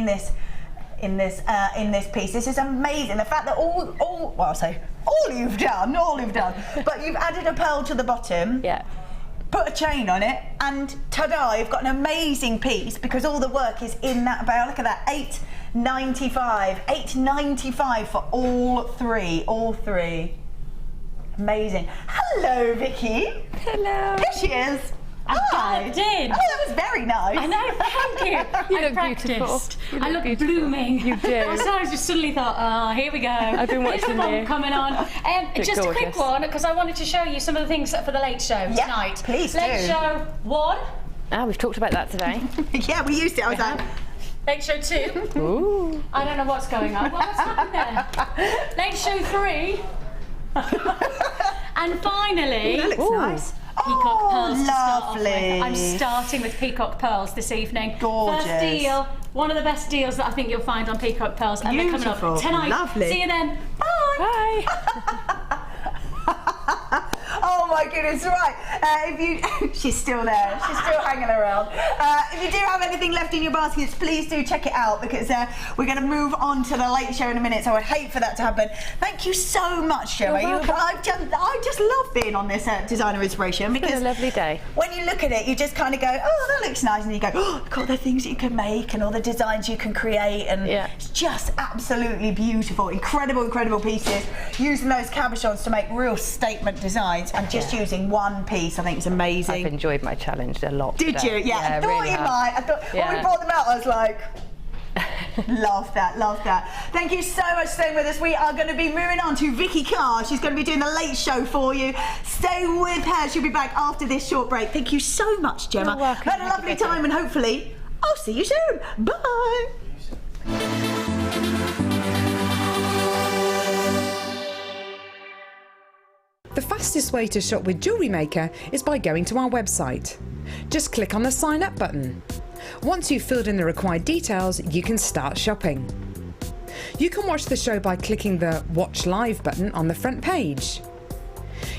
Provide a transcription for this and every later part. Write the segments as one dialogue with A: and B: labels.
A: in this piece. This is amazing. The fact that all you've done, but you've added a pearl to the bottom.
B: Yeah.
A: Put a chain on it, and ta-da! You've got an amazing piece because all the work is in that veil. Look at that, $8.95 for all three. Amazing. Hello, Vicky.
B: Hello.
A: Here she is.
C: I did.
A: Oh, that was very nice.
C: I know, thank you.
B: You look beautiful.
C: I look blooming.
B: You do.
C: So I just suddenly thought, here we go.
B: I've been watching you.
C: Coming on. Just a quick one, because I wanted to show you some of the things for the late show tonight.
A: Please
C: Late show 1.
B: We've talked about that today.
A: Yeah, we used it. I was like,
C: Late show 2.
B: Ooh.
C: I don't know what's going on. What's happened there? Late show 3. And finally,
A: that looks nice.
C: Peacock pearls to start off with.
A: Lovely.
C: I'm starting with peacock pearls this evening.
A: Gorgeous.
C: First deal, one of the best deals that I think you'll find on peacock pearls, and they're coming up tonight.
A: Lovely.
C: See you then. Bye.
B: Bye.
A: Oh my goodness, right. She's still there. She's still hanging around. If you do have anything left in your baskets, please do check it out, because we're going to move on to the late show in a minute, so I'd hate for that to happen. Thank you so much, Gemma. I just love being on this designer inspiration, because
B: it's been a lovely day.
A: When you look at it, you just kind of go, oh, that looks nice, and you go, oh, look at all the things that you can make and all the designs you can create, and it's just absolutely beautiful. Incredible pieces. Using those cabochons to make real statement designs, and just using one piece, I think it's amazing.
B: I've enjoyed my challenge a lot.
A: Did you? Yeah, I thought
B: really
A: you might. I thought when we brought them out, I was like, love that. Thank you so much for staying with us. We are going to be moving on to Vicki Carr. She's going to be doing the late show for you. Stay with her. She'll be back after this short break. Thank you so much, Gemma.
B: You're welcome.
A: Had a lovely time, and hopefully I'll see you soon. Bye.
D: The fastest way to shop with JewelleryMaker is by going to our website. Just click on the sign up button. Once you've filled in the required details, you can start shopping. You can watch the show by clicking the Watch Live button on the front page.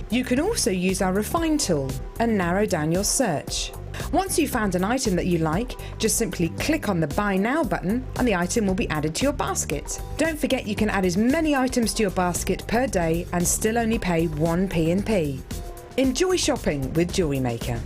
D: You can also use our Refine tool and narrow down your search. Once you've found an item that you like, just simply click on the Buy Now button and the item will be added to your basket. Don't forget you can add as many items to your basket per day and still only pay 1 P&P. Enjoy shopping with JewelleryMaker.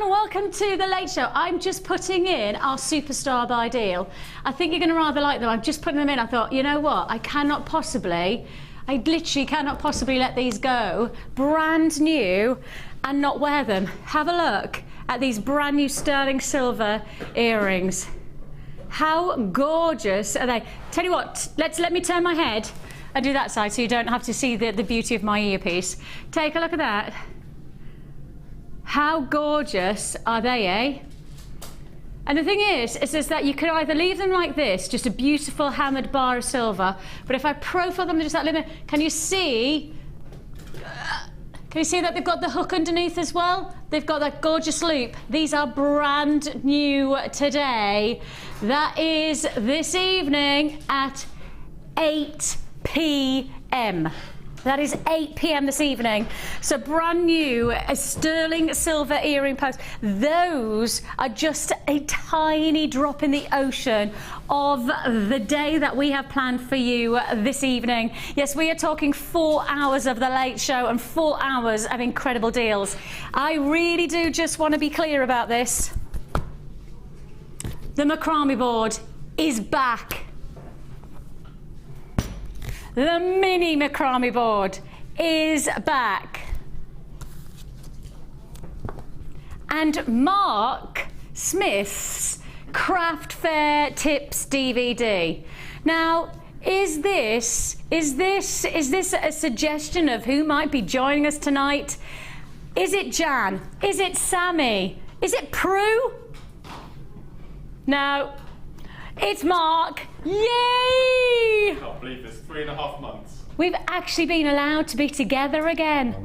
C: Welcome to the Late Show. I'm just putting in our Superstar by deal. I think you're going to rather like them. I'm just putting them in. I thought, you know what? I literally cannot possibly let these go brand new and not wear them. Have a look at these brand new sterling silver earrings. How gorgeous are they? Tell you what, let me turn my head and do that side so you don't have to see the beauty of my earpiece. Take a look at that. How gorgeous are they, eh? And the thing is that you can either leave them like this, just a beautiful hammered bar of silver, but if I profile them just that little bit, can you see Can you see that they've got the hook underneath as well? They've got that gorgeous loop. These are brand new today. That is this evening at 8 p.m. That is 8 p.m. this evening. So brand new, a sterling silver earring post. Those are just a tiny drop in the ocean of the day that we have planned for you this evening. Yes, we are talking 4 hours of the late show and 4 hours of incredible deals. I really do just want to be clear about this. The Macrame board is back. The mini Macrame board is back. And Mark Smith's Craft Fair Tips DVD. Now, is this a suggestion of who might be joining us tonight? Is it Jan? Is it Sammy? Is it Prue? No. It's Mark. Yay!
E: I can't believe this. 3.5 months.
C: We've actually been allowed to be together again.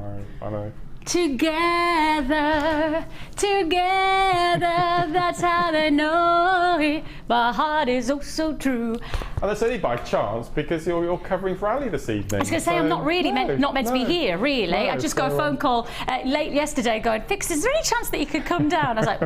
E: I know.
C: Together, that's how they know it. My heart is oh so true.
E: And that's only by chance because you're covering for Ali this evening.
C: I was going to say, I'm not really meant to be here, really.
E: No,
C: I just got a phone call late yesterday going, Fix, is there any chance that you could come down? I was like,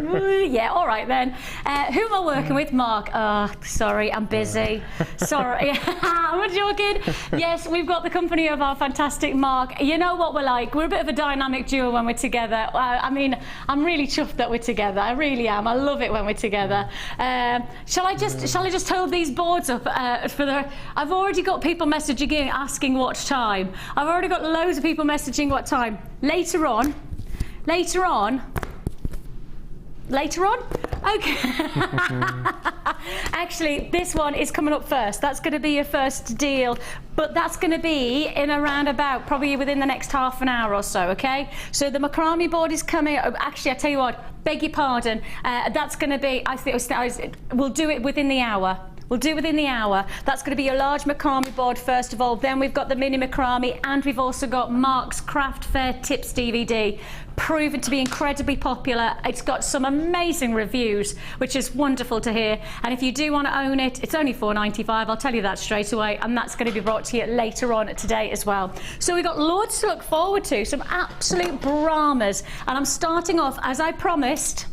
C: yeah, all right then. Who am I working with? Mark. Oh, sorry, I'm busy. Sorry. I'm joking. Yes, we've got the company of our fantastic Mark. You know what we're like? We're a bit of a dynamic duo when we're together. I mean, I'm really chuffed that we're together. I really am. I love it when we're together. Shall I just hold these boards up for the? I've already got people messaging in asking what time. I've already got loads of people messaging what time. Later on. Okay. Actually, this one is coming up first. That's going to be your first deal, but that's going to be in around about probably within the next half an hour or so, okay? So the Macrame board is coming. Actually, I tell you what, beg your pardon. That's going to be, we'll do it within the hour. We'll do it within the hour. That's going to be a large Macrame board first of all. Then we've got the mini Macrame, and we've also got Mark's Craft Fair Tips DVD, proven to be incredibly popular. It's got some amazing reviews, which is wonderful to hear. And if you do want to own it, it's only $4.95. I'll tell you that straight away. And that's going to be brought to you later on today as well. So we've got loads to look forward to, some absolute Brahmas. And I'm starting off, as I promised,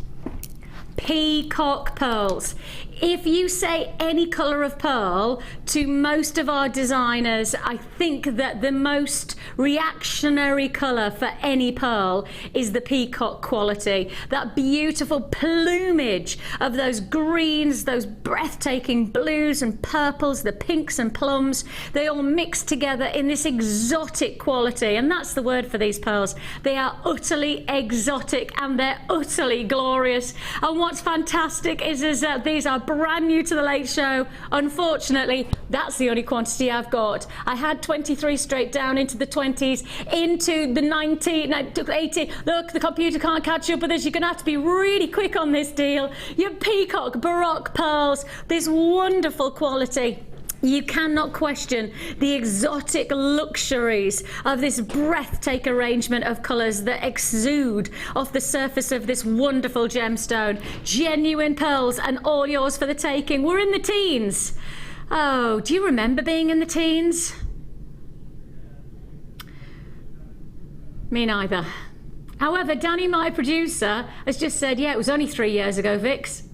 C: Peacock pearls. If you say any colour of pearl to most of our designers, I think that the most reactionary colour for any pearl is the peacock quality. That beautiful plumage of those greens, those breathtaking blues and purples, the pinks and plums, they all mix together in this exotic quality, and that's the word for these pearls. They are utterly exotic and they're utterly glorious. And what's fantastic is that these are brand new to the late show. Unfortunately, that's the only quantity I've got. I had 23 straight down into the 20s, into the 19, I took 18. Look, the computer can't catch up with us. You're going to have to be really quick on this deal. Your peacock baroque pearls, this wonderful quality. You cannot question the exotic luxuries of this breathtaking arrangement of colours that exude off the surface of this wonderful gemstone. Genuine pearls and all yours for the taking. We're in the teens. Oh, do you remember being in the teens? Me neither. However, Danny, my producer, has just said, yeah, it was only 3 years ago, Vix.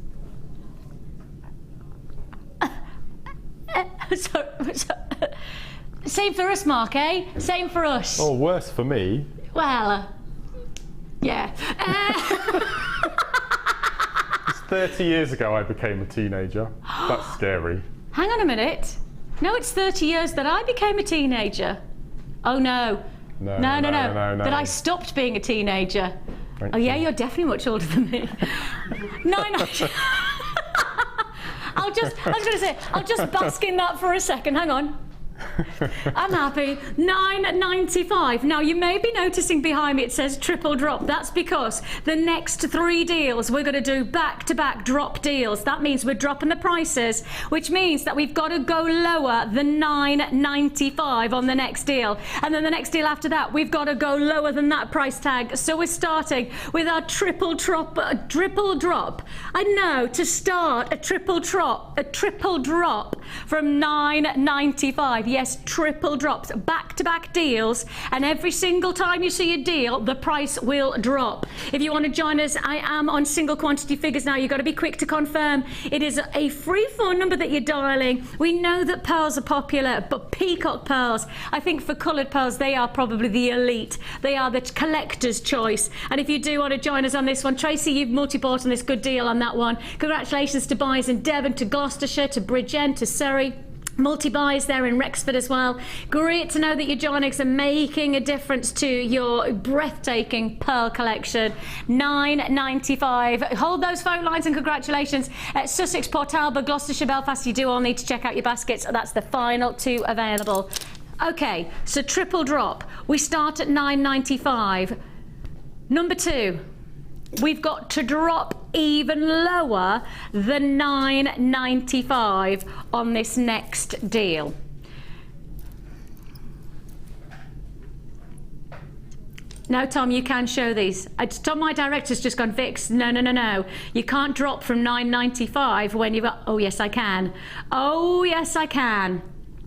C: Same for us, Mark, eh? Same for us.
E: Oh, worse for me.
C: Well, yeah.
E: It's 30 years ago I became a teenager. That's scary.
C: Hang on a minute. No, it's 30 years that I became a teenager. Oh, no. No. That I stopped being a teenager.
E: Thank
C: oh, yeah,
E: you.
C: you're definitely much older than me. No. I was going to say, I'll just bask in that for a second. Hang on. I'm happy. £9.95. Now you may be noticing behind me it says triple drop. That's because the next 3 deals we're going to do back-to-back drop deals. That means we're dropping the prices, which means that we've got to go lower than £9.95 on the next deal, and then the next deal after that we've got to go lower than that price tag. So we're starting with our triple drop. I know, to start a triple drop from £9.95. Yes, triple drops, back-to-back deals, and every single time you see a deal, the price will drop. If you want to join us, I am on single quantity figures now. You've got to be quick to confirm. It is a free phone number that you're dialing. We know that pearls are popular, but peacock pearls, I think for coloured pearls, they are probably the elite. They are the collector's choice. And if you do want to join us on this one, Tracy, you've multi-bought on this good deal on that one. Congratulations to buyers in Devon, to Gloucestershire, to Bridgend, to Surrey. Multi-buys there in Rexford as well. Great to know that your Onyx are making a difference to your breathtaking pearl collection. £9.95. Hold those phone lines and congratulations. At Sussex, Port Talbot, Gloucestershire, Belfast, you do all need to check out your baskets. That's the final 2 available. Okay, so triple drop. We start at £9.95. Number 2. We've got to drop even lower than £9.95 on this next deal. No, Tom, you can show these. Tom, my director's just gone, Vix, no. You can't drop from £9.95 when you've got... Oh, yes, I can. Oh, yes, I can.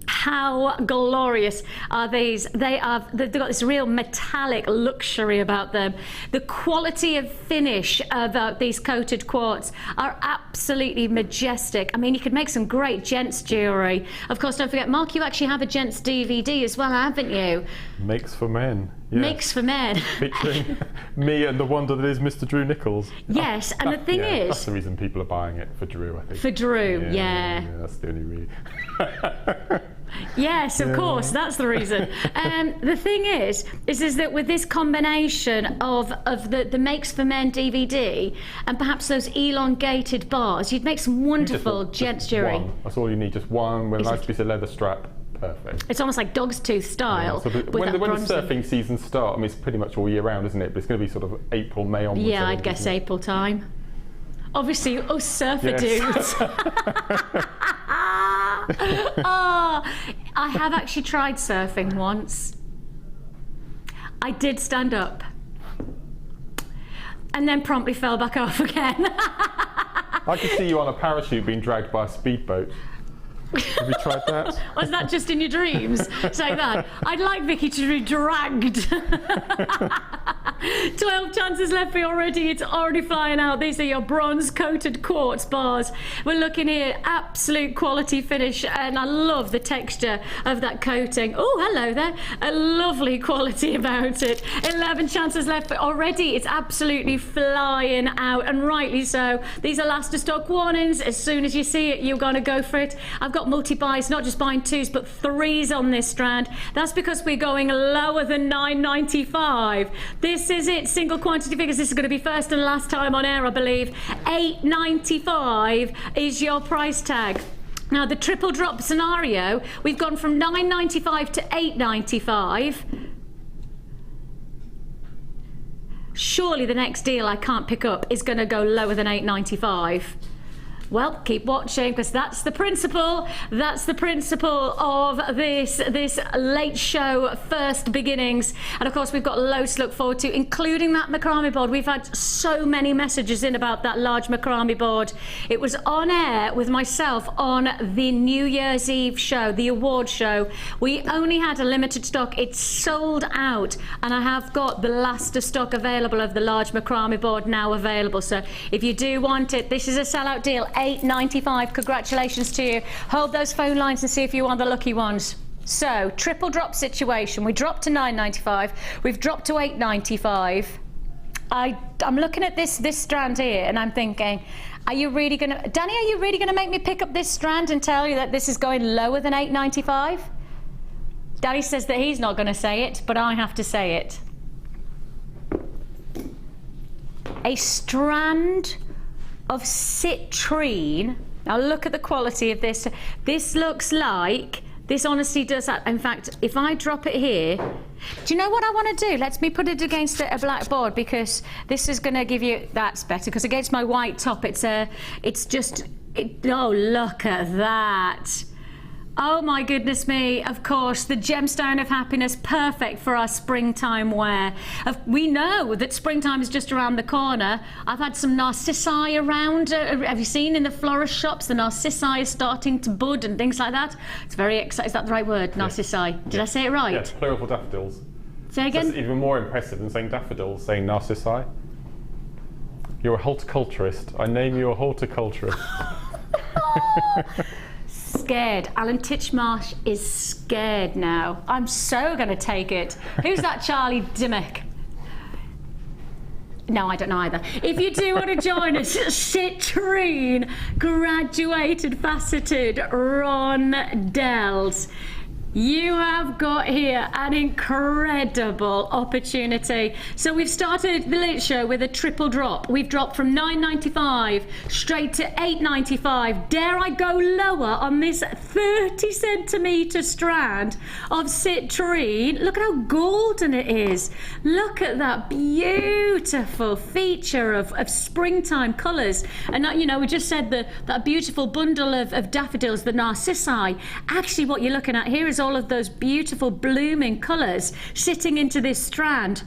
C: How glorious are these? They've got this real metallic luxury about them. The quality of finish of these coated quartz are absolutely majestic. I mean, you could make some great gents jewellery. Of course, don't forget, Mark, you actually have a gents DVD as well, haven't you?
E: Makes for Men. Yes.
C: Makes for Men.
E: Featuring me and the wonder that is Mr. Drew Nichols.
C: Yes, and the thing is...
E: That's the reason people are buying it, for Drew, I think.
C: For Drew, yeah.
E: That's the only reason.
C: Yes, of course, that's the reason. The thing is that with this combination of the Makes for Men DVD and perhaps those elongated bars, you'd make some wonderful gents jewellery.
E: That's all you need, just one with a nice piece of leather strap. Perfect.
C: It's almost like dog's tooth style.
E: Yeah, so when the surfing seasons start, I mean, it's pretty much all year round, isn't it? But it's going to be sort of April, May onwards.
C: Yeah, I'd guess April time. Obviously, us surfer dudes. Oh, I have actually tried surfing once. I did stand up and then promptly fell back off again.
E: I could see you on a parachute being dragged by a speedboat. Have you tried that?
C: Was that just in your dreams? Say that. I'd like Vicki to be dragged. 12 chances left for you already. It's already flying out. These are your bronze coated quartz bars. We're looking here, absolute quality finish, and I love the texture of that coating. Oh, hello there. A lovely quality about it. 11 chances left for already. It's absolutely flying out, and rightly so. These are last of stock warnings. As soon as you see it, you're going to go for it. I've got multi-buys, not just buying 2s, but 3s on this strand. That's because we're going lower than £9.95. This is it, single quantity figures. This is going to be first and last time on air, I believe. £8.95 is your price tag. Now, the triple drop scenario, we've gone from £9.95 to £8.95. Surely the next deal I can't pick up is going to go lower than £8.95. Well, keep watching, because that's the principle. That's the principle of this late show first beginnings. And of course, we've got loads to look forward to, including that macrame board. We've had so many messages in about that large macrame board. It was on air with myself on the New Year's Eve show, the award show. We only had a limited stock. It's sold out, and I have got the last of stock available of the large macrame board now available. So if you do want it, this is a sellout deal. £8.95. Congratulations to you. Hold those phone lines and see if you're one of the lucky ones. So, triple drop situation. We dropped to £9.95. We've dropped to £8.95. I'm looking at this strand here and I'm thinking, are you really going to... Danny, are you really going to make me pick up this strand and tell you that this is going lower than £8.95? Danny says that he's not going to say it, but I have to say it. A strand of citrine. Now look at the quality of this. This looks like This honestly does that. In fact, if I drop it here, do you know what I want to do? Let me put it against a black board, because this is going to give you, that's better, because against my white top, oh, look at that. Oh my goodness me, of course, the Gemstone of Happiness, perfect for our springtime wear. We know that springtime is just around the corner. I've had some narcissi around. Have you seen in the florist shops, the narcissi is starting to bud and things like that? It's very exciting. Is that the right word, narcissi?
E: Yes.
C: Did I say it right?
E: Yes, plural for daffodils.
C: Say again?
E: That's even more impressive than saying daffodils, saying narcissi. You're a horticulturist. I name you a horticulturist.
C: Scared. Alan Titchmarsh is scared now. I'm so going to take it. Who's that Charlie Dimmock? No, I don't know either. If you do want to join us, Citrine graduated faceted rondelles. You have got here an incredible opportunity. So we've started the Lit Show with a triple drop. We've dropped from $9.95 straight to $8.95. Dare I go lower on this 30 centimetre strand of citrine? Look at how golden it is. Look at that beautiful feature of springtime colours. And you know, we just said that beautiful bundle of daffodils, the narcissi. Actually, what you're looking at here is all of those beautiful blooming colours sitting into this strand.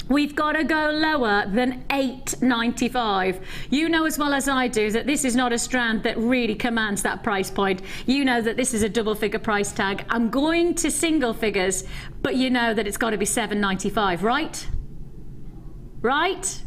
C: We've got to go lower than $8.95. You know as well as I do that this is not a strand that really commands that price point. You know that this is a double figure price tag. I'm going to single figures, but you know that it's got to be $7.95, right? Right?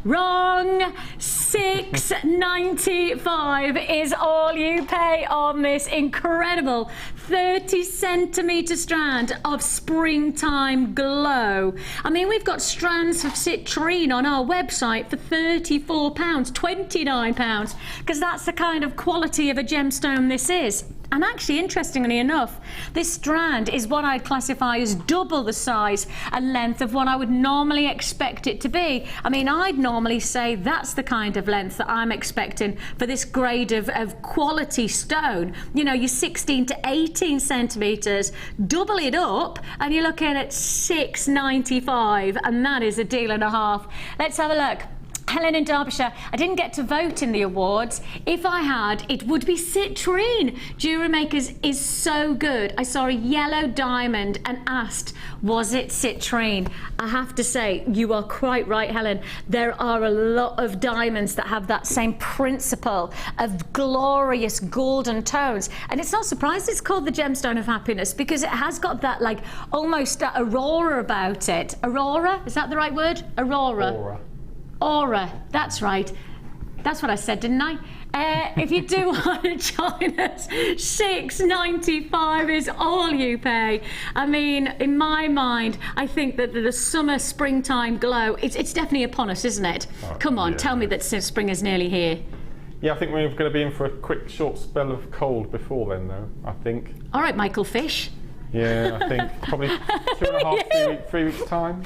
C: Wrong. $6.95 is all you pay on this incredible 30 centimetre strand of springtime glow. I mean, we've got strands of citrine on our website for £34, £29, because that's the kind of quality of a gemstone this is. And actually, interestingly enough, this strand is what I'd classify as double the size and length of what I would normally expect it to be. I mean, I'd normally say that's the kind of length that I'm expecting for this grade of quality stone. You know, you're 16 to 18 centimetres, double it up, and you're looking at $6.95, and that is a deal and a half. Let's have a look. Helen in Derbyshire, I didn't get to vote in the awards. If I had, it would be Citrine. JewelleryMakers is so good. I saw a yellow diamond and asked, was it Citrine? I have to say, you are quite right, Helen. There are a lot of diamonds that have that same principle of glorious golden tones. And it's not surprised it's called the Gemstone of Happiness, because it has got that, like, almost that aurora about it. Aurora? Is that the right word? Aurora. Aura, that's right. That's what I said, didn't I? If you do want to join us, $6.95 is all you pay. I mean, in my mind, I think that the summer, springtime glow, it's definitely upon us, isn't it? Come on, tell me that spring is nearly here.
E: Yeah, I think we're going to be in for a quick, short spell of cold before then, though, I think.
C: All right, Michael Fish.
E: Yeah, I think probably 2.5, 3 weeks' time.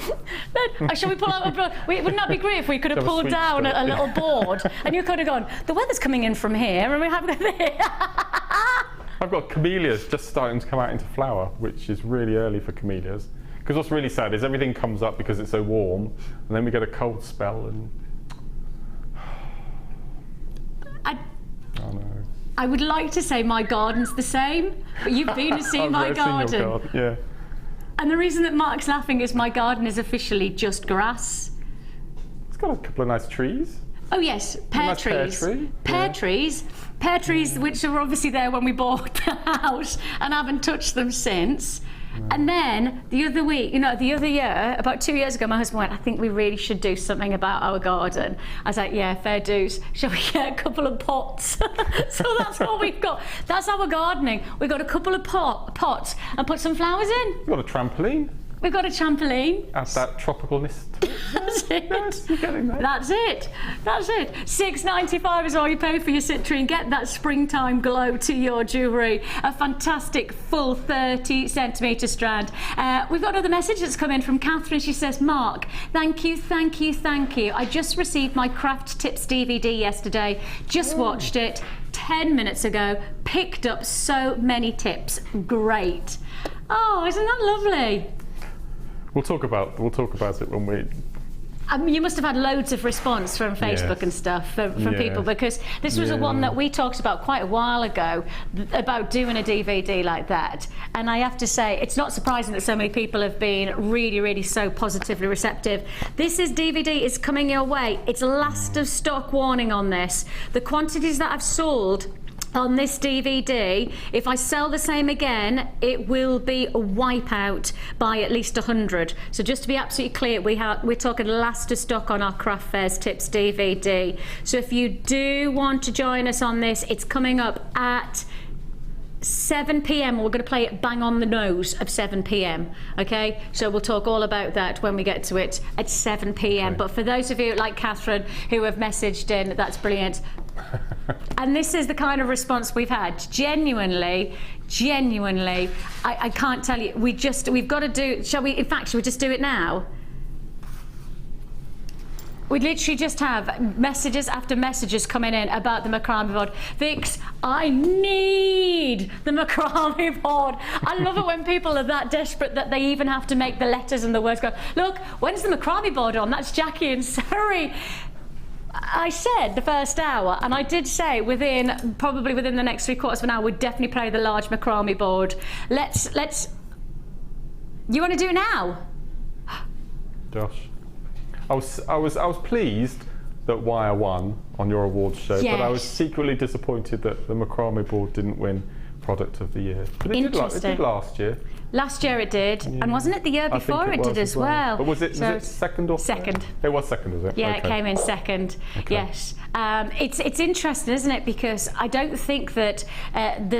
C: Shall we pull out a board? Wouldn't that be great if we could have pulled down a little board and you could have gone, the weather's coming in from here and we have there.
E: I've got camellias just starting to come out into flower, which is really early for camellias. Because what's really sad is everything comes up because it's so warm, and then we get a cold spell and... Oh no.
C: I would like to say my garden's the same, but you've been to see my garden.
E: Your garden. Yeah.
C: And the reason that Mark's laughing is my garden is officially just grass.
E: It's got a couple of nice trees.
C: Oh yes, pear
E: nice
C: trees. Pear trees, which are obviously there when we bought the house and haven't touched them since. And then the other week, the other year, about 2 years ago, my husband went, I think we really should do something about our garden. I was like, yeah, fair dues. Shall we get a couple of pots? So that's what we've got. That's our gardening. We've got a couple of pots and put some flowers in.
E: We've got a trampoline.
C: We've got a trampoline.
E: Add that tropicalness.
C: That's it.
E: Yes, you're getting there.
C: That's it. That's it. $6.95 is all you pay for your Citrine. Get that springtime glow to your jewellery. A fantastic full 30 centimetre strand. We've got another message that's come in from Catherine. She says, Mark, thank you, thank you, thank you. I just received my craft tips DVD yesterday. Just watched it 10 minutes ago. Picked up so many tips. Great. Oh, isn't that lovely?
E: We'll talk about it when we.
C: You must have had loads of response from Facebook and stuff from people, because this was the one that we talked about quite a while ago, about doing a DVD like that. And I have to say, it's not surprising that so many people have been really, really so positively receptive. This DVD is coming your way. It's last of stock warning on this. The quantities that I've sold on this DVD, if I sell the same again, it will be a wipeout by at least 100. So just to be absolutely clear, we're talking last of stock on our Craft Fairs Tips DVD. So if you do want to join us on this, it's coming up at 7 p.m. We're going to play it bang on the nose of 7 p.m. Okay, so we'll talk all about that when we get to it at 7 p.m.
E: Okay.
C: But for those of you like Catherine who have messaged in, that's brilliant. And this is the kind of response we've had. Genuinely, I can't tell you. We've got to do. Shall we? In fact, shall we just do it now? We literally just have messages after messages coming in about the macrame board. Vix, I need the macrame board. I love it when people are that desperate that they even have to make the letters and the words go, look, when's the macrame board on? That's Jackie in Surrey. I said the first hour, and I did say probably within the next 3/4 of an hour, we'd definitely play the large macrame board. Let's. You want to do it now?
E: Josh, I was pleased that Wire won on your awards show, but I was secretly disappointed that the macrame board didn't win Product of the Year. But it did last year.
C: Last year it did, and wasn't it the year before it did as well?
E: But was it second or third?
C: Second?
E: It was second, was it?
C: Yeah,
E: okay.
C: It came in second. Okay. Yes, it's interesting, isn't it? Because I don't think that that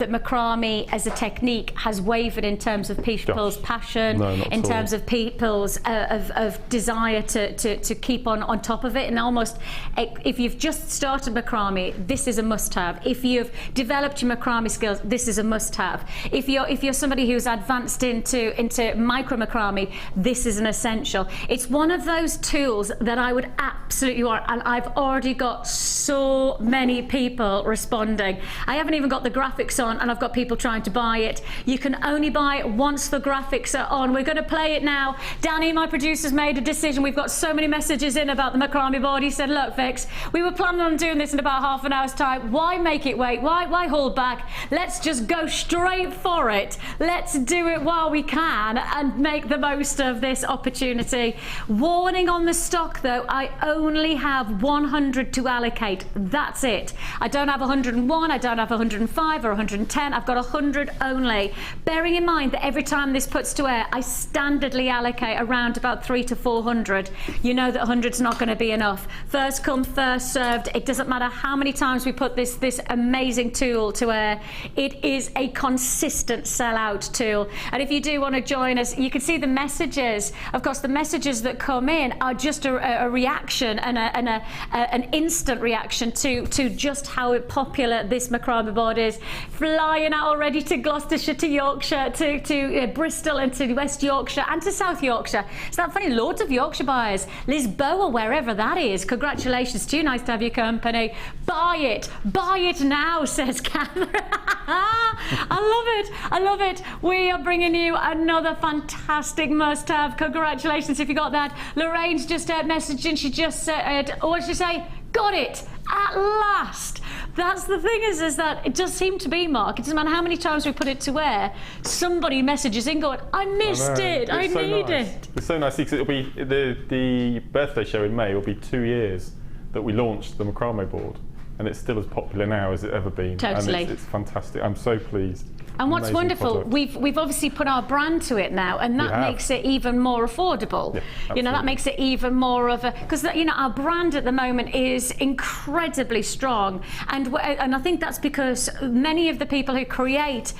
C: macrame as a technique has wavered in terms of people's passion, in terms of people's of desire to keep on top of it. And almost, if you've just started macrame, this is a must-have. If you've developed your macrame skills, this is a must-have. If you're somebody who's advanced into micro macrame, this is an essential. It's one of those tools that I would absolutely want, and I've already got so many people responding. I haven't even got the graphics on, and I've got people trying to buy it. You can only buy it once the graphics are on. We're going to play it now. Danny, my producer's made a decision. We've got so many messages in about the macrame board. He said, look, Vix, we were planning on doing this in about half an hour's time. Why make it wait? Why hold back? Let's just go straight for it. Let's do it while we can and make the most of this opportunity. Warning on the stock though, I only have 100 to allocate. That's it. I don't have 101, I don't have 105 or 110. I've got 100 only. Bearing in mind that every time this puts to air, I standardly allocate around about 300 to 400. You know that 100's not going to be enough. First come, first served. It doesn't matter how many times we put this amazing tool to air. It is a consistent sellout tool. And if you do want to join us, you can see the messages. Of course, the messages that come in are just a reaction and an instant reaction to just how popular this macrame board is. Flying out already to Gloucestershire, to Yorkshire, to Bristol and to West Yorkshire and to South Yorkshire. Is that funny? Loads of Yorkshire buyers. Lisboa, wherever that is. Congratulations to you. Nice to have your company. Buy it now, says Catherine. I love it. We are bringing you another fantastic must-have. Congratulations if you got that. Lorraine's just messaged in. She just said, what did she say? Got it at last. That's the thing is that it does seem to be, Mark. It doesn't matter how many times we put it to air. Somebody messages in going, I missed it. I need it.
E: It's so nice because it'll be the birthday show in May. Will be 2 years that we launched the macrame board. and it's still as popular now as it's ever been.
C: Totally.
E: And it's fantastic. I'm so pleased.
C: And what's
E: Amazing
C: wonderful,
E: product.
C: we've obviously put our brand to it now, and that makes it even more affordable.
E: Yeah,
C: you know, that
E: absolutely.
C: makes it even more of a, because you know, our brand at the moment is incredibly strong, and I think that's because many of the people who create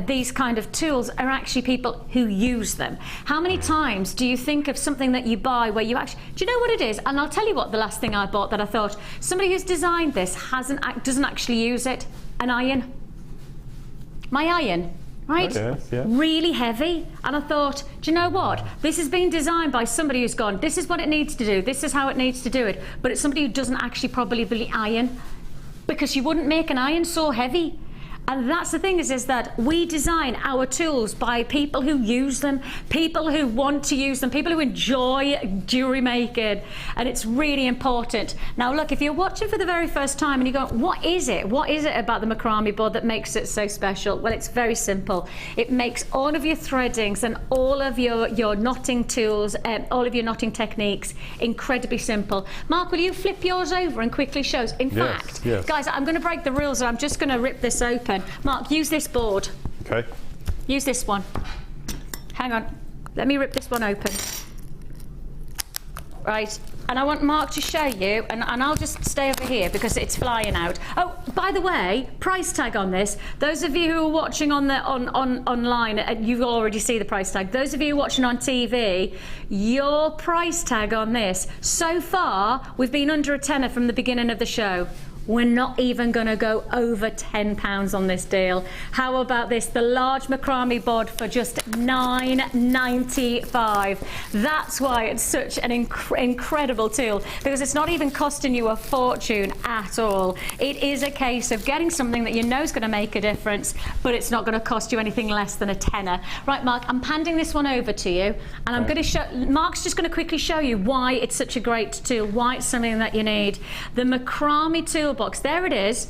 C: these kind of tools are actually people who use them. How many times do you think of something that you buy where you actually, do you know what it is? And I'll tell you what, the last thing I bought that I thought somebody who's designed this doesn't actually use it. An iron. My iron, right?
E: Oh, yes, yeah.
C: Really heavy. And I thought, do you know what? This has been designed by somebody who's gone, this is what it needs to do, this is how it needs to do it. But it's somebody who doesn't actually probably iron, because you wouldn't make an iron so heavy. And that's the thing is that we design our tools by people who use them, people who want to use them, people who enjoy jewellery making, and it's really important. Now look, if you're watching for the very first time and you go, what is it? What is it about the macrame board that makes it so special? Well, it's very simple. It makes all of your threadings and all of your knotting tools, all of your knotting techniques incredibly simple. Mark, will you flip yours over and quickly show us? In fact,
E: yes.
C: guys, I'm going to break the rules and I'm just going to rip this open. Mark, use this board.
E: Okay.
C: Use this one. Hang on. Let me rip this one open. Right. And I want Mark to show you, and I'll just stay over here because it's flying out. Oh, by the way, price tag on this. Those of you who are watching online, you already see the price tag. Those of you watching on TV, your price tag on this. So far, we've been under a tenner from the beginning of the show. We're not even going to go over £10 on this deal. How about this? The large macrame board for just $9.95. That's why it's such an incredible tool, because it's not even costing you a fortune at all. It is a case of getting something that you know is going to make a difference, but it's not going to cost you anything less than a tenner. Right, Mark, I'm handing this one over to you, and I'm going to show, Mark's just going to quickly show you why it's such a great tool, why it's something that you need. The macrame tool box, there it is.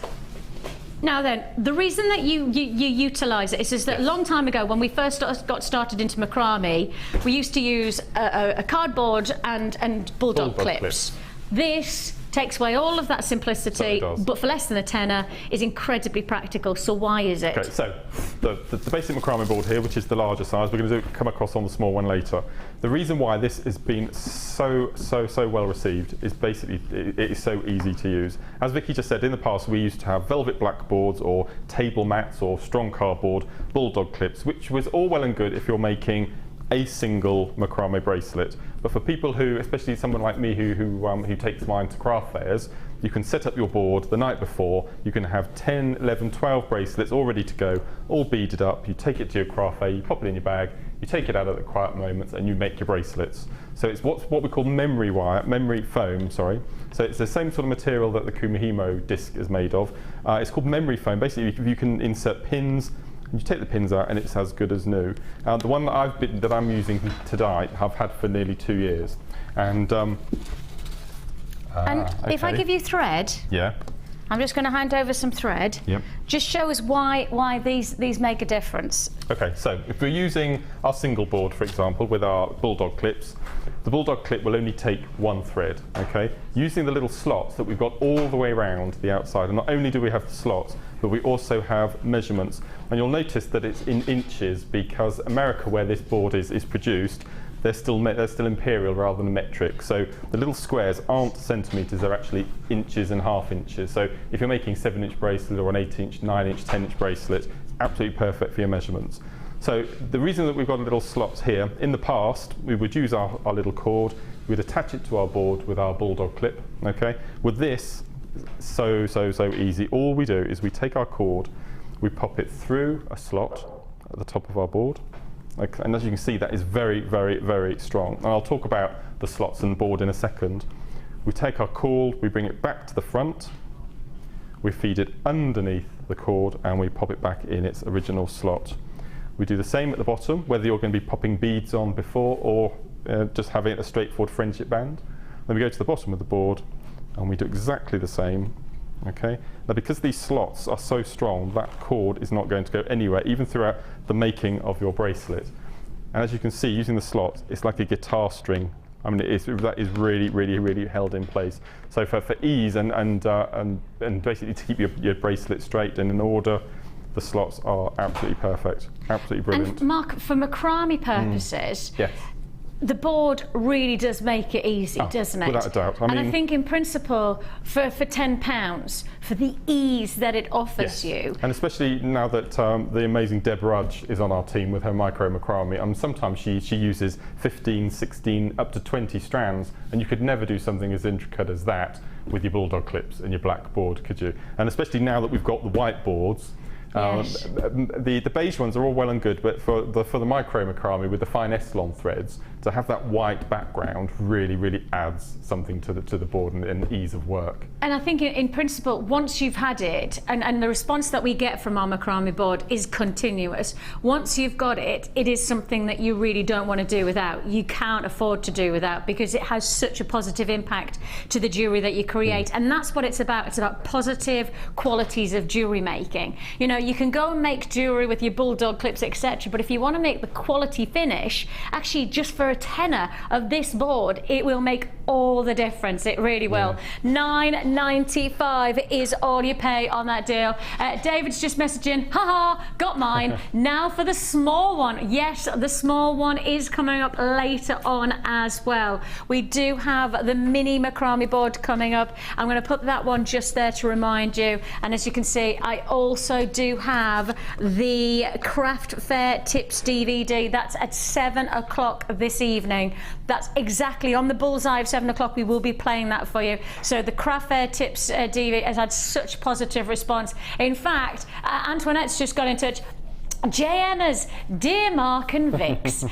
C: Now then, the reason that you utilise it is that a long time ago, when we first got started into macrame, we used to use a cardboard and bulldog clips. This takes away all of that simplicity, but for less than a tenner is incredibly practical. So why is it?
E: Okay, so the basic macrame board here, which is the larger size, we're going to come across on the small one later. The reason why this has been so well received is basically it is so easy to use. As Vicki just said, in the past we used to have velvet black boards or table mats or strong cardboard, bulldog clips, which was all well and good if you're making a single macrame bracelet. But for people who, especially someone like me who takes mine to craft fairs, you can set up your board the night before. You can have 10, 11, 12 bracelets all ready to go, all beaded up. You take it to your craft fair, you pop it in your bag, you take it out at the quiet moments, and you make your bracelets. So it's what we call memory foam, sorry. So it's the same sort of material that the Kumihimo disc is made of. It's called memory foam. Basically, you can insert pins. You take the pins out and it's as good as new. The one that I'm using today, I've had for nearly 2 years. And
C: if I give you thread,
E: yeah,
C: I'm just going to hand over some thread.
E: Yep.
C: Just show us why these make a difference.
E: Okay, so if we're using our single board, for example, with our bulldog clips, the bulldog clip will only take one thread. Okay, using the little slots that we've got all the way around the outside, and not only do we have the slots, but we also have measurements. And you'll notice that it's in inches because America, where this board is produced, they're still imperial rather than metric. So the little squares aren't centimetres, they're actually inches and half inches. So if you're making 7-inch bracelet or an 8-inch, 9-inch, 10-inch bracelet, it's absolutely perfect for your measurements. So the reason that we've got little slots here, in the past, we would use our little cord, we'd attach it to our board with our bulldog clip, okay? With this, so easy. All we do is we take our cord, we pop it through a slot at the top of our board, okay, and as you can see, that is very strong. And I'll talk about the slots and board in a second. We take our cord, we bring it back to the front, we feed it underneath the cord, and we pop it back in its original slot. We do the same at the bottom, whether you're going to be popping beads on before or just having a straightforward friendship band. Then we go to the bottom of the board and we do exactly the same. Okay. Now, because these slots are so strong, that cord is not going to go anywhere, even throughout the making of your bracelet. And as you can see, using the slot, it's like a guitar string I mean, that is really, really, really held in place. So for ease and basically to keep your bracelet straight and in order, the slots are absolutely perfect, absolutely brilliant.
C: And Mark, for macrame purposes,
E: yes.
C: The board really does make it easy, doesn't it?
E: Without a doubt.
C: I think in principle, for £10, for the ease that it offers you.
E: And especially now that the amazing Deb Rudge is on our team with her micro macrame, sometimes she uses 15, 16, up to 20 strands, and you could never do something as intricate as that with your bulldog clips and your black board, could you? And especially now that we've got the white boards,
C: Yes.
E: The beige ones are all well and good, but for the micro macrame with the fine Essilon threads, to have that white background really, really adds something to the board and ease of work.
C: And I think in principle, once you've had it, and the response that we get from our macrame board is continuous. Once you've got it, it is something that you really don't want to do without. You can't afford to do without, because it has such a positive impact to the jewellery that you create. And that's what it's about. It's about positive qualities of jewellery making. You know, you can go and make jewellery with your bulldog clips, etc. But if you want to make the quality finish, actually just for a tenner of this board, it will make all the difference. It really will. $9.95 is all you pay on that deal. David's just messaging, haha, got mine. Now for the small one. Yes, the small one is coming up later on as well. We do have the mini macrame board coming up. I'm going to put that one just there to remind you. And as you can see, I also do have the Craft Fair Tips DVD. That's at 7 o'clock this evening. That's exactly on the bullseye of 7 o'clock. We will be playing that for you. So the Craft Fair Tips DVD has had such positive response. In fact, Antoinette's just got in touch. JM's, dear Mark and Vix,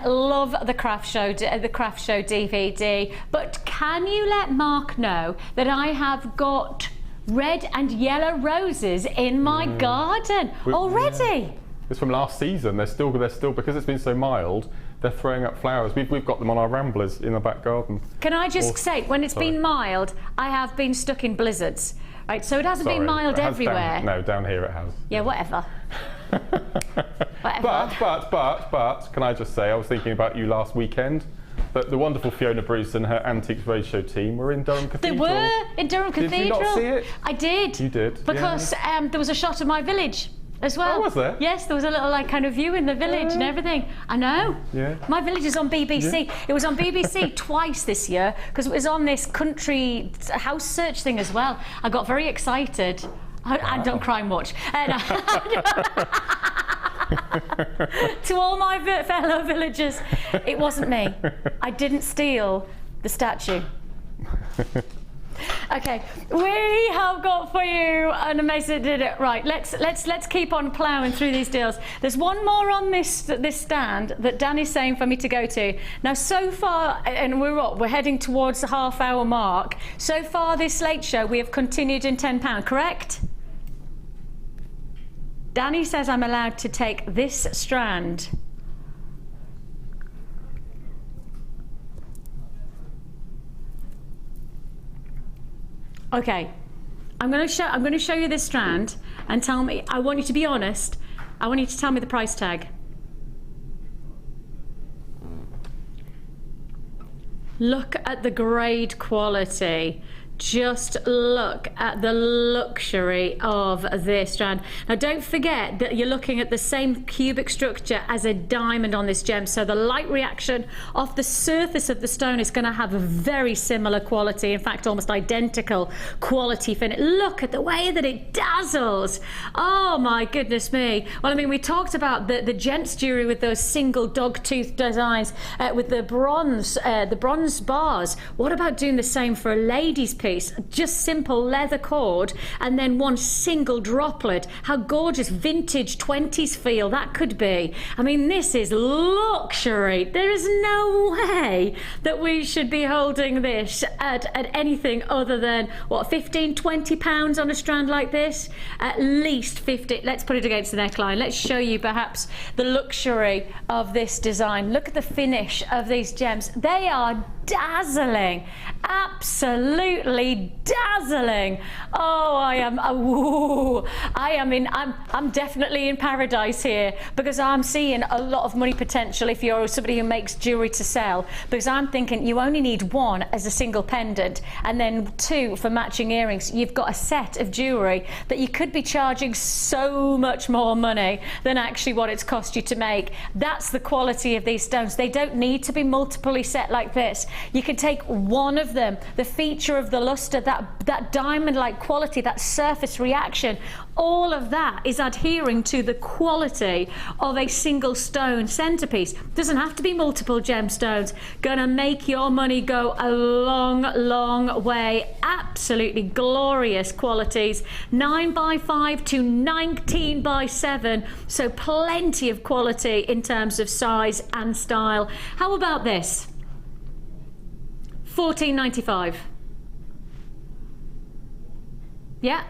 C: love the craft show DVD. But can you let Mark know that I have got red and yellow roses in my garden already?
E: Yeah. It's from last season. They're still because it's been so mild. They're throwing up flowers. We've got them on our ramblers in the back garden.
C: Can I just say, when it's been mild, I have been stuck in blizzards. Right, so it hasn't been mild everywhere.
E: Down here it has.
C: Yeah, whatever.
E: But can I just say, I was thinking about you last weekend. But the wonderful Fiona Bruce and her Antiques Roadshow team were in Durham Cathedral.
C: They were in Durham Cathedral.
E: Did you not see it?
C: I did.
E: You did.
C: Because there was a shot of my village as well.
E: Oh, was there?
C: Yes, there was a little kind of view in the village and everything. I know.
E: Yeah.
C: My village is on BBC. Yeah. It was on BBC twice this year because it was on this country house search thing as well. I got very excited. I don't cry much. To all my fellow villagers, it wasn't me. I didn't steal the statue. Okay, we have got for you an amazing right. Let's keep on ploughing through these deals. There's one more on this stand that Danny's saying for me to go to. Now, so far, and we're heading towards the half-hour mark. So far, this late show we have continued in £10, correct? Danny says I'm allowed to take this strand. Okay, I'm going to show you this strand and tell me. I want you to be honest. I want you to tell me the price tag. Look at the grade quality. Just look at the luxury of this strand. Now, don't forget that you're looking at the same cubic structure as a diamond on this gem, so the light reaction off the surface of the stone is going to have a very similar quality, in fact almost identical quality finish. Look at the way that it dazzles. Oh my goodness me. Well, I mean, we talked about the gents jewelry with those single dog tooth designs with the bronze bars. What about doing the same for a lady's piece? Just simple leather cord and then one single droplet. How gorgeous vintage 20s feel that could be. I mean, this is luxury. There is no way that we should be holding this at anything other than, what, 15, 20 pounds on a strand like this? At least 50. Let's put it against the neckline. Let's show you perhaps the luxury of this design. Look at the finish of these gems. They are dazzling. Absolutely absolutely dazzling. Oh, I'm definitely in paradise here, because I'm seeing a lot of money potential if you're somebody who makes jewellery to sell, because I'm thinking you only need one as a single pendant and then two for matching earrings. You've got a set of jewellery that you could be charging so much more money than actually what it's cost you to make. That's the quality of these stones. They don't need to be multiply set like this. You can take one of them, the feature of the luster, that diamond-like quality, that surface reaction, all of that is adhering to the quality of a single stone centerpiece. Doesn't have to be multiple gemstones. Gonna make your money go a long, long way. Absolutely glorious qualities. 9x5 to 19x7, so plenty of quality in terms of size and style. How about this? $14.95. Yeah.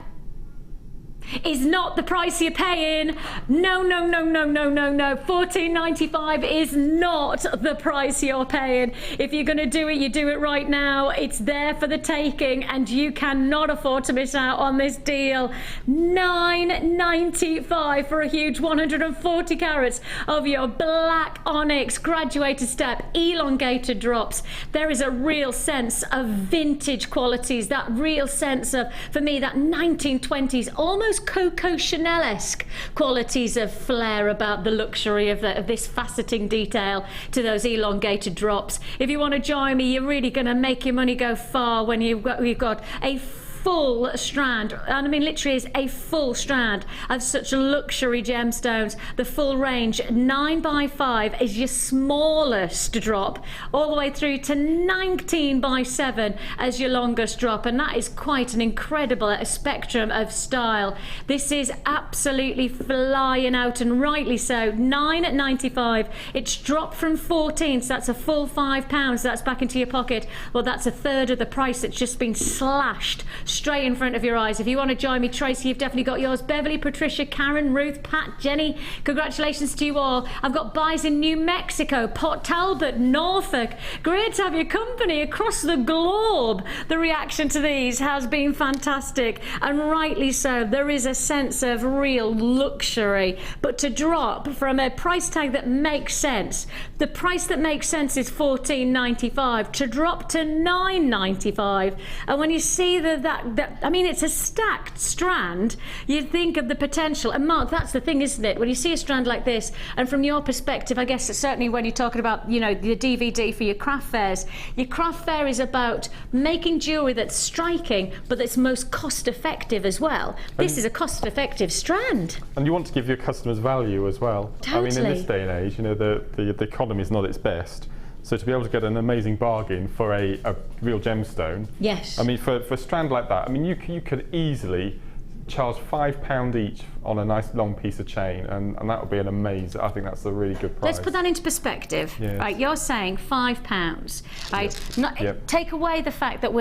C: Is not the price you're paying. No, no, no, no, no, no, no. $14.95 is not the price you're paying. If you're going to do it, you do it right now. It's there for the taking, and you cannot afford to miss out on this deal. $9.95 for a huge 140 carats of your black onyx graduated step, elongated drops. There is a real sense of vintage qualities, that real sense of, for me, that 1920s, almost Coco Chanel-esque qualities of flair about the luxury of this faceting detail to those elongated drops. If you want to join me, you're really going to make your money go far when you've got a full strand, and I mean literally is a full strand of such luxury gemstones. The full range, 9x5 is your smallest drop, all the way through to 19x7 as your longest drop, and that is quite an incredible spectrum of style. This is absolutely flying out, and rightly so. $9.95. It's dropped from 14, so that's a full £5. That's back into your pocket. Well, that's a third of the price. It's just been slashed straight in front of your eyes. If you want to join me, Tracy, you've definitely got yours. Beverly, Patricia, Karen, Ruth, Pat, Jenny, congratulations to you all. I've got buys in New Mexico, Port Talbot, Norfolk. Great to have your company across the globe. The reaction to these has been fantastic, and rightly so. There is a sense of real luxury, but to drop from a price tag that makes sense, the price that makes sense is $14.95, to drop to $9.95, and when you see that I mean, it's a stacked strand, you think of the potential. And Mark, that's the thing, isn't it? When you see a strand like this, and from your perspective, I guess it's certainly when you're talking about, you know, the DVD for your craft fairs, your craft fair is about making jewellery that's striking, but that's most cost effective as well. This is a cost effective strand. And
E: you want to give your customers value as well.
C: Totally.
E: I mean, in this day and age, you know, the economy is not its best. So to be able to get an amazing bargain for a real gemstone.
C: Yes.
E: I mean, for a strand like that, I mean, you could easily charge £5 each on a nice long piece of chain, and that would be an amazing. I think that's a really good price.
C: Let's put that into perspective.
E: Yes.
C: Right, you're saying £5, right?
E: Yep.
C: Take away the fact that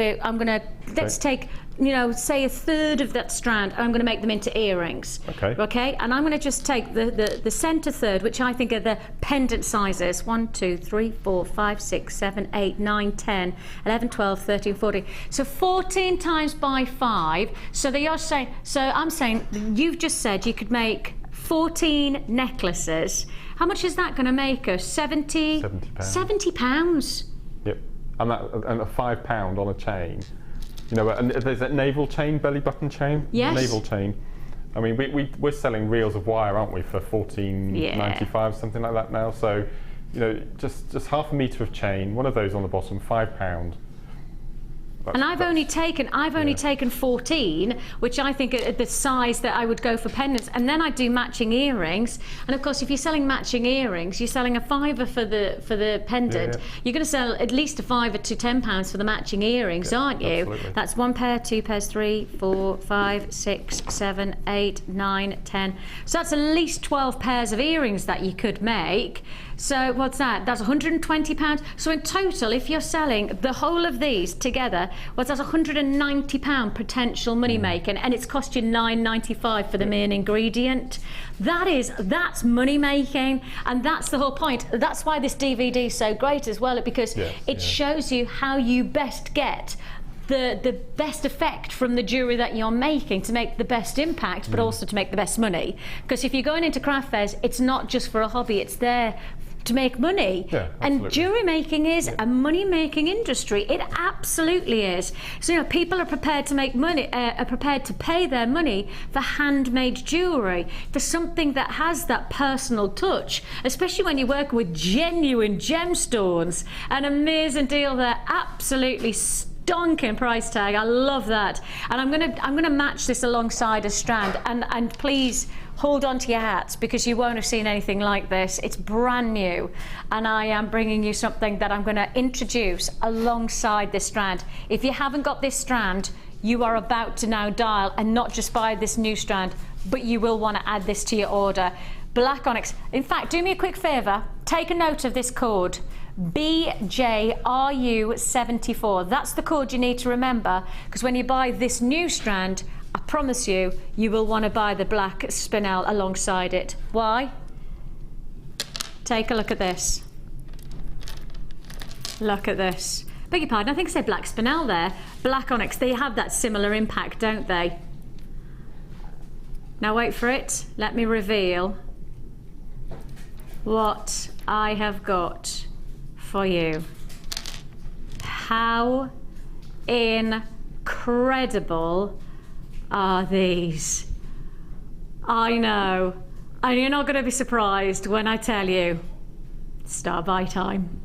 C: let's take, you know, say a third of that strand, and I'm going to make them into earrings.
E: Okay.
C: Okay, and I'm going to just take the centre third, which I think are the pendant sizes. 1, 2, 3, 4, 5, 6, 7, 8, 9, 10, 11, 12, 13, 14. So 14 times by 5. So that you're saying. So I'm saying you've just said you could make 14 necklaces. How much is that going to make us? 70
E: £70.
C: £70.
E: Yep. And a £5 on a chain. You know, and there's that navel chain, belly button chain.
C: Yes.
E: Navel chain. I mean, we're selling reels of wire, aren't we, for $14.95, something like that now. So, you know, just half a metre of chain, one of those on the bottom, £5.
C: And I've only taken 14, which I think are the size that I would go for pendants, and then I do matching earrings. And of course, if you're selling matching earrings, you're selling a £5 for the pendant.
E: Yeah.
C: You're going to sell at least a £5 to £10 for the matching earrings, aren't you?
E: Absolutely.
C: That's 1 pair, 2 pairs, 3, 4, 5, 6, 7, 8, 9, 10. So that's at least 12 pairs of earrings that you could make. So what's that? That's £120. So in total, if you're selling the whole of these together, what's that? £190 potential money making, and it's cost you $9.95 for the main ingredient. That's money making, and that's the whole point. That's why this DVD is so great as well, because it shows you how you best get the best effect from the jewellery that you're making to make the best impact, but also to make the best money. Because if you're going into craft fairs, it's not just for a hobby, it's there to make money.
E: Yeah,
C: and jewellery making is a money making industry. It absolutely is. So, you know, people are prepared to make money, are prepared to pay their money for handmade jewellery, for something that has that personal touch, especially when you're working with genuine gemstones. An amazing deal there, absolutely stonking price tag. I love that. And I'm gonna match this alongside a strand, and please hold on to your hats, because you won't have seen anything like this. It's brand new, and I am bringing you something that I'm going to introduce alongside this strand. If you haven't got this strand, you are about to now dial and not just buy this new strand, but you will want to add this to your order. Black Onyx. In fact, do me a quick favour, take a note of this code, BJRU74. That's the code you need to remember, because when you buy this new strand, I promise you, you will want to buy the black spinel alongside it. Why? Take a look at this. Look at this. Beg your pardon, I think I said black spinel there. Black Onyx, they have that similar impact, don't they? Now wait for it. Let me reveal what I have got for you. How incredible are these? I know, and you're not going to be surprised when I tell you. Starbuy time.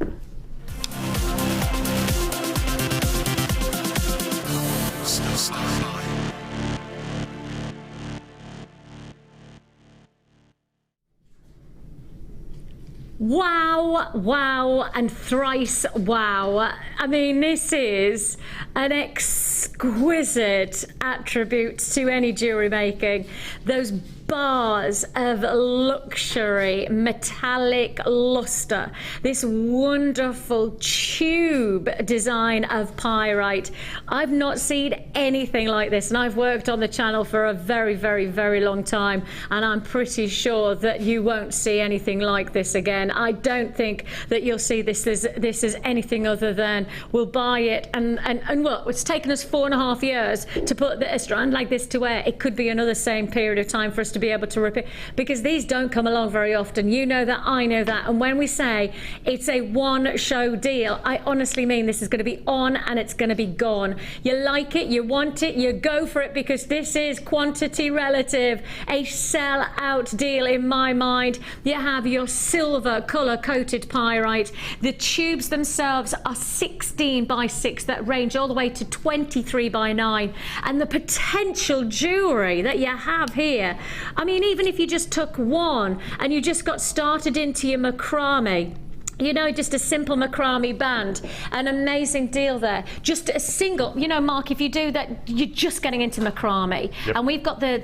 C: Wow, wow, and thrice wow. I mean, this is an exquisite attribute to any jewellery making. Those bars of luxury, metallic lustre, this wonderful tube design of pyrite. I've not seen anything like this, and I've worked on the channel for a very, very, very long time, and I'm pretty sure that you won't see anything like this again. I don't think that you'll see this as anything other than we'll buy it, and what, it's taken us 4.5 years to put a strand like this to wear. It could be another same period of time for us to be able to repeat, because these don't come along very often. You know that, I know that, and when we say it's a one show deal, I honestly mean this is going to be on and it's going to be gone. You like it, you want it, you go for it, because this is quantity relative, a sell out deal in my mind. You have your silver colour coated pyrite. The tubes themselves are 16 by 6 that range all the way to 23 by 9, and the potential jewellery that you have here, I mean, even if you just took one and you just got started into your macrame, you know, just a simple macrame band, an amazing deal there. Just a single, you know, Mark, if you do that, you're just getting into macrame. Yep. And we've got the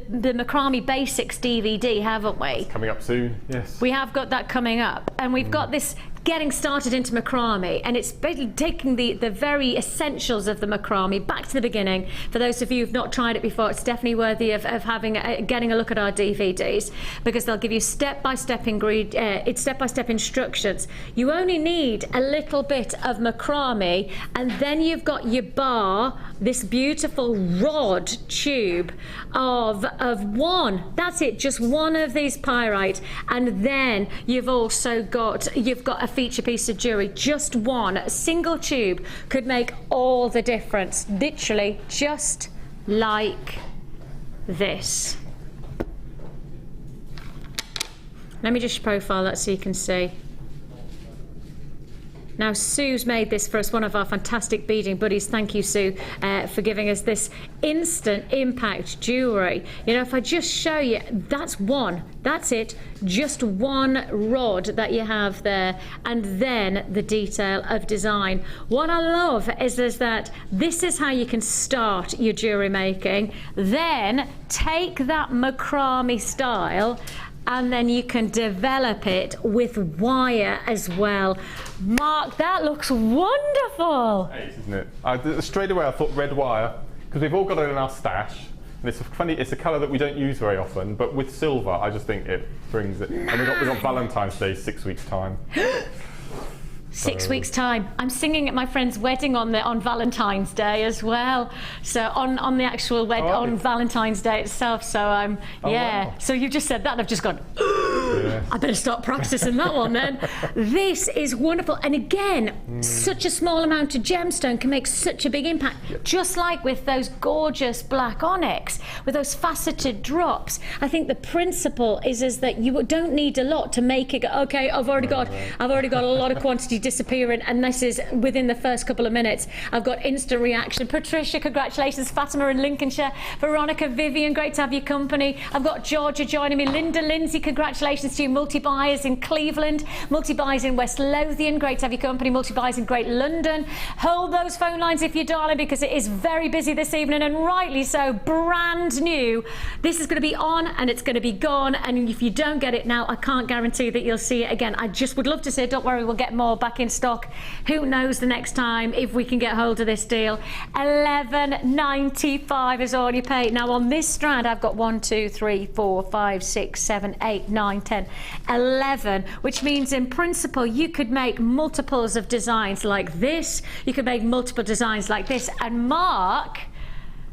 C: Macrame Basics DVD, haven't we?
E: It's coming up soon, yes.
C: We have got that coming up, and we've got this getting started into macrame, and it's basically taking the very essentials of the macrame back to the beginning. For those of you who've not tried it before, it's definitely worthy of getting a look at our DVDs, because they'll give you step-by-step instructions. You only need a little bit of macrame, and then you've got your bar, this beautiful rod tube of one. That's it, just one of these pyrite, and then you've also got a feature piece of jewellery. Just one, a single tube could make all the difference, literally just like this. Let me just profile that so you can see. Now, Sue's made this for us, one of our fantastic beading buddies. Thank you, Sue, for giving us this instant impact jewellery. You know, if I just show you, that's one. That's it. Just one rod that you have there, and then the detail of design. What I love is that this is how you can start your jewellery making. Then take that macrame style, and then you can develop it with wire as well. Mark, that looks wonderful.
E: Ace, isn't it? Straight away I thought red wire, because we've all got it in our stash. And it's funny, it's a colour that we don't use very often, but with silver, I just think it brings it. And we've got Valentine's Day 6 weeks' time.
C: 6 weeks time. I'm singing at my friend's wedding on Valentine's Day as well. So on the actual on Valentine's Day itself. So
E: Wow.
C: So you just said that and I've just gone, I better start practicing that one then. This is wonderful. And again, such a small amount of gemstone can make such a big impact. Just like with those gorgeous black onyx, with those faceted drops. I think the principle is that you don't need a lot to make it go, okay, I've already got a lot of quantity disappearing, and this is within the first couple of minutes. I've got instant reaction. Patricia, congratulations. Fatima in Lincolnshire. Veronica, Vivian, great to have your company. I've got Georgia joining me. Linda, Lindsay, congratulations to you. Multi-buyers in Cleveland, multi-buyers in West Lothian, great to have your company. Multi-buyers in Great London. Hold those phone lines if you're dialing, because it is very busy this evening, and rightly so. Brand new. This is going to be on and it's going to be gone, and if you don't get it now, I can't guarantee that you'll see it again. I just would love to say, don't worry, we'll get more back in stock. Who knows the next time if we can get hold of this deal. $11.95 is all you pay. Now on this strand I've got 1, 2, 3, 4, 5, 6, 7, 8, 9, 10, 11, which means in principle you could make multiples of designs like this. You could make multiple designs like this, and Mark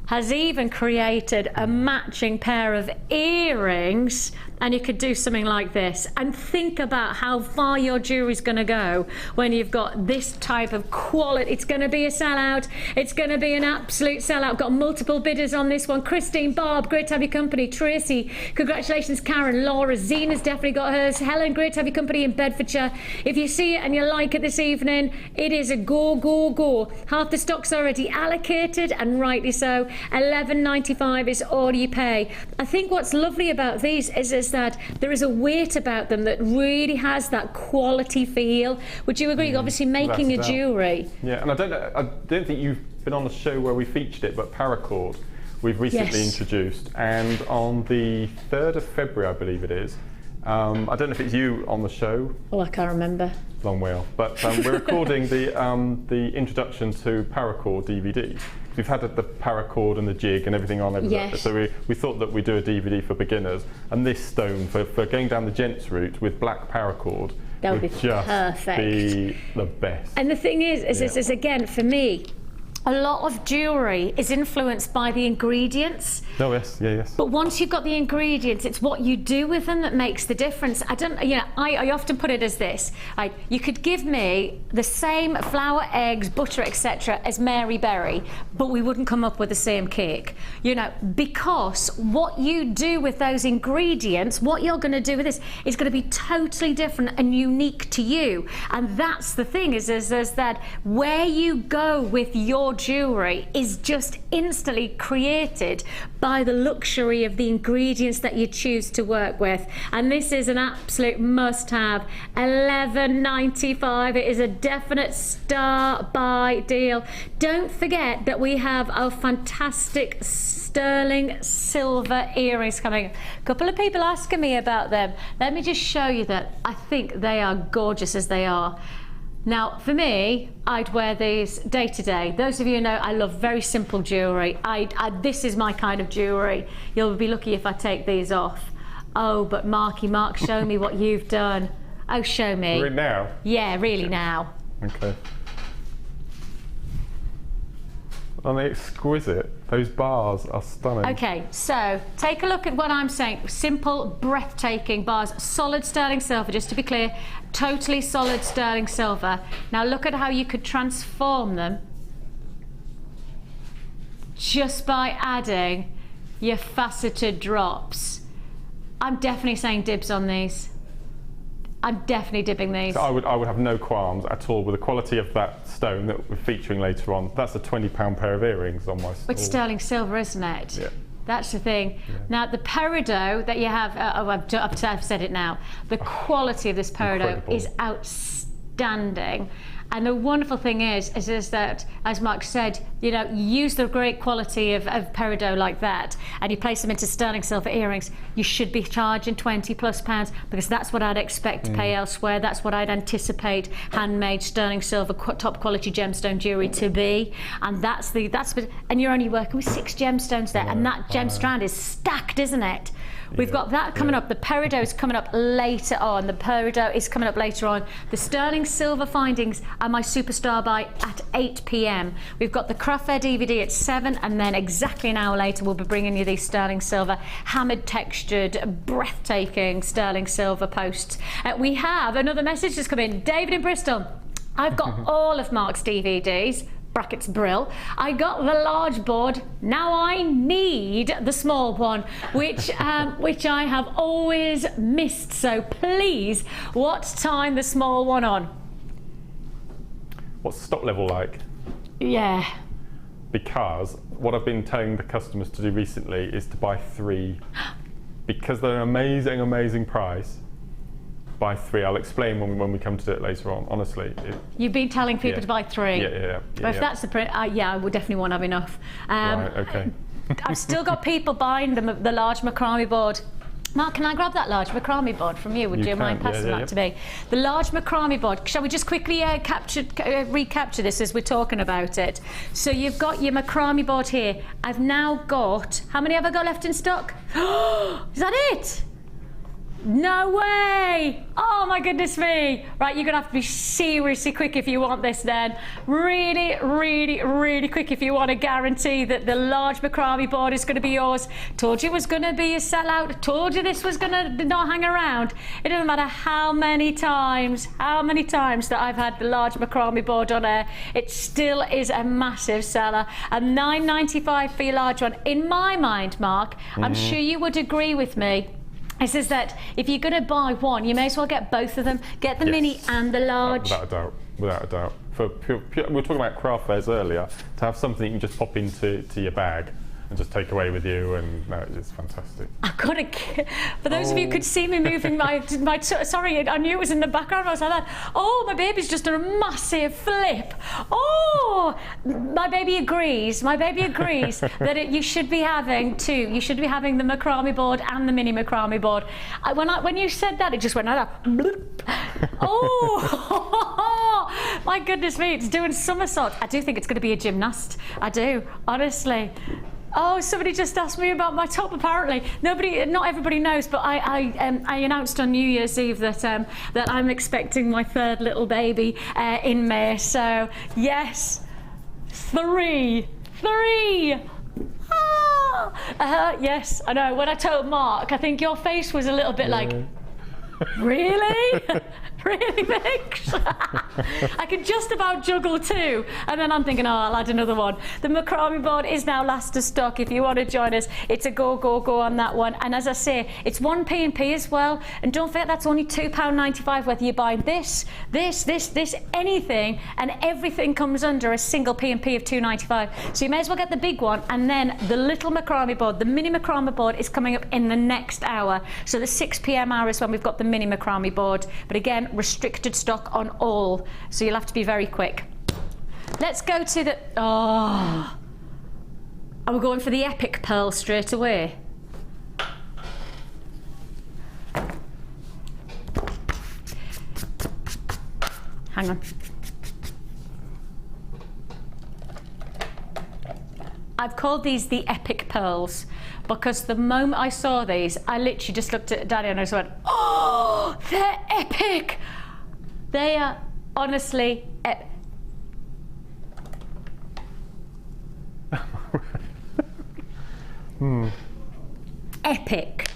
C: has even created a matching pair of earrings, and you could do something like this. And think about how far your jewellery's going to go when you've got this type of quality. It's going to be a sellout. It's going to be an absolute sellout. Got multiple bidders on this one. Christine, Bob, great to have your company. Tracy, congratulations. Karen, Laura, Zena's definitely got hers. Helen, great to have your company in Bedfordshire. If you see it and you like it this evening, it is a go, go, go. Half the stock's already allocated, and rightly so. $11.95 is all you pay. I think what's lovely about these is that there is a weight about them that really has that quality feel. Would you agree? Obviously making a jewellery.
E: Yeah, and I don't think you've been on the show where we featured it, but Paracord we've recently introduced, and on the 3rd of February, I believe it is. I don't know if it's you on the show.
C: Oh, I can't remember.
E: Long way off. But we're recording the introduction to Paracord DVD. We've had the Paracord and the jig and everything on. So we thought that we'd do a DVD for beginners, and this stone for going down the gents route with black Paracord
C: would be
E: just
C: perfect.
E: Be the best.
C: And the thing is again, for me, a lot of jewellery is influenced by the ingredients.
E: Oh yes, yes.
C: But once you've got the ingredients, it's what you do with them that makes the difference. I often put it as this: you could give me the same flour, eggs, butter, etc. as Mary Berry, but we wouldn't come up with the same cake. Because what you do with those ingredients, what you're going to do with this, is going to be totally different and unique to you. And that's the thing: is that where you go with your jewellery is just instantly created by the luxury of the ingredients that you choose to work with. And this is an absolute must-have. $11.95. It is a definite star buy deal. Don't forget that we have our fantastic sterling silver earrings coming. A couple of people asking me about them. Let me just show you that I think they are gorgeous as they are. Now, for me, I'd wear these day to day. Those of you who know, I love very simple jewellery. This is my kind of jewellery. You'll be lucky if I take these off. Oh, but Mark, show me what you've done. Oh, show me.
E: Really now?
C: Yeah, really now.
E: Okay. And they're exquisite. Those bars are stunning.
C: Okay, so take a look at what I'm saying. Simple, breathtaking bars. Solid sterling silver, just to be clear. Totally solid sterling silver. Now look at how you could transform them just by adding your faceted drops. I'm definitely saying dibs on these. I'm definitely dipping these.
E: So I would have no qualms at all with the quality of that stone that we're featuring later on. That's a £20 pair of earrings on my stall.
C: It's sterling silver, isn't it?
E: Yeah.
C: That's the thing.
E: Yeah.
C: Now the peridot that you have, I've said it now. The quality of this peridot is outstanding. And the wonderful thing is that, as Mark said, you know, you use the great quality of Peridot like that, and you place them into sterling silver earrings, you should be charging £20+, because that's what I'd expect to pay elsewhere. That's what I'd anticipate handmade sterling silver top quality gemstone jewellery to be. And and you're only working with 6 gemstones there, and that gem strand is stacked, isn't it? We've got that coming up. The Peridot is coming up later on. The Peridot is coming up later on. The sterling silver findings are my superstar buy at 8 p.m. We've got the craft fair DVD at 7, and then exactly an hour later we'll be bringing you these sterling silver, hammered textured, breathtaking sterling silver posts. We have another message that's come in. David in Bristol. I've got all of Mark's DVDs. Brackets Brill. I got the large board. Now I need the small one, which I have always missed. So please, what time the small one on?
E: What's the stock level like?
C: Yeah.
E: Because what I've been telling the customers to do recently is to buy 3, because they're an amazing, amazing price. Buy 3. I'll explain when we come to do it later on. Honestly,
C: you've been telling people to buy 3.
E: Yeah.
C: But if that's the print, yeah, I would definitely won't have enough.
E: Right, okay.
C: I've still got people buying the large Macrame board. Mark, can I grab that large Macrame board from you? Would you mind passing that to me? The large Macrame board. Shall we just quickly recapture this as we're talking about it? So you've got your Macrame board here. I've now got, how many have I got left in stock? Is that it? No way! Oh my goodness me! Right, you're gonna have to be seriously quick if you want this then. Really, really, really quick if you want to guarantee that the large Macrame board is gonna be yours. Told you it was gonna be a sellout. Told you this was gonna not hang around. It doesn't matter how many times that I've had the large Macrame board on air, it still is a massive seller. And $9.95 for your large one. In my mind, Mark, I'm sure you would agree with me. It says that if you're going to buy one, you may as well get both of them. Get the mini and the large.
E: Without a doubt. We were talking about craft fairs earlier. To have something you can just pop into your bag and just take away with you, and no, it's fantastic.
C: I've got to. For those of you who could see me moving my sorry, I knew it was in the background. I was like that. Oh, my baby's just done a massive flip. Oh, my baby agrees. My baby agrees that you should be having 2. You should be having the Macrame board and the mini Macrame board. When you said that, it just went like that. Oh, my goodness me! It's doing somersaults. I do think it's going to be a gymnast. I do, honestly. Oh, somebody just asked me about my top. Apparently, not everybody knows, but I announced on New Year's Eve that I'm expecting my 3rd little baby in May. So yes, 3. Yes, I know. When I told Mark, I think your face was a little bit like, really? Really, Vix? I can just about juggle 2, and then I'm thinking, oh, I'll add another one. The Macrame board is now last of stock. If you want to join us, it's a go on that one. And as I say, it's 1 P&P as well. And don't forget, that's only £2.95 whether you buy this, anything, and everything comes under a single P&P of £2.95. So you may as well get the big one, and then the little Macrame board, the mini Macrame board, is coming up in the next hour. So the 6 p.m. hour is when we've got the mini Macrame board. But again, restricted stock on all, so you'll have to be very quick. Let's go to the... Oh, are we going for the epic pearl straight away? Hang on. I've called these the epic pearls because the moment I saw these, I literally just looked at Daddy and I just went, oh, they're epic. They are honestly epic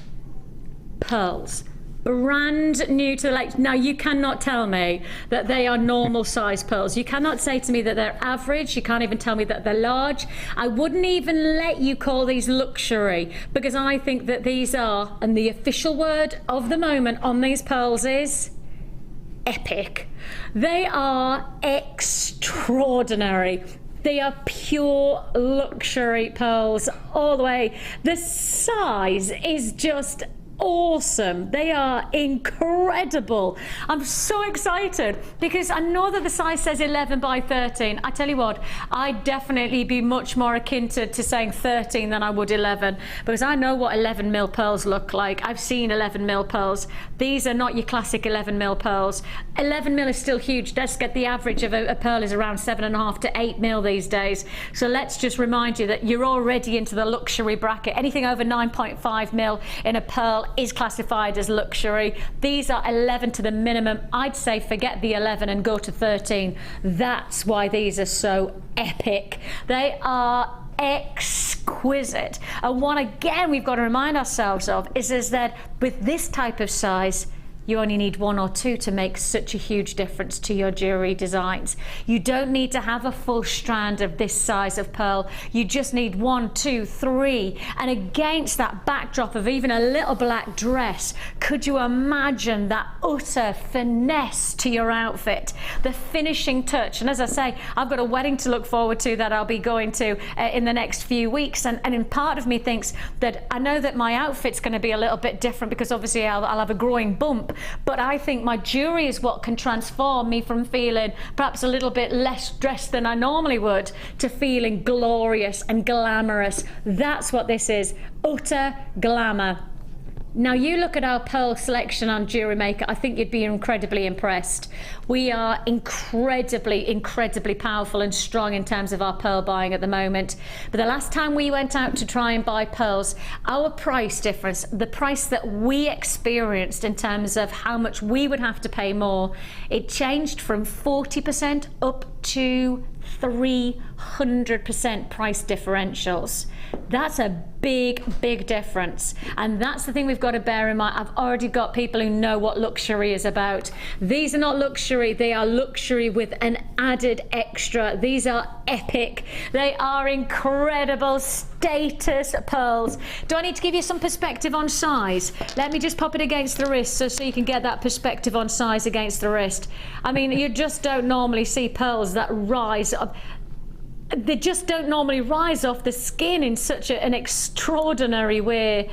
C: pearls. Brand new to the lake. Now, you cannot tell me that they are normal size pearls. You cannot say to me that they're average. You can't even tell me that they're large. I wouldn't even let you call these luxury, because I think that these are, and the official word of the moment on these pearls is epic. They are extraordinary. They are pure luxury pearls all the way. The size is just awesome. They are incredible. I'm so excited because I know that the size says 11 by 13. I tell you what, I'd definitely be much more akin to saying 13 than I would 11, because I know what 11 mil pearls look like. I've seen 11 mil pearls. These are not your classic 11 mil pearls. 11 mil is still huge. Let's get the average of a pearl is around 7.5 to 8 mil these days. So let's just remind you that you're already into the luxury bracket. Anything over 9.5 mil in a pearl is classified as luxury. These are 11 to the minimum. I'd say forget the 11 and go to 13. That's why these are so epic. They are exquisite. And what again we've got to remind ourselves of is that with this type of size, you only need 1 or 2 to make such a huge difference to your jewellery designs. You don't need to have a full strand of this size of pearl. You just need 1, 2, 3. And against that backdrop of even a little black dress, could you imagine that utter finesse to your outfit? The finishing touch. And as I say, I've got a wedding to look forward to that I'll be going to in the next few weeks. And in part of me thinks that I know that my outfit's going to be a little bit different because obviously I'll have a growing bump. But I think my jewellery is what can transform me from feeling perhaps a little bit less dressed than I normally would to feeling glorious and glamorous. That's what this is, utter glamour. Now you look at our pearl selection on JewelleryMaker, I think you'd be incredibly impressed. We are incredibly powerful and strong in terms of our pearl buying at the moment. But the last time we went out to try and buy pearls, our price difference, the price that we experienced in terms of how much we would have to pay more, it changed from 40% up to 300% price differentials. That's a big difference, and that's the thing we've got to bear in mind. I've already got people who know what luxury is about. These are not luxury, they are luxury with an added extra. These are epic. They are incredible status pearls. Do I need to give you some perspective on size? Let me just pop it against the wrist so you can get that perspective on size against the wrist. I mean, you just don't normally see pearls that rise up. They just don't normally rise off the skin in such an extraordinary way.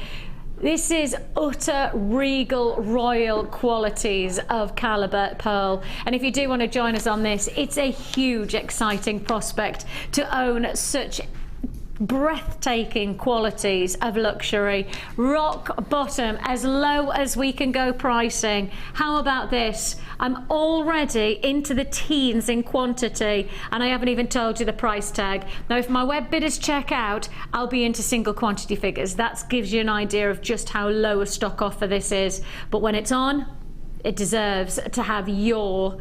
C: This is utter regal royal qualities of caliber pearl, and if you do want to join us on this, it's a huge exciting prospect to own such breathtaking qualities of luxury. Rock bottom, as low as we can go pricing. How about this? I'm already into the teens in quantity and I haven't even told you the price tag. Now if my web bidders check out, I'll be into single quantity figures. That gives you an idea of just how low a stock offer this is. But when it's on, it deserves to have your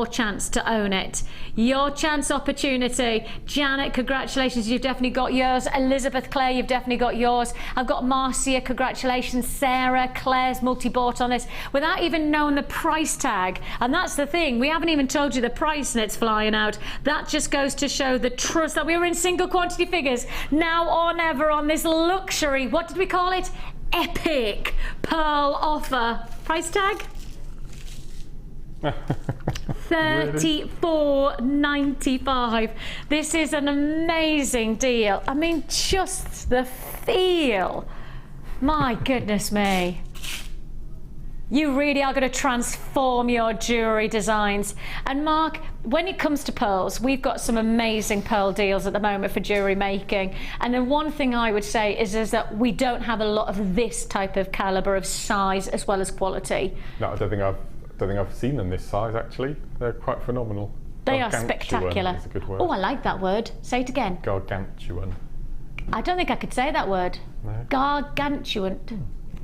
C: chance to own it. Your chance opportunity. Janet, congratulations, you've definitely got yours. Elizabeth, Claire, you've definitely got yours. I've got Marcia, congratulations. Sarah, Claire's multi-bought on this without even knowing the price tag. And that's the thing, we haven't even told you the price and it's flying out. That just goes to show the trust that we were in single quantity figures now or never on this luxury, what did we call it? Epic pearl offer. Price tag? $34.95. This is an amazing deal. I mean, just the feel. My goodness me. You really are going to transform your jewellery designs. And Mark, when it comes to pearls, we've got some amazing pearl deals at the moment for jewellery making. And the one thing I would say is that we don't have a lot of this type of calibre of size as well as quality. No, I don't think I've seen them this size actually. They're quite phenomenal. They are spectacular. Is a good word. Oh, I like that word. Say it again. Gargantuan. I don't think I could say that word. No. Gargantuan.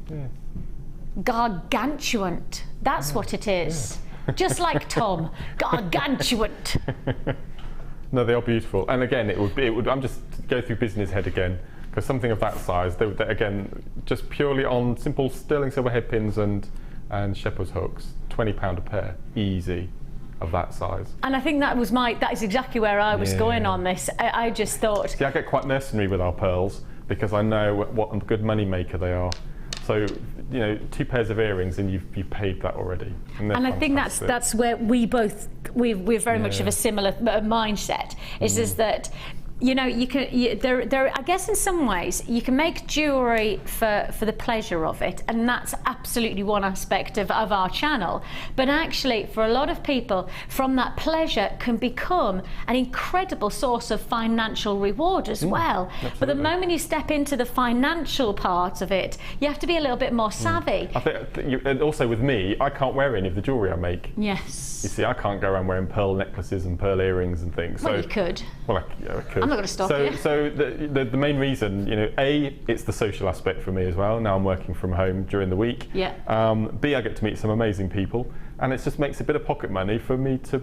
C: Yeah. Gargantuan. That's what it is. Yeah. Just like Tom. Gargantuan. No, they are beautiful. And again, it would. I'm just go through business head again, because something of that size, they again, just purely on simple sterling silver head pins and shepherd's hooks, £20 a pair, easy, of that size. And I think that is exactly where I was going on this. I just thought. See, I get quite mercenary with our pearls because I know what a good money maker they are. So, you know, 2 pairs of earrings and you've paid that already. And I think that's where we're very much of a similar mindset. Is that you know, I guess in some ways you can make jewellery for the pleasure of it, and that's absolutely one aspect of our channel. But actually, for a lot of people, from that pleasure can become an incredible source of financial reward as well. Absolutely. But the moment you step into the financial part of it, you have to be a little bit more savvy.
E: I think and also with me, I can't wear any of the jewellery I make.
C: Yes.
E: You see, I can't go around wearing pearl necklaces and pearl earrings and things.
C: Well,
E: so,
C: you could.
E: Well, I could.
C: I'm not going to stop you.
E: So the main reason, you know, A, it's the social aspect for me as well. Now I'm working from home during the week.
C: Yeah.
E: B, I get to meet some amazing people, and it just makes a bit of pocket money for me to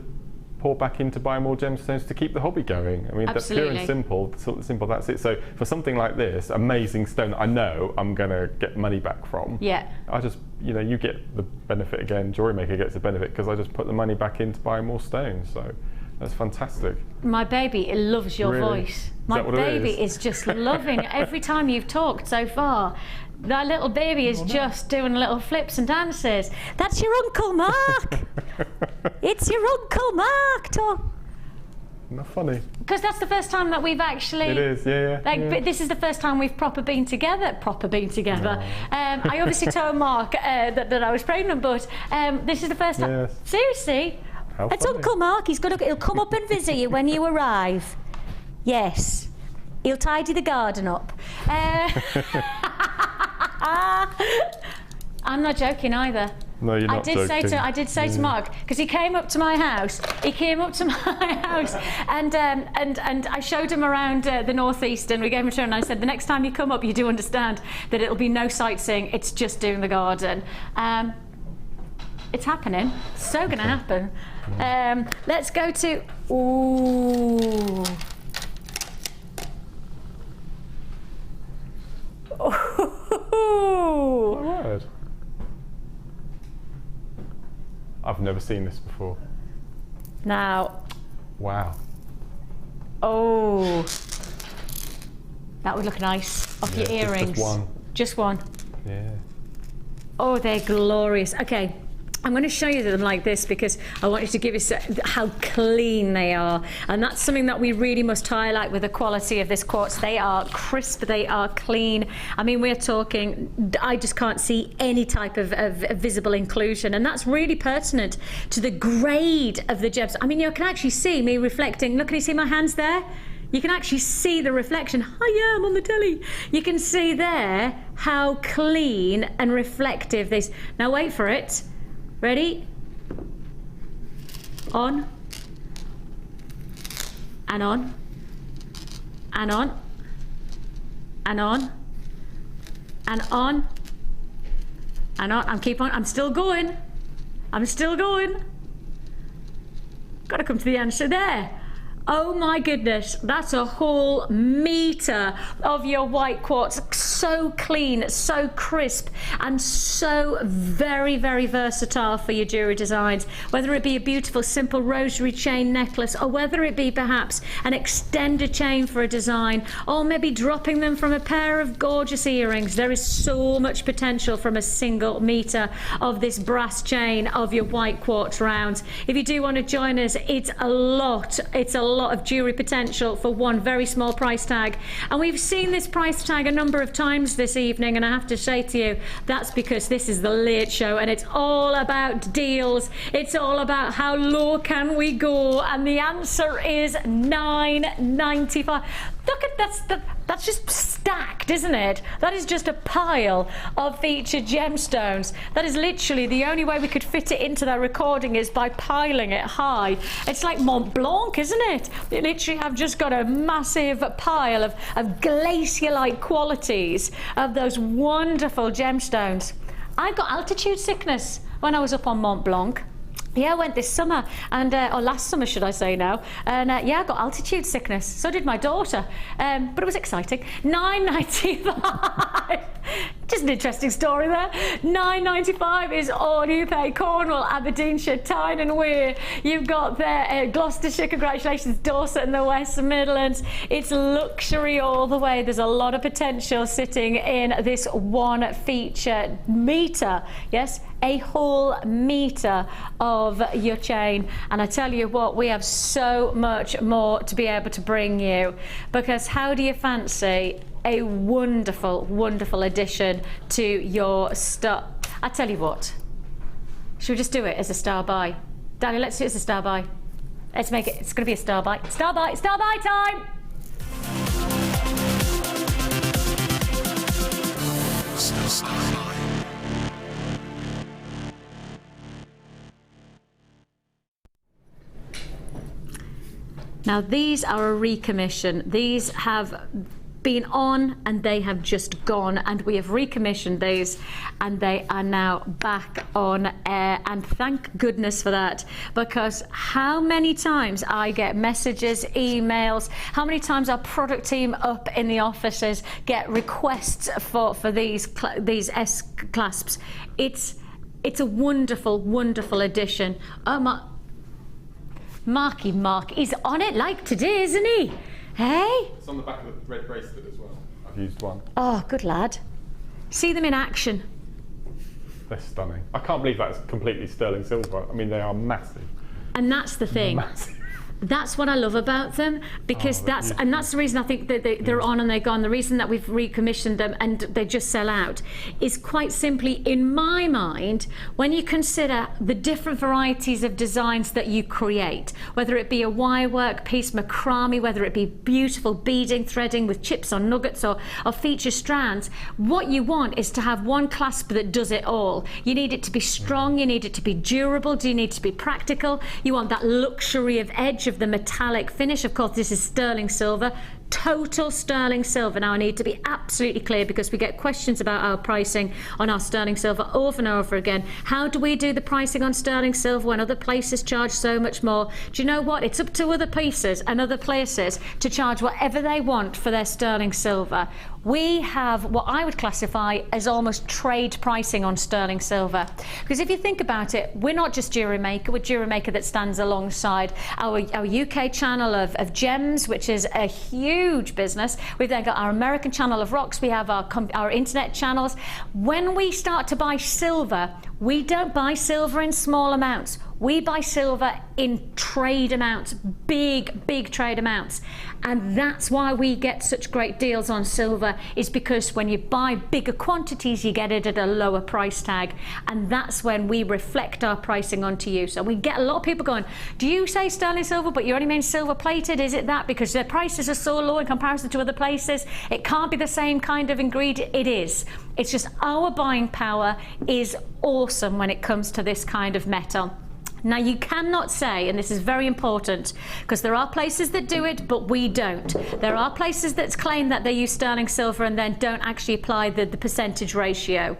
E: pour back into buying more gemstones to keep the hobby going. I mean, that's pure and simple. Simple. That's it. So for something like this, amazing stone that I know I'm going to get money back from.
C: Yeah.
E: I just, you know, you get the benefit again. JewelleryMaker gets the benefit because I just put the money back into buying more stones. So. That's fantastic.
C: My baby loves your
E: Really?
C: voice. My baby is just loving every time you've talked so far. That little baby is just doing little flips and dances. That's your Uncle Mark. It's your Uncle Mark, Tom.
E: Not funny.
C: Because that's the first time that we've actually.
E: It is, yeah.
C: But this is the first time we've proper been together.
E: No.
C: I obviously told Mark that I was pregnant, but this is the first time.
E: Yes.
C: Seriously. It's Uncle Mark. He'll come up and visit you when you arrive. Yes. He'll tidy the garden up. I'm not joking either.
E: No, you're not joking.
C: I did say to Mark, because he came up to my house. And I showed him around the northeast, and we gave him a tour, and I said, the next time you come up, you do understand that it'll be no sightseeing. It's just doing the garden. It's happening. It's so going to happen. Let's go to. Ooh.
E: Oh my word. I've never seen this before.
C: Now.
E: Wow.
C: Oh. That would look nice off your earrings.
E: Just one.
C: Just one.
E: Yeah.
C: Oh, they're glorious. Okay. I'm going to show you them like this because I want you to give us how clean they are, and that's something that we really must highlight with the quality of this quartz. They are crisp, they are clean. I mean, we're talking, I just can't see any type of visible inclusion, and that's really pertinent to the grade of the gems. I mean, you can actually see me reflecting. Look, can you see my hands there? You can actually see the reflection. Hi, I'm on the telly. You can see there how clean and reflective this. Now wait for it. Ready? On. And on. And on. And on. And on. And on. I'm still going. I'm still going. Got to come to the answer there. Oh my goodness, that's a whole metre of your white quartz. So clean, so crisp, and so very, very versatile for your jewellery designs. Whether it be a beautiful simple rosary chain necklace, or whether it be perhaps an extended chain for a design, or maybe dropping them from a pair of gorgeous earrings. There is so much potential from a single metre of this brass chain of your white quartz rounds. If you do want to join us, it's a lot of jewellery potential for one very small price tag, and we've seen this price tag a number of times this evening, and I have to say to you, that's because this is the late show and it's all about deals. It's all about how low can we go, and the answer is $9.95. Look at that's just stacked, isn't it? That is just a pile of featured gemstones. That is literally the only way we could fit it into that recording is by piling it high. It's like Mont Blanc, isn't it? You literally have just got a massive pile of glacier-like qualities of those wonderful gemstones. I got altitude sickness when I was up on Mont Blanc. Yeah, I went this summer, and or last summer, should I say now? And yeah, I got altitude sickness. So did my daughter, but it was exciting. $9.95. Just an interesting story there. £9.95 is all you pay. Cornwall, Aberdeenshire, Tyne and Wear. You've got there Gloucestershire, congratulations, Dorset and the West Midlands. It's luxury all the way. There's a lot of potential sitting in this one feature metre. Yes, a whole metre of your chain. And I tell you what, we have so much more to be able to bring you, because how do you fancy a wonderful, wonderful addition to your stuff? I tell you what, should we just do it as a star buy? Danny, let's do it as a star buy. Let's make it, it's going to be a star buy. Star buy time! Now these are a recommission. These have been on and they have just gone, and we have recommissioned these and they are now back on air, and thank goodness for that, because how many times I get messages, emails, how many times our product team up in the offices get requests for these S-clasps. It's a wonderful, wonderful addition. Oh, Mark, he's on it like today, isn't he? Hey?
E: It's on the back of the red bracelet as well. I've used one.
C: Oh, good lad. See them in action.
E: They're stunning. I can't believe that's completely sterling silver. I mean, they are massive.
C: And that's the thing.
E: Massive.
C: That's what I love about them, because that's the reason I think that they're on and they're gone. The reason that we've recommissioned them and they just sell out is quite simply, in my mind, when you consider the different varieties of designs that you create, whether it be a wire work piece, macrame, whether it be beautiful beading, threading with chips or nuggets or feature strands, what you want is to have one clasp that does it all. You need it to be strong, you need it to be durable, you need it to be practical, you want that luxury of edge of the metallic finish. Of course, this is sterling silver, total sterling silver. Now I need to be absolutely clear, because we get questions about our pricing on our sterling silver over and over again. How do we do the pricing on sterling silver when other places charge so much more? Do you know what? It's up to other pieces and other places to charge whatever they want for their sterling silver. We have what I would classify as almost trade pricing on sterling silver, because if you think about it, we're not just JewelleryMaker, we're JewelleryMaker that stands alongside our UK channel of gems, which is a huge business. We've then got our American channel of rocks, we have our internet channels. When we start to buy silver, we don't buy silver in small amounts. We buy silver in trade amounts, big trade amounts. And that's why we get such great deals on silver, is because when you buy bigger quantities, you get it at a lower price tag. And that's when we reflect our pricing onto you. So we get a lot of people going, do you say sterling silver, but you only mean silver plated? Is it that? Because their prices are so low in comparison to other places, it can't be the same kind of ingredient. It is. It's just our buying power is awesome when it comes to this kind of metal. Now you cannot say, and this is very important, because there are places that do it, but we don't. There are places that claim that they use sterling silver and then don't actually apply the percentage ratio.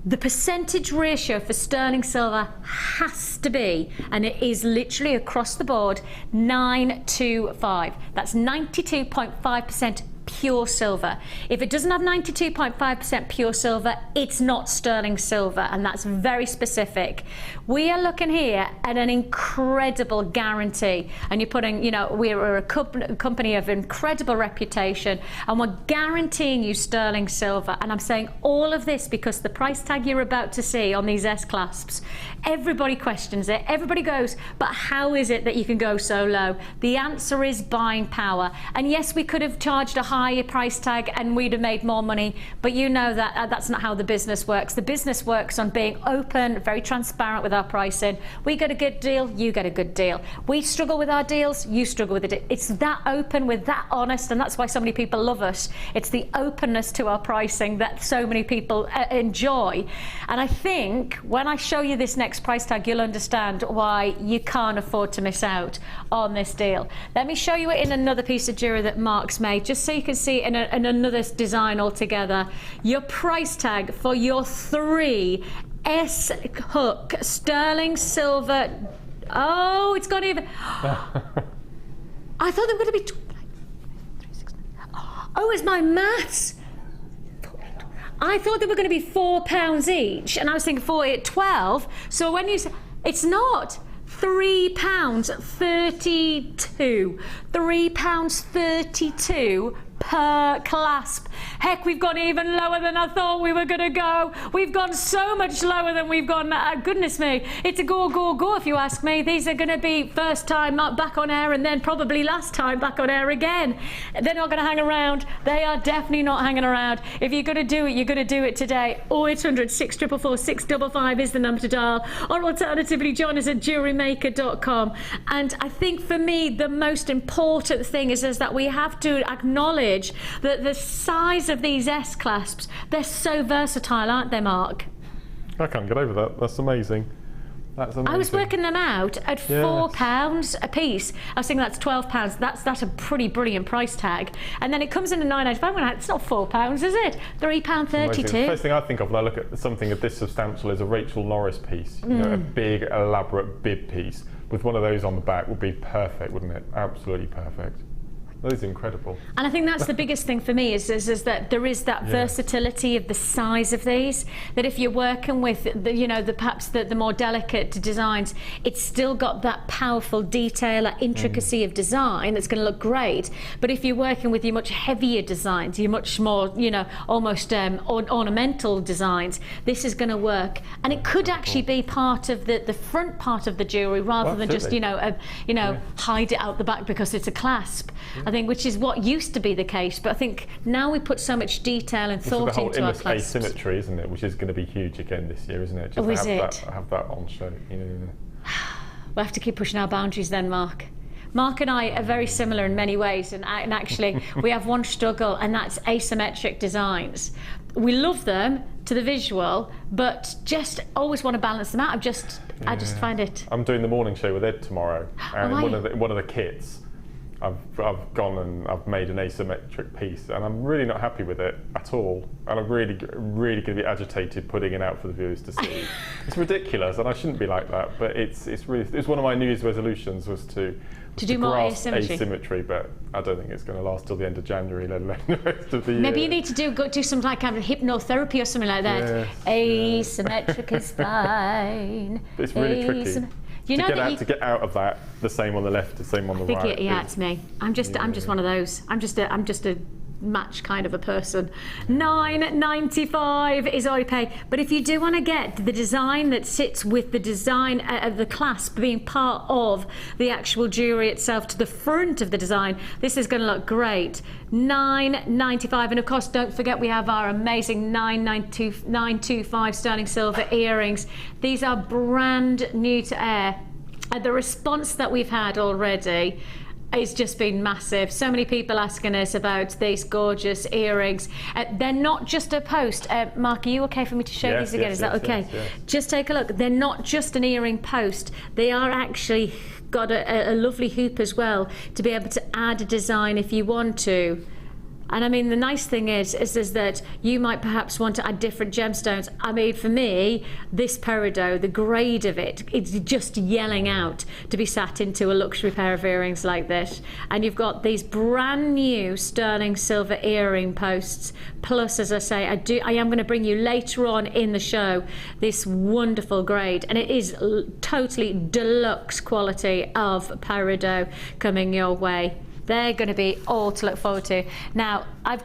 C: The percentage ratio for sterling silver has to be, and it is literally across the board, 925. That's 92.5% pure silver. If it doesn't have 92.5% pure silver, it's not sterling silver, and that's very specific. We are looking here at an incredible guarantee, and you're putting, you know, we're a company of incredible reputation, and we're guaranteeing you sterling silver. And I'm saying all of this because the price tag you're about to see on these S-clasps, everybody questions it. Everybody goes, but how is it that you can go so low? The answer is buying power. And yes, we could have charged a higher price tag and we'd have made more money, but you know that that's not how the business works. The business works on being open, very transparent with our pricing. We get a good deal, you get a good deal. We struggle with our deals, you struggle with it. It's that open, with that honest, and that's why so many people love us. It's the openness to our pricing that so many people enjoy. And I think when I show you this next price tag, you'll understand why you can't afford to miss out on this deal. Let me show you it in another piece of jewellery that Mark's made, just so you can see in another design altogether. Your price tag for your 3 S-hook sterling silver. Oh, it's got even. I thought they were going to be. Oh, it's my maths. I thought they were going to be £4 each, and I was thinking 40 at 12. So when you say, it's not. £3.32. £3.32 per clasp. Heck, we've gone even lower than I thought we were going to go. We've gone so much lower than we've gone. Goodness me, it's a go, go, go if you ask me. These are going to be first time back on air and then probably last time back on air again. They're not going to hang around. They are definitely not hanging around. If you're going to do it, you're going to do it today. 0800 644 655 is the number to dial. Or alternatively, join us at JewelleryMaker.com. And I think for me, the most important thing is that we have to acknowledge that the size of these S-clasps, they're so versatile, aren't they, Mark?
E: I can't get over that. That's amazing. That's amazing.
C: I was working them out at £4 a piece. I was thinking that's £12. That's a pretty brilliant price tag. And then it comes in at £9.95. It's not £4, is it? £3.32.
E: The first thing I think of when I look at something of this substantial is a Rachel Norris piece. You know, a big, elaborate bib piece with one of those on the back would be perfect, wouldn't it? Absolutely perfect. That is incredible.
C: And I think that's the biggest thing for me is that there is that versatility of the size of these, that if you're working with perhaps the more delicate designs, it's still got that powerful detail, that intricacy of design that's going to look great. But if you're working with your much heavier designs, your much more, almost ornamental designs, this is going to work. And it could actually be part of the front part of the jewellery rather than just, hide it out the back because it's a clasp. I think, which is what used to be the case, but I think now we put so much detail and thought into our clasps.
E: The whole asymmetry, isn't it? Which is going to be huge again this year, isn't it? Just have that on show.
C: We'll have to keep pushing our boundaries then, Mark. Mark and I are very similar in many ways, and actually we have one struggle, and that's asymmetric designs. We love them to the visual, but just always want to balance them out. I just find it.
E: I'm doing the morning show with Ed tomorrow, and one of the kits. I've gone and I've made an asymmetric piece, and I'm really not happy with it at all. And I'm really going to be agitated putting it out for the viewers to see. It's ridiculous, and I shouldn't be like that. But it's one of my New Year's resolutions was to
C: do more
E: asymmetry. But I don't think it's going to last till the end of January, let alone the rest of the year.
C: Maybe you need to do some kind of hypnotherapy or something like that. Yes. Asymmetric is fine.
E: But it's really tricky. To get out of that, the same on the left, the same on the right.
C: It's me. I'm just one of those. I'm just a match kind of a person. £9.95 is all you pay. But if you do want to get the design that sits with the design of the clasp being part of the actual jewellery itself to the front of the design, this is going to look great. £9.95, and of course don't forget we have our amazing 925 sterling silver earrings. These are brand new to air, and the response that we've had already it's just been massive. So many people asking us about these gorgeous earrings. They're not just a post. Mark, are you okay for me to show these again? Is that okay? Yes. Just take a look. They're not just an earring post. They are actually got a lovely hoop as well to be able to add a design if you want to. And I mean, the nice thing is that you might perhaps want to add different gemstones. I mean, for me, this Peridot, the grade of it, it's just yelling out to be sat into a luxury pair of earrings like this. And you've got these brand new sterling silver earring posts. Plus, as I say, I am going to bring you later on in the show this wonderful grade. And it is totally deluxe quality of Peridot coming your way. They're going to be all to look forward to. Now, I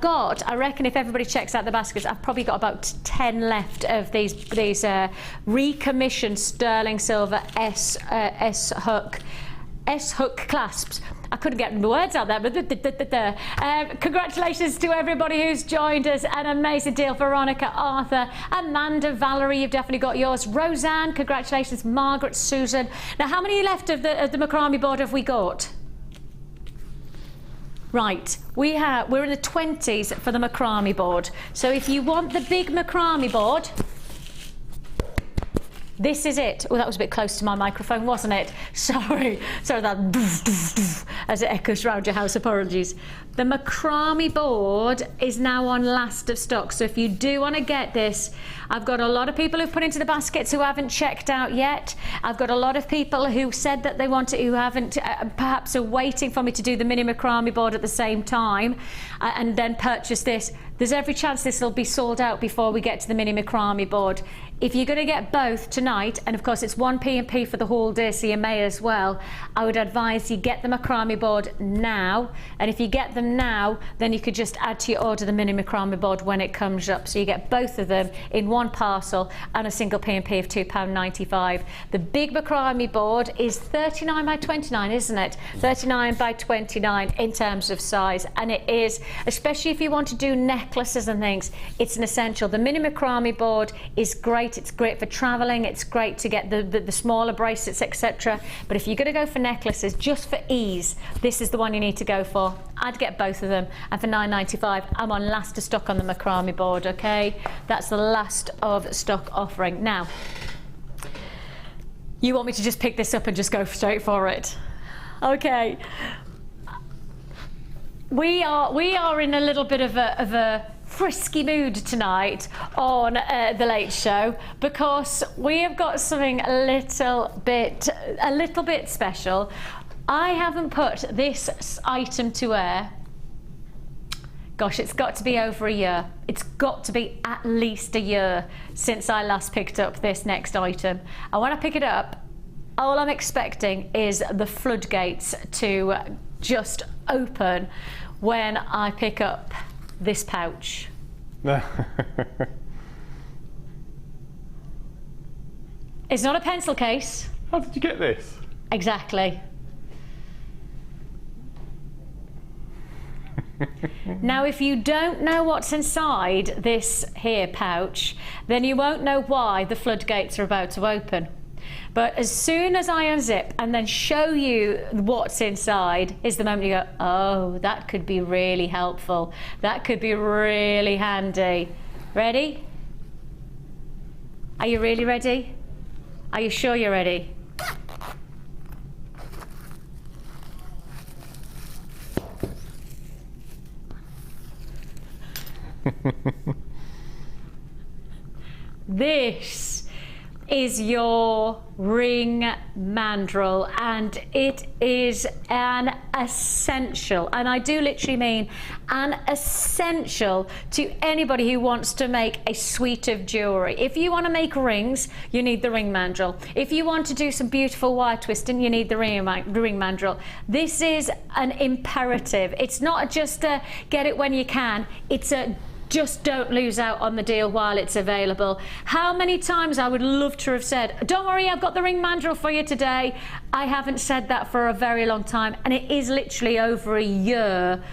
C: reckon if everybody checks out the baskets, I've probably got about 10 left of these recommissioned sterling silver S-hook clasps. I couldn't get the words out there, but congratulations to everybody who's joined us. An amazing deal. Veronica, Arthur, Amanda, Valerie, you've definitely got yours. Roseanne, congratulations. Margaret, Susan. Now, how many left of the Macrame board have we got? Right, we're in the 20s for the Macrame board. So if you want the big Macrame board, this is it. Oh, that was a bit close to my microphone, wasn't it? Sorry that as it echoes around your house, apologies. The Macrame board is now on last of stock, so if you do want to get this, I've got a lot of people who've put into the baskets who haven't checked out yet. I've got a lot of people who said that they want it, who haven't, perhaps are waiting for me to do the mini Macrame board at the same time and then purchase this. There's every chance this will be sold out before we get to the mini Macrame board. If you're going to get both tonight, and of course it's 1 P&P for the whole day, so you may as well, I would advise you get the Macrame board now, and if you get them now, then you could just add to your order the mini Macrame board when it comes up, so you get both of them in one parcel and a single P&P of £2.95. The big Macrame board is 39 by 29, isn't it? 39 by 29 in terms of size, and it is, especially if you want to do necklaces and things, it's an essential. The mini Macrame board is great. It's great for traveling, it's great to get the smaller bracelets, etc. But if you're going to go for necklaces, just for ease, this is the one you need to go for. I'd get both of them, and for £9.95, I'm on last of stock on the Macrame board, okay? That's the last of stock offering. Now, you want me to just pick this up and just go straight for it? Okay. We are in a little bit of a frisky mood tonight on the Late Show, because we have got something a little bit special. I haven't put this item to air. Gosh, it's got to be over a year. It's got to be at least a year since I last picked up this next item. And when I pick it up, all I'm expecting is the floodgates to just open when I pick up this pouch. It's not a pencil case.
E: How did you get this?
C: Exactly. Now, if you don't know what's inside this here pouch, then you won't know why the floodgates are about to open. But as soon as I unzip and then show you what's inside is the moment you go, oh, that could be really helpful. That could be really handy. Ready? Are you really ready? Are you sure you're ready? This is your ring mandrel, and it is an essential, and I do literally mean an essential, to anybody who wants to make a suite of jewellery. If you want to make rings, you need the ring mandrel. If you want to do some beautiful wire twisting, you need the ring mandrel. This is an imperative. It's not just a get it when you can, it's a just don't lose out on the deal while it's available. How many times I would love to have said, don't worry, I've got the ring mandrel for you today. I haven't said that for a very long time, and it is literally over a year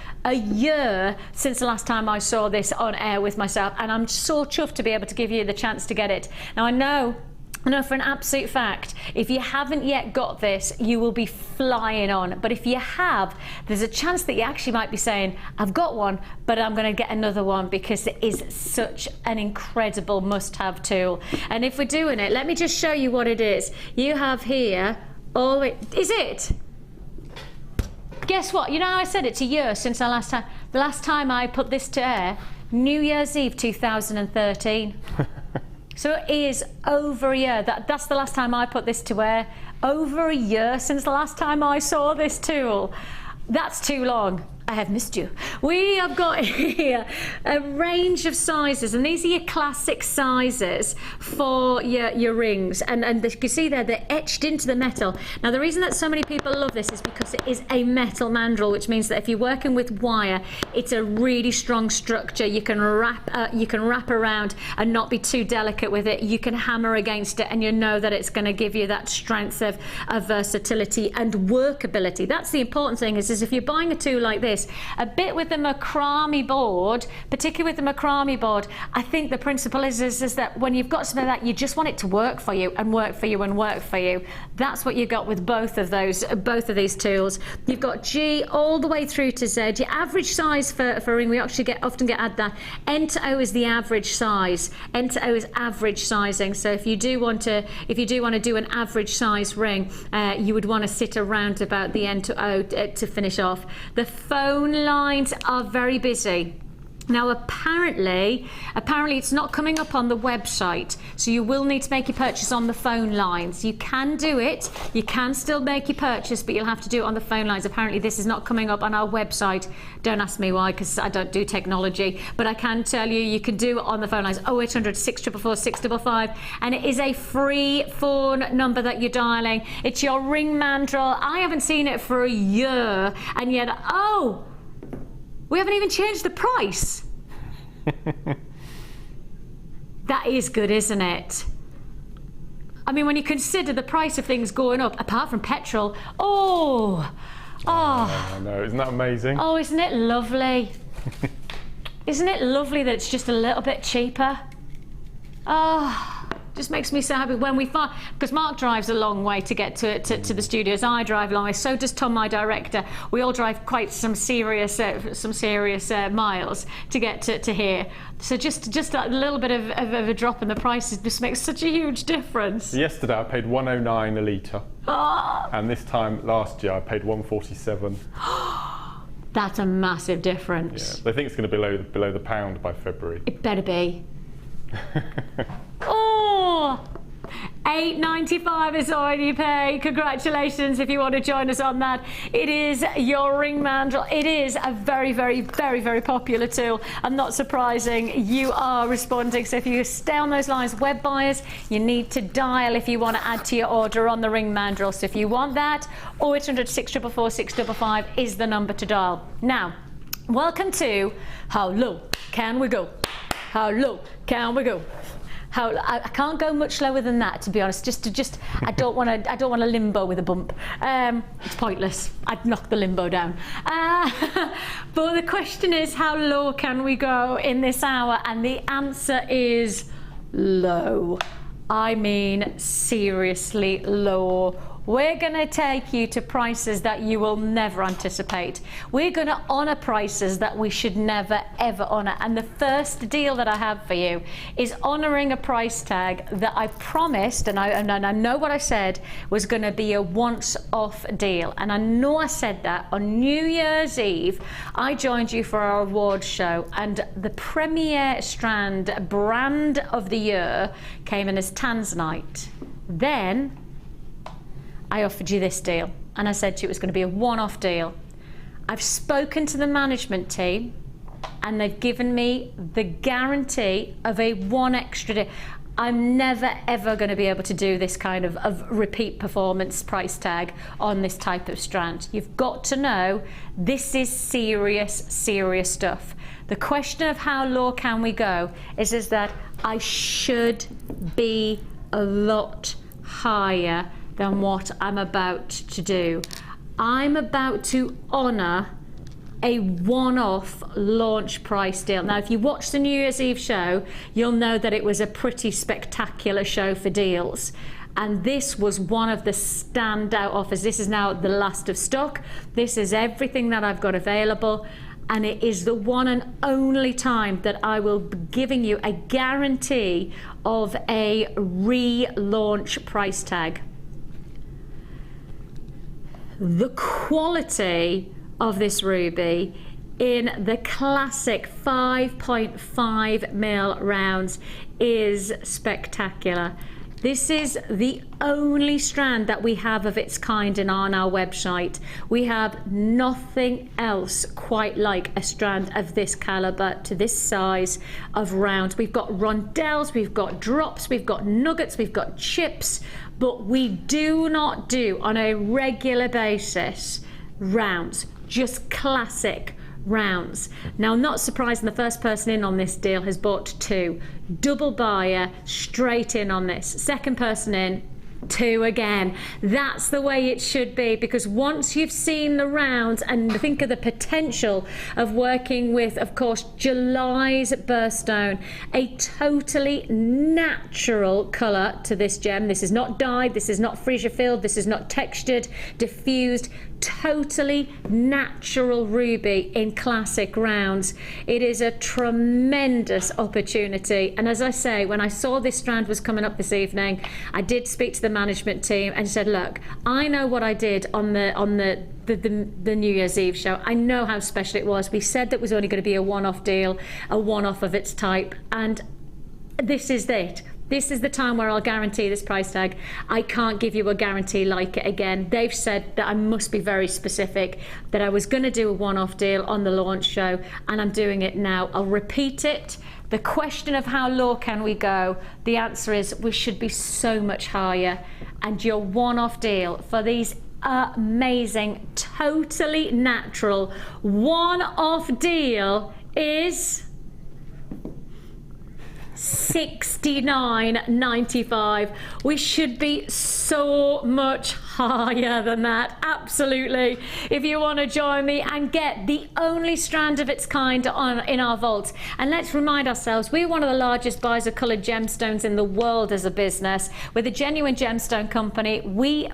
C: since the last time I saw this on air with myself, and I'm so chuffed to be able to give you the chance to get it. Now, I know for an absolute fact, if you haven't yet got this, you will be flying on. But if you have, there's a chance that you actually might be saying, I've got one, but I'm going to get another one, because it is such an incredible must-have tool. And if we're doing it, let me just show you what it is. You have here, all the way, is it? Guess what? You know, I said it's a year since the last time I put this to air, New Year's Eve 2013. So it is over a year. That's the last time I put this to wear. Over a year since the last time I saw this tool. That's too long. I have missed you. We have got here a range of sizes, and these are your classic sizes for your rings, and you can see there they're etched into the metal. Now, the reason that so many people love this is because it is a metal mandrel, which means that if you're working with wire, it's a really strong structure. You can wrap around and not be too delicate with it. You can hammer against it, and you know that it's going to give you that strength of versatility and workability. That's the important thing, is if you're buying a tool like this, a bit with the Macrame board, particularly with the Macrame board, I think the principle is that when you've got something like that, you just want it to work for you and work for you and work for you. That's what you got with both of these tools. You've got G all the way through to Z. Your average size for a ring, we actually often get add that. N to O is the average size. N to O is average sizing. So if you do want to do an average size ring, you would want to sit around about the N to O to finish off. The phone lines are very busy. Now apparently it's not coming up on the website, so you will need to make your purchase on the phone lines. You can do it, you can still make your purchase, but you'll have to do it on the phone lines. Apparently this is not coming up on our website. Don't ask me why, because I don't do technology, but I can tell you, you can do it on the phone lines. 0800 644 655, and it is a free phone number that you're dialing. It's your ring mandrel. I haven't seen it for a year, and yet, oh, we haven't even changed the price. That is good, isn't it? I mean, when you consider the price of things going up, apart from petrol, oh,
E: I know, isn't that amazing?
C: oh, isn't it lovely? Isn't it lovely that it's just a little bit cheaper? Oh, just makes me so happy when we find, because Mark drives a long way to get to the studios. I drive a long way. So does Tom, my director. We all drive quite some serious miles to get to here. So just a little bit of a drop in the prices just makes such a huge difference.
E: Yesterday I paid 109 a litre, and this time last year I paid 147.
C: That's a massive difference.
E: Yeah, they think it's going to be below the pound by February.
C: It better be. Oh, $8.95 is all you pay. Congratulations if you want to join us on that. It is your ring mandrel. It is a very, very, very, very popular tool, and not surprising, you are responding. So if you stay on those lines, web buyers, you need to dial if you want to add to your order on the ring mandrel. So if you want that, 0800 644 655 is the number to dial. Now, welcome to How Low Can We Go? How low can we go? I can't go much lower than that, to be honest. I don't want to limbo with a bump. It's pointless. I'd knock the limbo down. But the question is, how low can we go in this hour? And the answer is low. I mean, seriously low. We're going to take you to prices that you will never anticipate. We're going to honour prices that we should never ever honour. And the first deal that I have for you is honouring a price tag that I promised, and I know what I said, was going to be a once-off deal. And I know I said that on New Year's Eve. I joined you for our awards show, and the premier strand brand of the year came in as Tanzanite. Then I offered you this deal, and I said to you it was going to be a one-off deal. I've spoken to the management team, and they've given me the guarantee of a one extra deal. I'm never ever going to be able to do this kind of repeat performance price tag on this type of strand. You've got to know this is serious stuff. The question of how low can we go is that I should be a lot higher than what I'm about to do. I'm about to honour a one-off launch price deal. Now, if you watch the New Year's Eve show, you'll know that it was a pretty spectacular show for deals. And this was one of the standout offers. This is now the last of stock. This is everything that I've got available. And it is the one and only time that I will be giving you a guarantee of a relaunch price tag. The quality of this ruby in the classic 5.5 mil rounds is spectacular. This is the only strand that we have of its kind on our website. We have nothing else quite like a strand of this caliber to this size of round. We've got rondelles, we've got drops, we've got nuggets, we've got chips, but we do not do on a regular basis rounds, just classic rounds. Now, not surprising, the first person in on this deal has bought two. Double buyer straight in on this. Second person in, two again. That's the way it should be, because once you've seen the rounds and think of the potential of working with, of course, July's birthstone, a totally natural colour to this gem. This is not dyed, this is not freesia filled, this is not textured, diffused. totally natural ruby in classic rounds. It is a tremendous opportunity, and as I say, when I saw this strand was coming up this evening, I did speak to the management team and said, look, I know what I did on the New Year's Eve show. I know how special it was. We said that it was only going to be a one-off deal, a one-off of its type, and this is it. This is the time where I'll guarantee this price tag. I can't give you a guarantee like it again. They've said that I must be very specific, that I was going to do a one-off deal on the launch show, and I'm doing it now. I'll repeat it. The question of how low can we go, the answer is we should be so much higher. And your one-off deal for these amazing, totally natural one-off deal is $69.95. We should be so much higher than that, absolutely. If you want to join me and get the only strand of its kind in our vault. And let's remind ourselves, we're one of the largest buyers of coloured gemstones in the world as a business. We're the Genuine Gemstone Company. We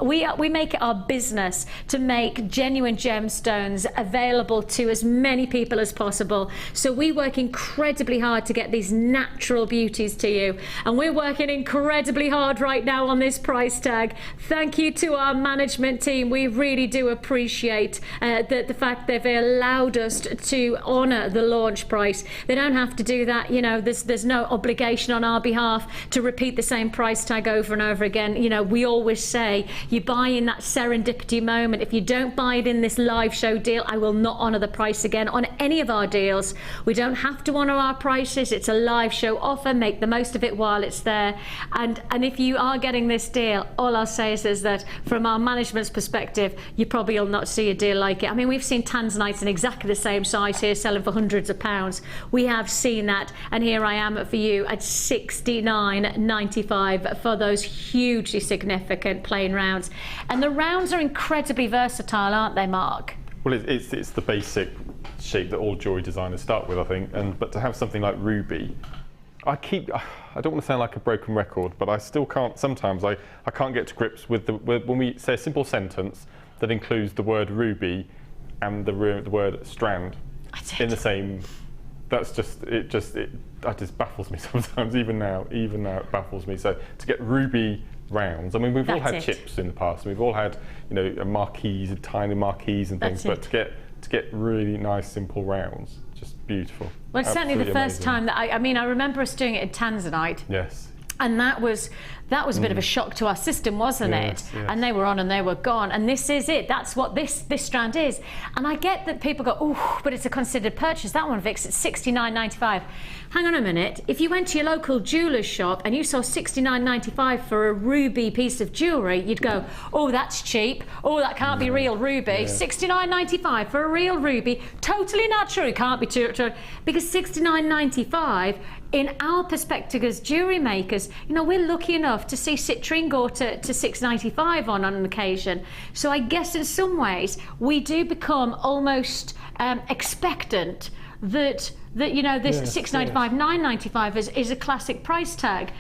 C: make it our business to make genuine gemstones available to as many people as possible. So we work incredibly hard to get these natural beauties to you, and we're working incredibly hard right now on this price tag. Thank you to our management team. We really do appreciate the fact they've allowed us to honour the launch price. They don't have to do that, you know. There's no obligation on our behalf to repeat the same price tag over and over again. You know, we always say you buy in that serendipity moment. If you don't buy it in this live show deal, I will not honour the price again on any of our deals. We don't have to honour our prices. It's a live show offer. Make the most of it while it's there. And if you are getting this deal, all I'll say is that from our management's perspective, you probably will not see a deal like it. I mean, we've seen tanzanites in exactly the same size here selling for hundreds of pounds. We have seen that, and here I am for you at $69.95 for those hugely significant plain rounds. And the rounds are incredibly versatile, aren't they, Mark?
E: Well, it's the basic shape that all jewellery designers start with, I think, but to have something like ruby, I don't want to sound like a broken record, but I still can't, sometimes I can't get to grips with when we say a simple sentence that includes the word ruby and the word strand in the same, that just baffles me sometimes, even now it baffles me. So to get ruby rounds, I mean, we've all had chips in the past, we've all had, you know, marquees, tiny marquees and things, but to get really nice simple rounds, just beautiful.
C: Well, it's certainly the first time that I mean, I remember us doing it in tanzanite.
E: Yes.
C: And that was a bit of a shock to our system, wasn't it?
E: Yes.
C: And they were on and they were gone. And this is it. That's what this strand is. And I get that people go, oh, but it's a considered purchase. That one, Vix, it's $69.95. Hang on a minute. If you went to your local jeweller's shop and you saw $69.95 for a ruby piece of jewellery, you'd go, oh, that's cheap. Oh, that can't be real ruby. Yeah. $69.95 for a real ruby. Totally natural. It can't be true. Because $69.95, in our perspective as jewellery makers, you know, we're lucky enough to see Citrine go to $6.95 on an occasion. So I guess in some ways we do become almost expectant that you know, this $6.95, $9.95 is a classic price tag.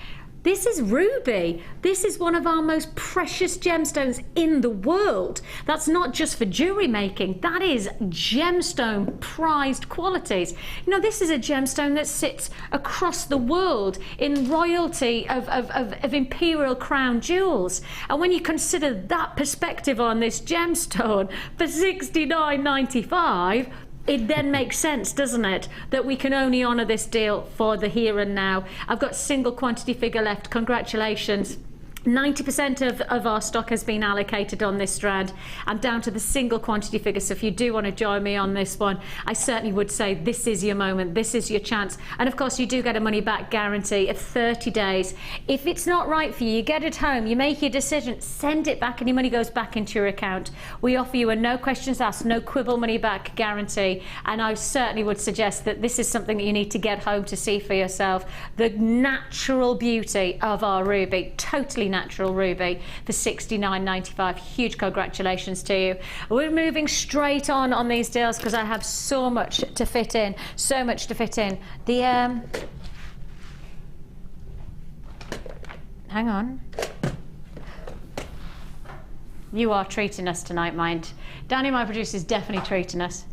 C: This is ruby. This is one of our most precious gemstones in the world. That's not just for jewellery making. That is gemstone prized qualities. You know, this is a gemstone that sits across the world in royalty of imperial crown jewels. And when you consider that perspective on this gemstone for $69.95, it then makes sense, doesn't it, that we can only honour this deal for the here and now. I've got single quantity figure left. Congratulations. 90% of our stock has been allocated on this strand. I'm down to the single quantity figure, so if you do want to join me on this one, I certainly would say this is your moment, this is your chance. And of course, you do get a money back guarantee of 30 days. If it's not right for you, you get it home, you make your decision, send it back and your money goes back into your account. We offer you a no questions asked, no quibble money back guarantee. And I certainly would suggest that this is something that you need to get home to see for yourself. The natural beauty of our ruby, totally natural ruby for $69.95. Huge congratulations to you. We're moving straight on these deals because I have so much to fit in, so much to fit in. The hang on. You are treating us tonight, mind. Danny, my producer, is definitely treating us.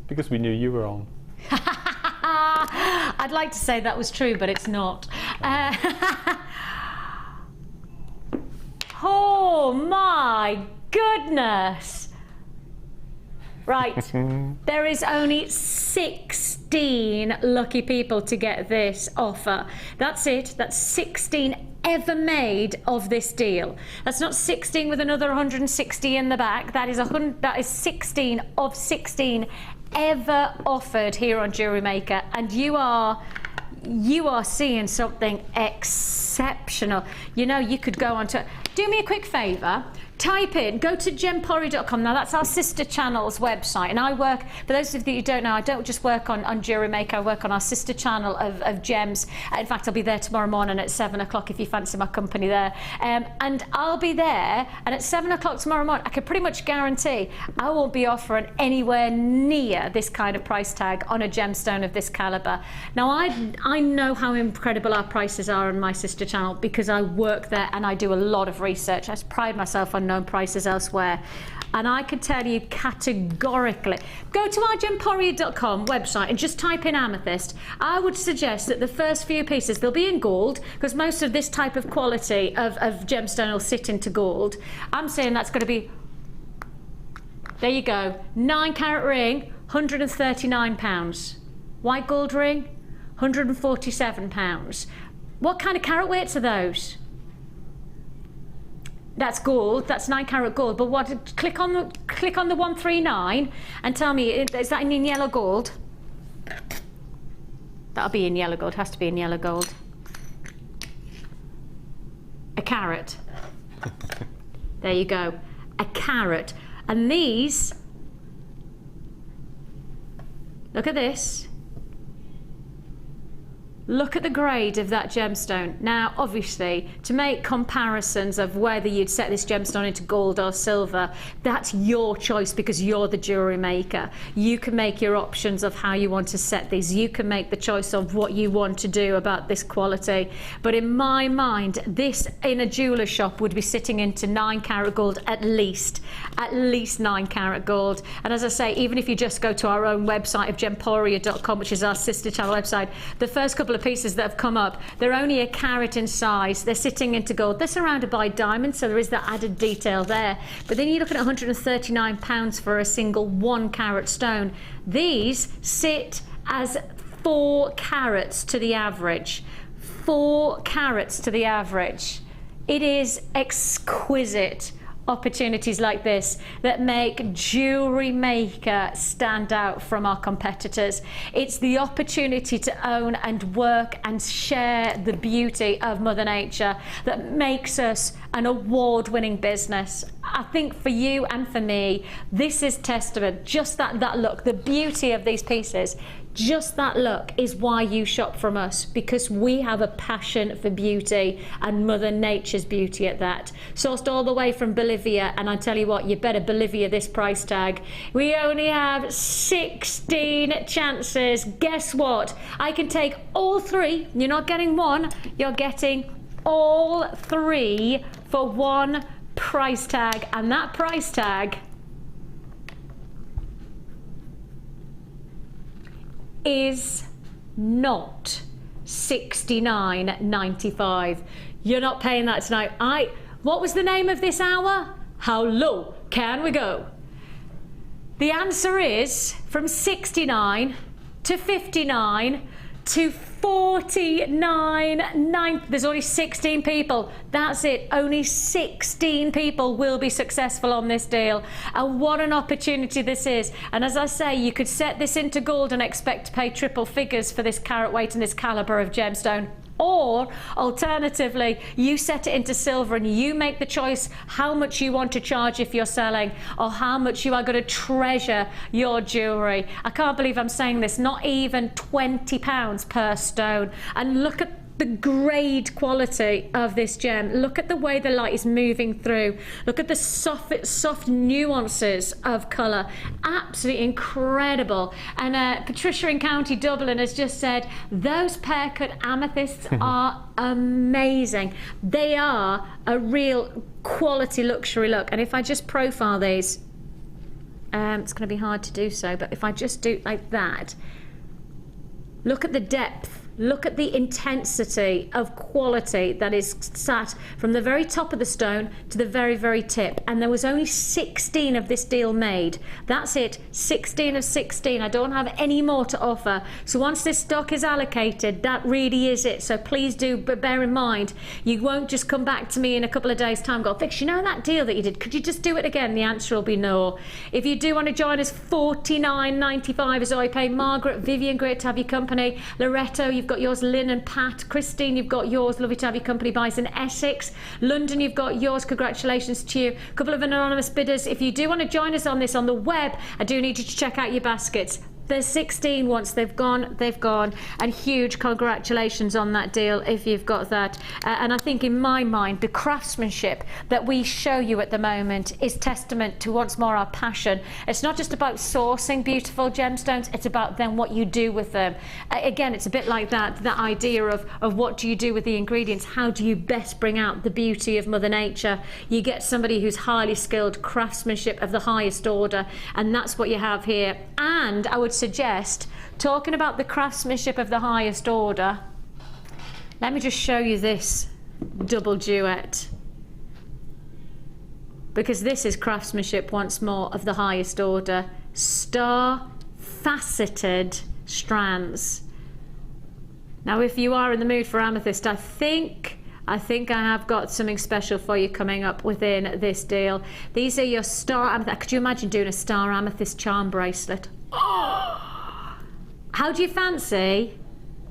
E: Because we knew you were on.
C: I'd like to say that was true, but it's not. Oh my goodness! Right, there is only 16 lucky people to get this offer. That's it. That's 16 ever made of this deal. That's not 16 with another 160 in the back. That is 16 of 16 ever offered here on Jewellery Maker, and you are seeing something exceptional. You know, you could go on to, do me a quick favour, go to gempory.com. Now that's our sister channel's website, and I work, for those of you who don't know, I don't just work on Jewellery Maker, I work on our sister channel of gems. In fact, I'll be there tomorrow morning at 7 o'clock if you fancy my company there. And I'll be there, and at 7 o'clock tomorrow morning, I can pretty much guarantee I won't be offering anywhere near this kind of price tag on a gemstone of this calibre. Now I know how incredible our prices are on my sister channel because I work there and I do a lot of research. I pride myself on known prices elsewhere, and I can tell you categorically, go to our gempory.com website and just type in amethyst. I would suggest that the first few pieces, they'll be in gold, because most of this type of quality of gemstone will sit into gold. I'm saying that's going to be, there you go, 9 carat ring, £139. White gold ring, £147. What kind of carat weights are those? That's gold. That's 9 carat gold. But what? Click on the 139 and tell me, is that in yellow gold? That'll be in yellow gold. Has to be in yellow gold. A carat. There you go. A carat. And these. Look at this. Look at the grade of that gemstone. Now, obviously, to make comparisons of whether you'd set this gemstone into gold or silver, that's your choice because you're the jewellery maker. You can make your options of how you want to set these. You can make the choice of what you want to do about this quality. But in my mind, this in a jeweller shop would be sitting into 9 carat gold at least 9 carat gold. And as I say, even if you just go to our own website of gemporia.com, which is our sister channel website, the first couple of pieces that have come up, they're only a carat in size. They're sitting into gold. They're surrounded by diamonds, so there is that added detail there. But then you look at £139 for a single 1 carat stone. These sit as 4 carats to the average. 4 carats to the average. It is exquisite opportunities like this that make Jewellery Maker stand out from our competitors. It's the opportunity to own and work and share the beauty of Mother Nature that makes us an award-winning business. I think for you and for me, this is testament. Just that look, the beauty of these pieces, just that look is why you shop from us, because we have a passion for beauty and Mother Nature's beauty at that. Sourced all the way from Bolivia, and I tell you what, you better Bolivia this price tag. We only have 16 chances. Guess what? I can take all 3. You're not getting 1, you're getting all 3 for 1 price tag, and that price tag is not $69.95. You're not paying that tonight. What was the name of this hour? How low can we go? The answer is from 69 to 59 to 49.9. There's only 16 people. That's it. Only 16 people will be successful on this deal. And what an opportunity this is. And as I say, you could set this into gold and expect to pay triple figures for this carat weight and this calibre of gemstone. Or alternatively, you set it into silver and you make the choice how much you want to charge if you're selling, or how much you are going to treasure your jewellery. I can't believe I'm saying this, not even £20 per stone. And look at the grade quality of this gem. Look at the way the light is moving through. Look at the soft nuances of colour. Absolutely incredible. And Patricia in County Dublin has just said, those pear-cut amethysts are amazing. They are a real quality luxury look. And if I just profile these, it's going to be hard to do so, but if I just do like that, look at the depth. Look at the intensity of quality that is sat from the very top of the stone to the very, very tip. And there was only 16 of this deal made. That's it, 16 of 16. I don't have any more to offer. So once this stock is allocated, that really is it. So please do, but bear in mind, you won't just come back to me in a couple of days' time and go, Vix, you know that deal that you did, could you just do it again? The answer will be no. If you do want to join us, $49.95 is all I pay. Margaret, Vivian, great to have your company. Loretto, you've got yours. Lynn and Pat. Christine, you've got yours. Lovely to have your company. Buys in Essex. London, you've got yours. Congratulations to you. A couple of anonymous bidders. If you do want to join us on this on the web, I do need you to check out your baskets. There's 16 once they've gone, and huge congratulations on that deal if you've got that. And I think in my mind, the craftsmanship that we show you at the moment is testament to once more our passion. It's not just about sourcing beautiful gemstones, it's about then what you do with them. Again, it's a bit like that idea of what do you do with the ingredients? How do you best bring out the beauty of Mother Nature? You get somebody who's highly skilled, craftsmanship of the highest order, and that's what you have here. And I would suggest, talking about the craftsmanship of the highest order, let me just show you this double duet, because this is craftsmanship once more of the highest order. Star faceted strands. Now if you are in the mood for amethyst, I think I have got something special for you coming up within this deal. These are your star amethyst. Could you imagine doing a star amethyst charm bracelet? How do you fancy?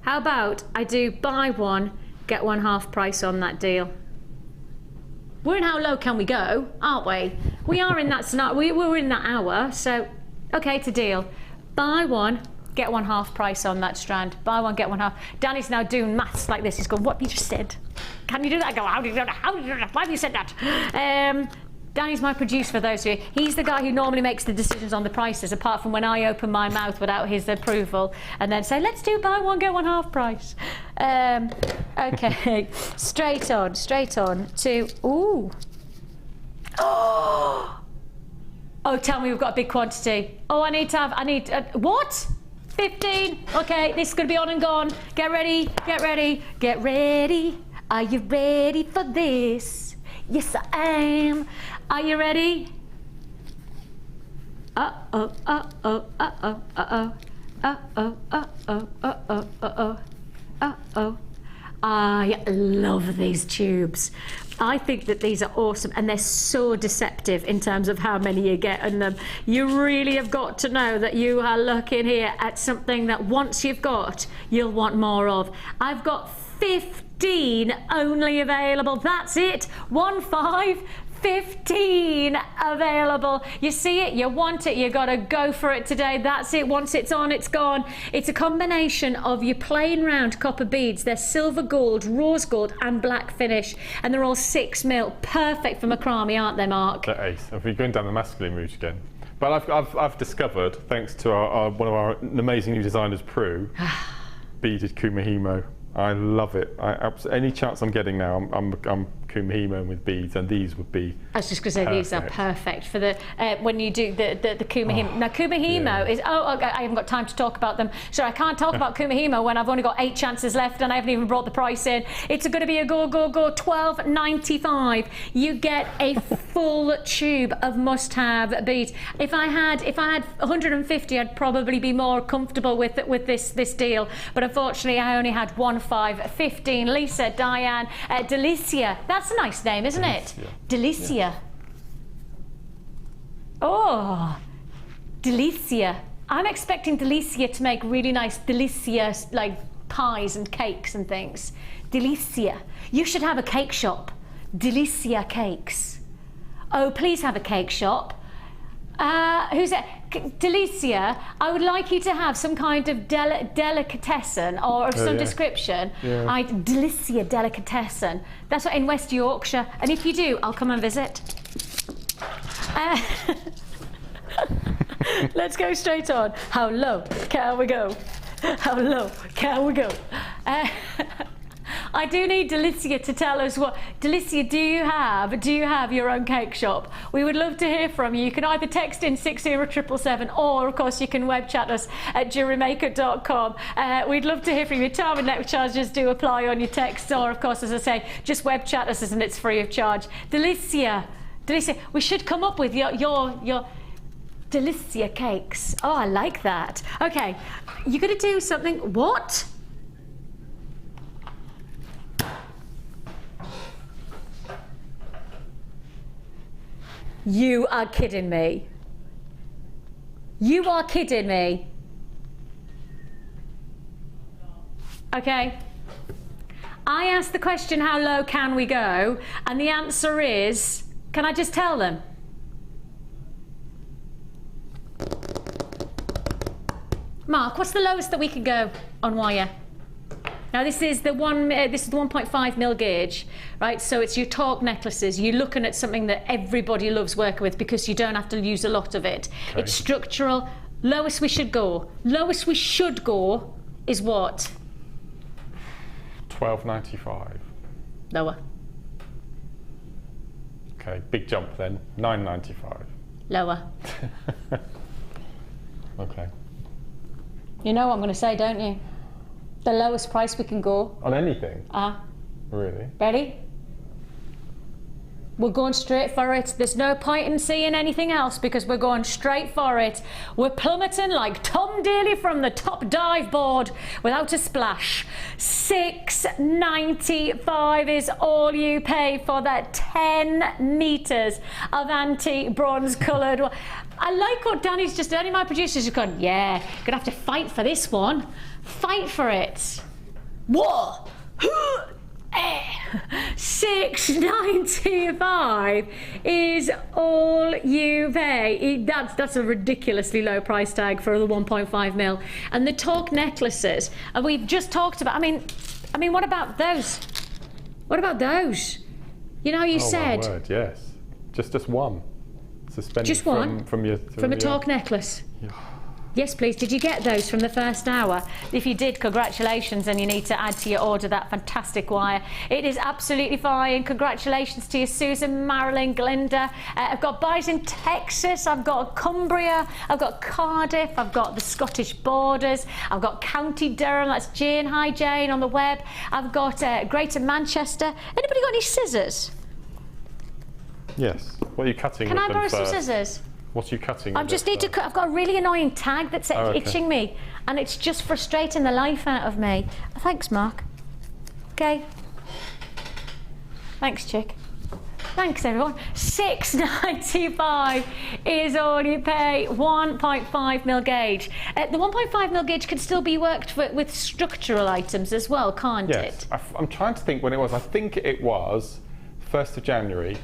C: How about I do buy one, get one half price on that deal? We're in how low can we go, aren't we? We are in that scenario. We're in that hour, so okay, it's a deal. Buy one, get one half price on that strand. Buy one, get one half. Danny's now doing maths like this. He's going, what have you just said? Can you do that? I go, how did you do that? How did you do that? Why have you said that? Danny's my producer, for those of you. He's the guy who normally makes the decisions on the prices, apart from when I open my mouth without his approval and then say, let's do buy one, get one half price. Okay, straight on to, ooh. Oh, tell me we've got a big quantity. Oh, I need, what? 15? Okay, this is going to be on and gone. Get ready. Are you ready for this? Yes, I am. Are you ready? Uh-oh, uh-oh, uh-oh, uh-oh, uh-oh, uh-oh, uh-oh, uh-oh, uh-oh. I love these tubes. I think that these are awesome, and they're so deceptive in terms of how many you get in them. You really have got to know that you are looking here at something that once you've got, you'll want more of. I've got 15 only available. That's it. 15 available. You see it, you want it, you gotta go for it today. That's it. Once it's on, it's gone. It's a combination of your plain round copper beads. They're silver gold, rose gold and black finish, and they're all 6 mil. Perfect for macrame, aren't they, Mark?
E: They're ace. If we're going down the masculine route again. But I've discovered, thanks to one of our amazing new designers, Prue, beaded kumihimo. I love it. Any chance I'm getting now, I'm kumihimo with beads, and these would be. I was just going to say perfect. These are perfect for the when you do the kumihimo. Now kumihimo is okay, I haven't got time to talk about them, so I can't talk about kumihimo when I've only got 8 chances left and I haven't even brought the price in. It's going to be a go $12.95. You get a full tube of must-have beads. If I had 150, I'd probably be more comfortable with this deal. But unfortunately, I only had 15. Lisa, Diane, Delicia. That's a nice name, isn't it? Delicia. Yeah. Oh, Delicia. I'm expecting Delicia to make really nice delicious like pies and cakes and things. Delicia. You should have a cake shop. Delicia Cakes. Oh, please have a cake shop.
C: Who's it? Delicia, I would like you to have some kind of delicatessen or of some description.
E: Yeah.
C: Delicia delicatessen. That's what in West Yorkshire. And if you do, I'll come and visit. Let's go straight on. How low can we go? How low can we go? I do need Delicia to tell us what. Delicia, do you have your own cake shop? We would love to hear from you. You can either text in 60777 or, of course, you can web chat us at jewellerymaker.com. We'd love to hear from you. Time and network charges do apply on your texts, or, of course, as I say, just web chat us and it's free of charge. Delicia, we should come up with your Delicia cakes. Oh, I like that. Okay, you're going to do something. What? You are kidding me. You are kidding me. Okay. I asked the question, how low can we go? And the answer is, can I just tell them? Mark, what's the lowest that we can go on wire? Now this is the 1.5 mil gauge, right? So it's your torque necklaces. You're looking at something that everybody loves working with because you don't have to use a lot of it. Okay. It's structural. Lowest we should go. Lowest we should go is what?
E: $12.95.
C: Lower.
E: Okay, big jump then. $9.95.
C: Lower.
E: Okay.
C: You know what I'm going to say, don't you? The lowest price we can go.
E: On anything? Really?
C: Ready? We're going straight for it. There's no point in seeing anything else because we're going straight for it. We're plummeting like Tom Daly from the top dive board without a splash. $6.95 is all you pay for that 10 meters of antique bronze coloured. I like what Danny's just done. My producer's just gone, yeah, gonna have to fight for this one. Fight for it. Whoa! $6.95 is all you pay. That's a ridiculously low price tag for the 1.5 mil. And the torque necklaces, and we've just talked about. I mean, what about those? What about those? You know, you said.
E: My word, yes, just one. Suspended
C: just one
E: from a
C: torque necklace.
E: Yeah.
C: Yes, please. Did you get those from the first hour? If you did, congratulations, and you need to add to your order that fantastic wire. It is absolutely fine. Congratulations to you, Susan, Marilyn, Glinda. I've got buys in Texas, I've got Cumbria, I've got Cardiff, I've got the Scottish borders, I've got County Durham, that's Jane. Hi, Jane, on the web. I've got Greater Manchester. Anybody got any scissors?
E: Yes. What are you cutting
C: Can
E: with
C: I
E: them
C: borrow
E: first?
C: some scissors?
E: What are you cutting?
C: I just need to cut. I've got a really annoying tag that's itching me, and it's just frustrating the life out of me. Thanks, Mark. Okay. Thanks, chick. Thanks, everyone. $6.95 is all you pay. 1.5 mil gauge. The 1.5 mil gauge can still be worked with structural items as well, can't it?
E: Yes. I'm trying to think when it was. I think it was 1st of January.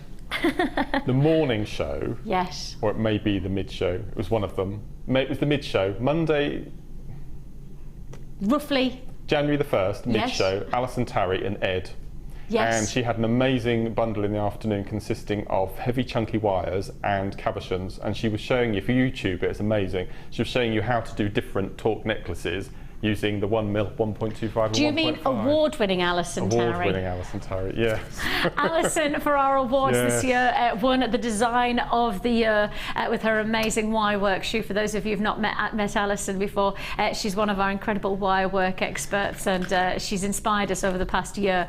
E: The morning show.
C: Yes.
E: Or it may be the mid show. It was one of them. It was the mid show. Monday.
C: Roughly.
E: January the 1st, mid show. Alison Tarry and Ed.
C: Yes.
E: And she had an amazing bundle in the afternoon consisting of heavy chunky wires and cabochons, and she was showing you, for YouTube, it's amazing, she was showing you how to do different torque necklaces using the 1 mil, 1.25 and
C: Do you mean award-winning Alison Tarry?
E: Award-winning Alison Tarry, yes.
C: Alison, for our awards this year, won the Design of the Year with her amazing wire work shoe. For those of you who've not met Alison before, she's one of our incredible wire work experts, and she's inspired us over the past year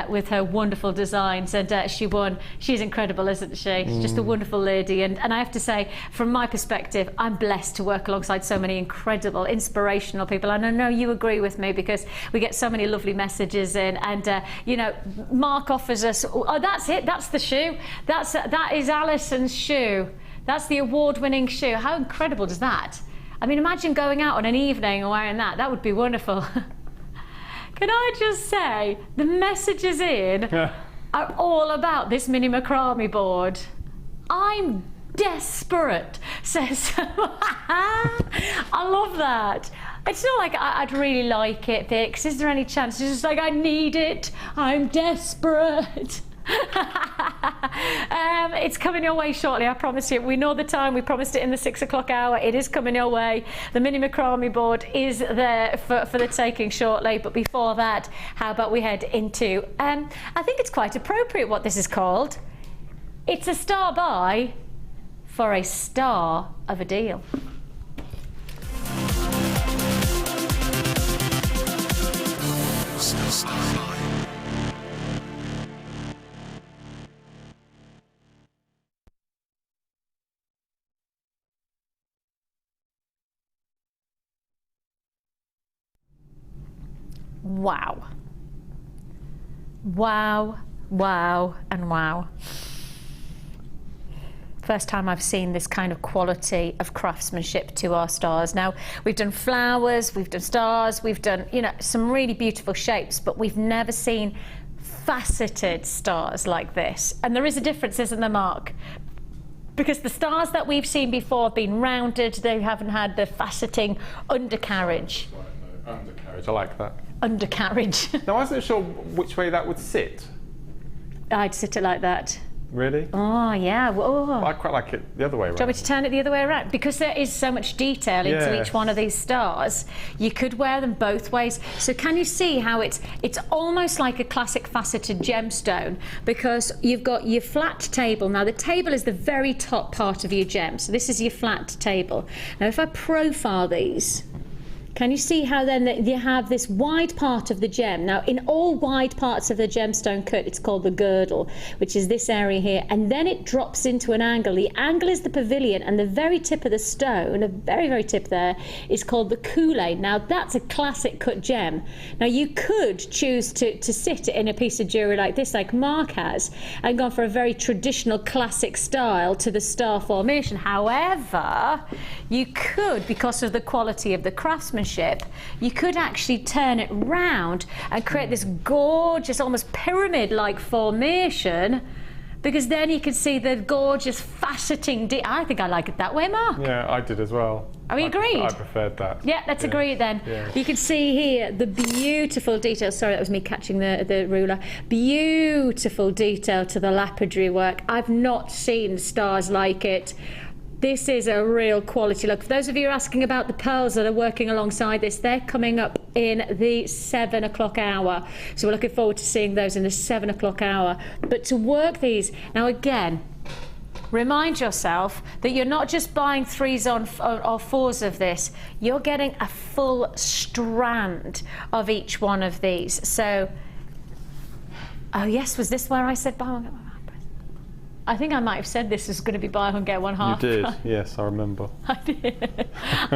C: with her wonderful designs, and she won. She's incredible, isn't she? She's just a wonderful lady, and I have to say, from my perspective, I'm blessed to work alongside so many incredible, inspirational people, and I know you agree with me because we get so many lovely messages in, and you know, Mark offers us, oh, that's it, that's the shoe, that is Alison's shoe, that's the award-winning shoe. How incredible is that? I mean, imagine going out on an evening and wearing that would be wonderful. Can I just say, the messages in are all about this mini macrame board. I'm desperate, says. I love that. It's not like I'd really like it, Vix. Is there any chance? It's just like, I need it. I'm desperate. It's coming your way shortly, I promise you. We know the time. We promised it in the 6 o'clock hour. It is coming your way. The mini macrame board is there for the taking shortly. But before that, how about we head into, I think it's quite appropriate what this is called. It's a star buy for a star of a deal. Wow. Wow, wow, and wow. First time I've seen this kind of quality of craftsmanship to our stars. Now, we've done flowers, we've done stars, we've done, you know, some really beautiful shapes, but we've never seen faceted stars like this. And there is a difference, isn't there, Mark? Because the stars that we've seen before have been rounded, they haven't had the faceting undercarriage.
E: Right, no, undercarriage, I like that.
C: Undercarriage.
E: Now, I wasn't sure which way that would sit.
C: I'd sit it like that.
E: Really?
C: Oh, yeah. Oh.
E: I quite like it the other way around.
C: Do you want me to turn it the other way around? Because there is so much detail into each one of these stars, you could wear them both ways. So can you see how it's almost like a classic faceted gemstone, because you've got your flat table. Now, the table is the very top part of your gem. So this is your flat table. Now, if I profile these, can you see how then you have this wide part of the gem? Now, in all wide parts of the gemstone cut, it's called the girdle, which is this area here, and then it drops into an angle. The angle is the pavilion, and the very tip of the stone, the very, very tip there, is called the kool-aid. Now, that's a classic cut gem. Now, you could choose to sit in a piece of jewellery like this, like Mark has, and gone for a very traditional classic style to the star formation. However, you could, because of the quality of the craftsmanship, you could actually turn it round and create this gorgeous, almost pyramid-like formation, because then you can see the gorgeous faceting. I think I like it that way, Mark.
E: Yeah, I did as well.
C: Are we agreed?
E: I preferred that.
C: Yeah, let's agree then.
E: Yeah.
C: You can see here the beautiful detail. Sorry, that was me catching the ruler. Beautiful detail to the lapidary work. I've not seen stars like it. This is a real quality look. For those of you asking about the pearls that are working alongside this, they're coming up in the 7 o'clock hour. So we're looking forward to seeing those in the 7 o'clock hour. But to work these, now again, remind yourself that you're not just buying 3s or 4s of this, you're getting a full strand of each one of these. So, oh yes, was this where I said buy one? I think I might have said this is going to be buy one get one half.
E: You did, yes, I remember.
C: I did.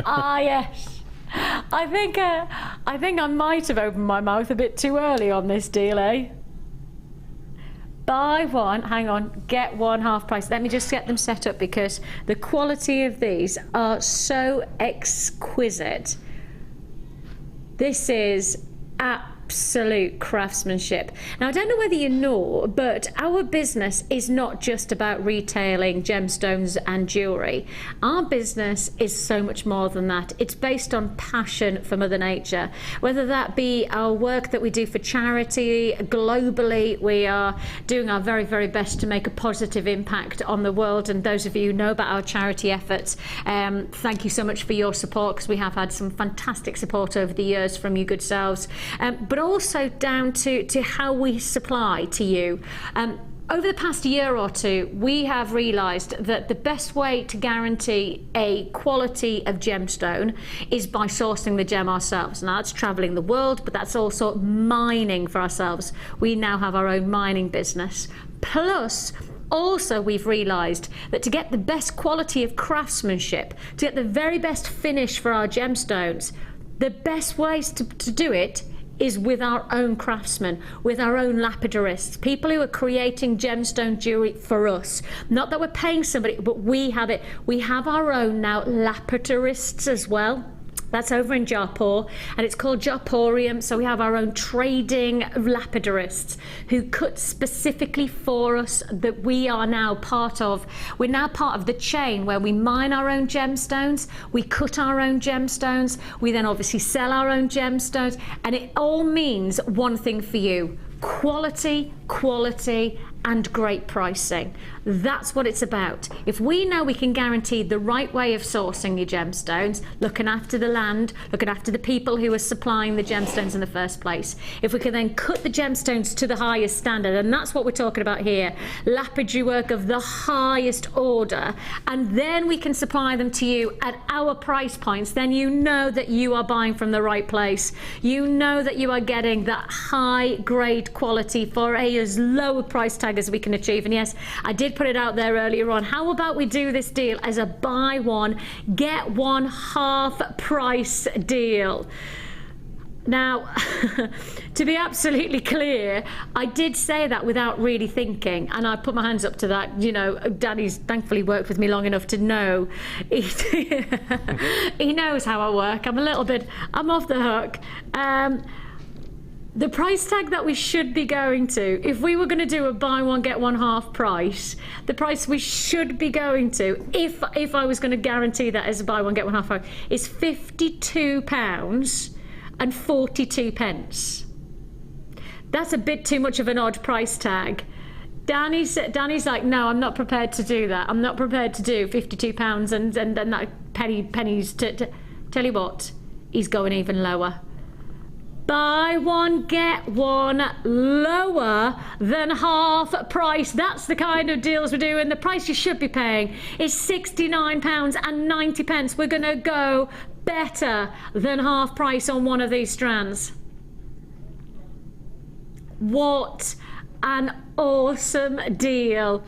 C: Ah, yes. I think I might have opened my mouth a bit too early on this deal, eh? Buy one, hang on, get one half price. Let me just get them set up, because the quality of these are so exquisite. This is absolute craftsmanship. Now, I don't know whether you know, but our business is not just about retailing gemstones and jewellery. Our business is so much more than that. It's based on passion for Mother Nature, whether that be our work that we do for charity globally. We are doing our very, very best to make a positive impact on the world, and those of you who know about our charity efforts, thank you so much for your support, because we have had some fantastic support over the years from you good selves, but also down to how we supply to you. Over the past year or two, we have realised that the best way to guarantee a quality of gemstone is by sourcing the gem ourselves. Now, that's travelling the world, but that's also mining for ourselves. We now have our own mining business. Plus, also, we've realised that to get the best quality of craftsmanship, to get the very best finish for our gemstones, the best ways to do it is with our own craftsmen, with our own lapidarists, people who are creating gemstone jewellery for us. Not that we're paying somebody, but we have it. We have our own now lapidarists as well. That's over in Jaipur, and it's called Jaipurium. So we have our own trading lapidarists who cut specifically for us, that we are now part of. We're now part of the chain where we mine our own gemstones, we cut our own gemstones, we then obviously sell our own gemstones, and it all means one thing for you: quality, quality, and great pricing. That's what it's about. If we know we can guarantee the right way of sourcing your gemstones, looking after the land, looking after the people who are supplying the gemstones in the first place, if we can then cut the gemstones to the highest standard, and that's what we're talking about here, lapidary work of the highest order, and then we can supply them to you at our price points, then you know that you are buying from the right place. You know that you are getting that high grade quality for as low a price tag as we can achieve. And yes, I did put it out there earlier on. How about we do this deal as a buy one, get one half price deal? Now, to be absolutely clear, I did say that without really thinking, and I put my hands up to that. You know, Danny's thankfully worked with me long enough to know. He knows how I work. I'm off the hook. The price tag that we should be going to, if we were going to do a buy one get one half price, the price we should be going to, if I was going to guarantee that as a buy one get one half price, is £52.42. That's a bit too much of an odd price tag. Danny's like, no, I'm not prepared to do that. I'm not prepared to do £52 and that pennies. Tell you what, he's going even lower. Buy one, get one lower than half price. That's the kind of deals we're doing. The price you should be paying is £69.90. We're going to go better than half price on one of these strands. What an awesome deal.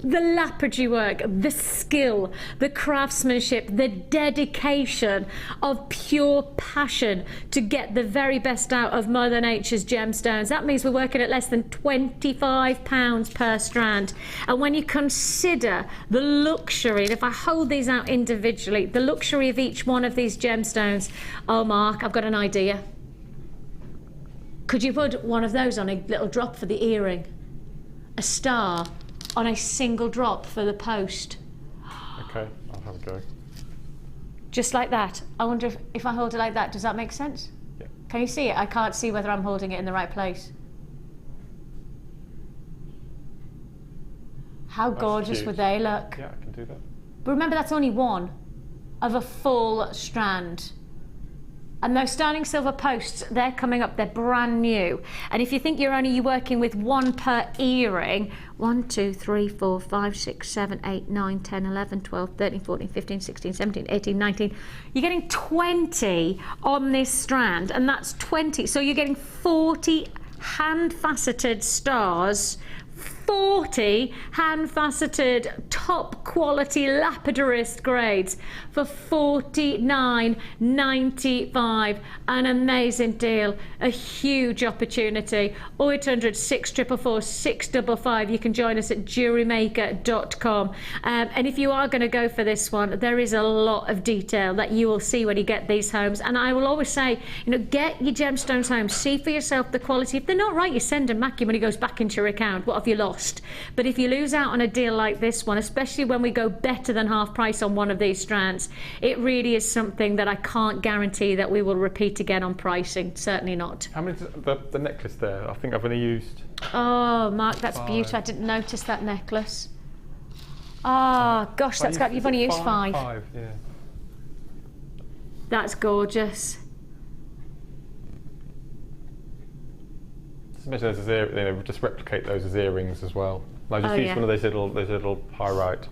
C: The lapidary work, the skill, the craftsmanship, the dedication of pure passion to get the very best out of Mother Nature's gemstones. That means we're working at less than £25 per strand. And when you consider the luxury, and if I hold these out individually, the luxury of each one of these gemstones, oh Mark, I've got an idea. Could you put one of those on a little drop for the earring? A star on a single drop for the post.
E: Okay, I'll have a go.
C: Just like that. I wonder if I hold it like that, does that make sense?
E: Yeah.
C: Can you see it? I can't see whether I'm holding it in the right place. How
E: That's
C: gorgeous
E: cute.
C: would they look?
E: Yeah, I can do that.
C: But remember, that's only one of a full strand. And those sterling silver posts, they're coming up, they're brand new. And if you think you're only working with one per earring, 1, 2, 3, 4, 5, 6, 7, 8, 9, 10, 11, 12, 13, 14, 15, 16, 17, 18, 19. You're getting 20 on this strand, and that's 20. So you're getting 40 hand-faceted stars, 40 hand-faceted top quality lapidarist grades for $49.95. An amazing deal, a huge opportunity. 0800 644 655. You can join us at JewelleryMaker.com. And if you are going to go for this one, there is a lot of detail that you will see when you get these homes. And I will always say, you know, get your gemstones home, see for yourself the quality. If they're not right, you send them back. Your money goes back into your account. What have you lost? But if you lose out on a deal like this one, especially when we go better than half price on one of these strands, it really is something that I can't guarantee that we will repeat again on pricing. Certainly not.
E: How many? The necklace there? I think I've only used.
C: Oh, Mark, that's
E: 5.
C: beautiful. I didn't notice that necklace. Oh, gosh, that's got. You've only used 5.
E: 5, yeah.
C: That's gorgeous.
E: Just imagine those as just replicate those as earrings as well. Like just use one of those little pyrite.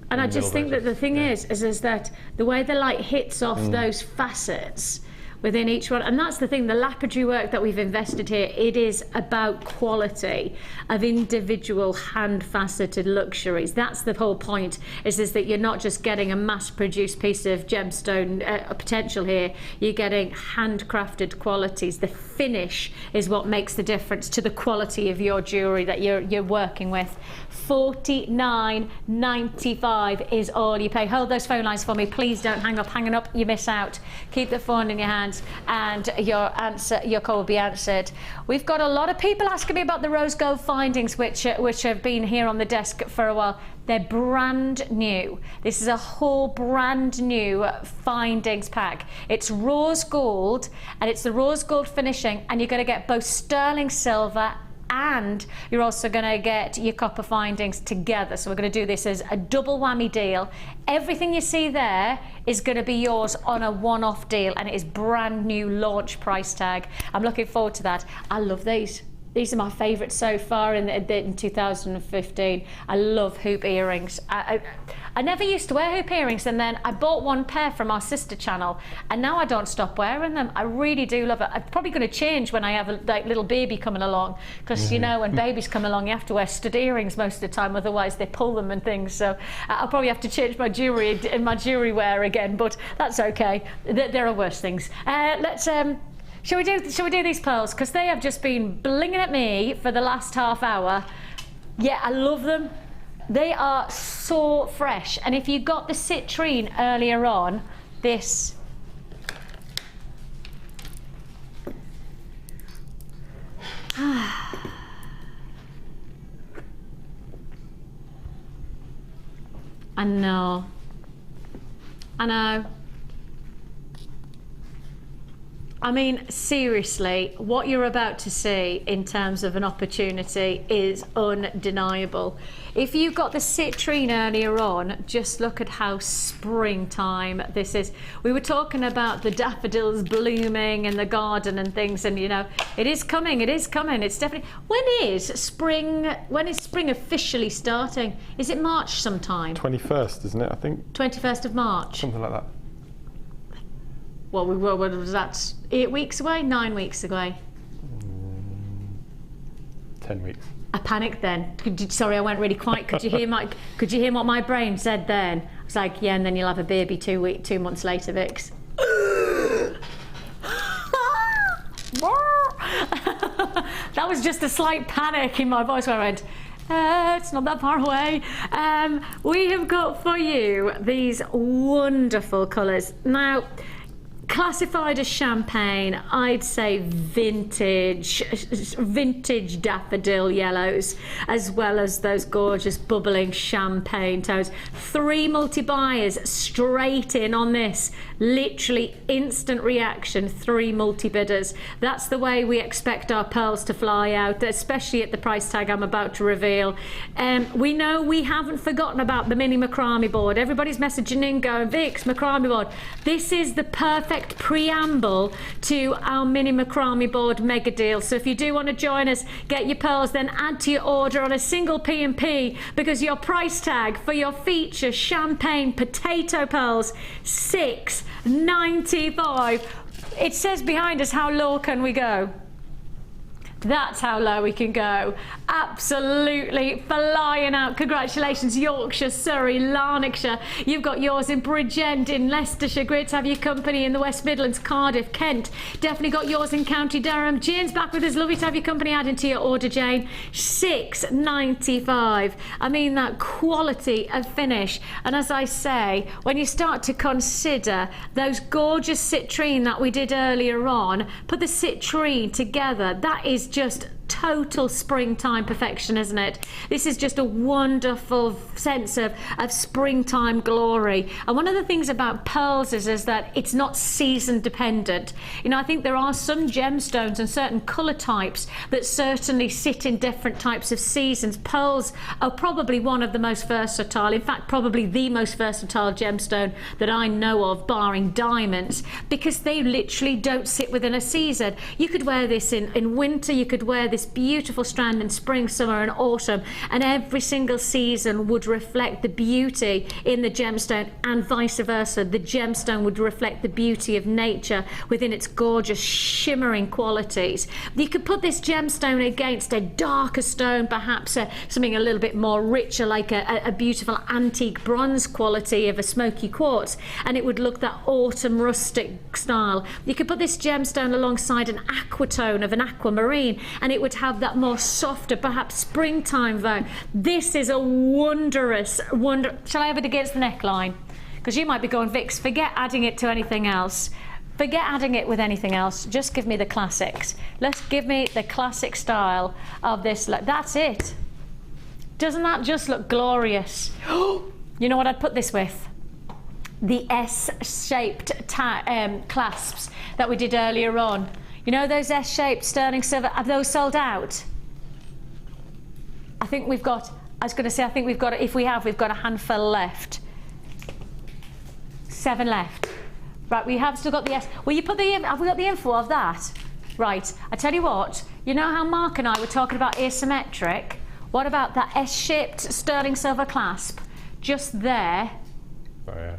C: And I just think that the thing is that the way the light hits off those facets, within each one. And that's the thing, the lapidary work that we've invested here, it is about quality of individual hand-faceted luxuries. That's the whole point, is that you're not just getting a mass-produced piece of gemstone potential here, you're getting handcrafted qualities. The finish is what makes the difference to the quality of your jewellery that you're working with. $49.95 is all you pay. Hold those phone lines for me, please don't hang up. Hanging up, you miss out. Keep the phone in your hands and your call will be answered. We've got a lot of people asking me about the rose gold findings, which have been here on the desk for a while. They're brand new. This is a whole brand new findings pack. It's rose gold, and it's the rose gold finishing, and you're going to get both sterling silver and you're also going to get your copper findings together. So we're going to do this as a double whammy deal. Everything you see there is going to be yours on a one-off deal, and it is brand new launch price tag. I'm looking forward to that. I love these. These are my favourites so far in 2015. I love hoop earrings. I never used to wear hoop earrings, and then I bought one pair from our sister channel, and now I don't stop wearing them. I really do love it. I'm probably going to change when I have a little baby coming along, because you know, when babies come along, you have to wear stud earrings most of the time, otherwise they pull them and things. So I'll probably have to change my jewellery and my jewellery wear again, but that's okay. There are worse things. Shall we do these pearls? Because they have just been blinging at me for the last half hour. Yeah, I love them. They are so fresh. And if you got the citrine earlier on, this... I know. I know. I mean, seriously, what you're about to see in terms of an opportunity is undeniable. If you got the citrine earlier on, just look at how springtime this is. We were talking about the daffodils blooming in the garden and things, and you know, it is coming, it is coming. It's definitely... When is spring officially starting? Is it March sometime?
E: 21st, isn't it, I think?
C: 21st of March?
E: Something like that.
C: Well, what was that? 8 weeks away? 9 weeks away?
E: 10 weeks.
C: I panicked then. Sorry, I went really quiet. Could you hear what my brain said then? I was like, yeah, and then you'll have a baby 2 months later, Vix. That was just a slight panic in my voice where I went, it's not that far away. We have got for you these wonderful colours. Now, classified as champagne, I'd say vintage daffodil yellows, as well as those gorgeous bubbling champagne tones. 3 multi-buyers straight in on this. Literally instant reaction, 3 multi-bidders. That's the way we expect our pearls to fly out, especially at the price tag I'm about to reveal. We know we haven't forgotten about the mini Macrame board. Everybody's messaging in going, Vix, Macrame board. This is the perfect preamble to our mini Macrame board mega deal. So if you do want to join us, get your pearls, then add to your order on a single P&P, because your price tag for your feature champagne potato pearls, $6.95. It says behind us, how low can we go? That's how low we can go. Absolutely flying out. Congratulations, Yorkshire, Surrey, Lanarkshire. You've got yours in Bridgend, in Leicestershire. Great to have your company in the West Midlands, Cardiff, Kent. Definitely got yours in County Durham. Jane's back with us. Lovely to have your company added to your order, Jane. $6.95. I mean, that quality of finish. And as I say, when you start to consider those gorgeous citrine that we did earlier on, put the citrine together, that is just total springtime perfection, isn't it? This is just a wonderful sense of springtime glory. And one of the things about pearls is that it's not season dependent. You know, I think there are some gemstones and certain colour types that certainly sit in different types of seasons. Pearls are probably one of the most versatile, in fact probably the most versatile gemstone that I know of, barring diamonds, because they literally don't sit within a season. You could wear this in winter, you could wear this this beautiful strand in spring, summer and autumn, and every single season would reflect the beauty in the gemstone, and vice versa. The gemstone would reflect the beauty of nature within its gorgeous shimmering qualities. You could put this gemstone against a darker stone, perhaps something a little bit more richer, like a beautiful antique bronze quality of a smoky quartz, and it would look that autumn rustic style. You could put this gemstone alongside an aquatone of an aquamarine, and it would have that more softer, perhaps springtime vibe. This is a wondrous wonder. Shall I have it against the neckline? Because you might be going, Vix, forget adding it to anything else. Forget adding it with anything else. Just give me the classics. Let's give me the classic style of this. That's it. Doesn't that just look glorious? You know what I'd put this with? The S-shaped clasps that we did earlier on. You know those S-shaped sterling silver, have those sold out? I think we've got, I was going to say, I think we've got, if we have, we've got a handful left. 7 left. Right, we have still got the S. Will you put the, have we got the info of that? Right, I tell you what, you know how Mark and I were talking about asymmetric? What about that S-shaped sterling silver clasp? Just there.
E: Oh, yeah.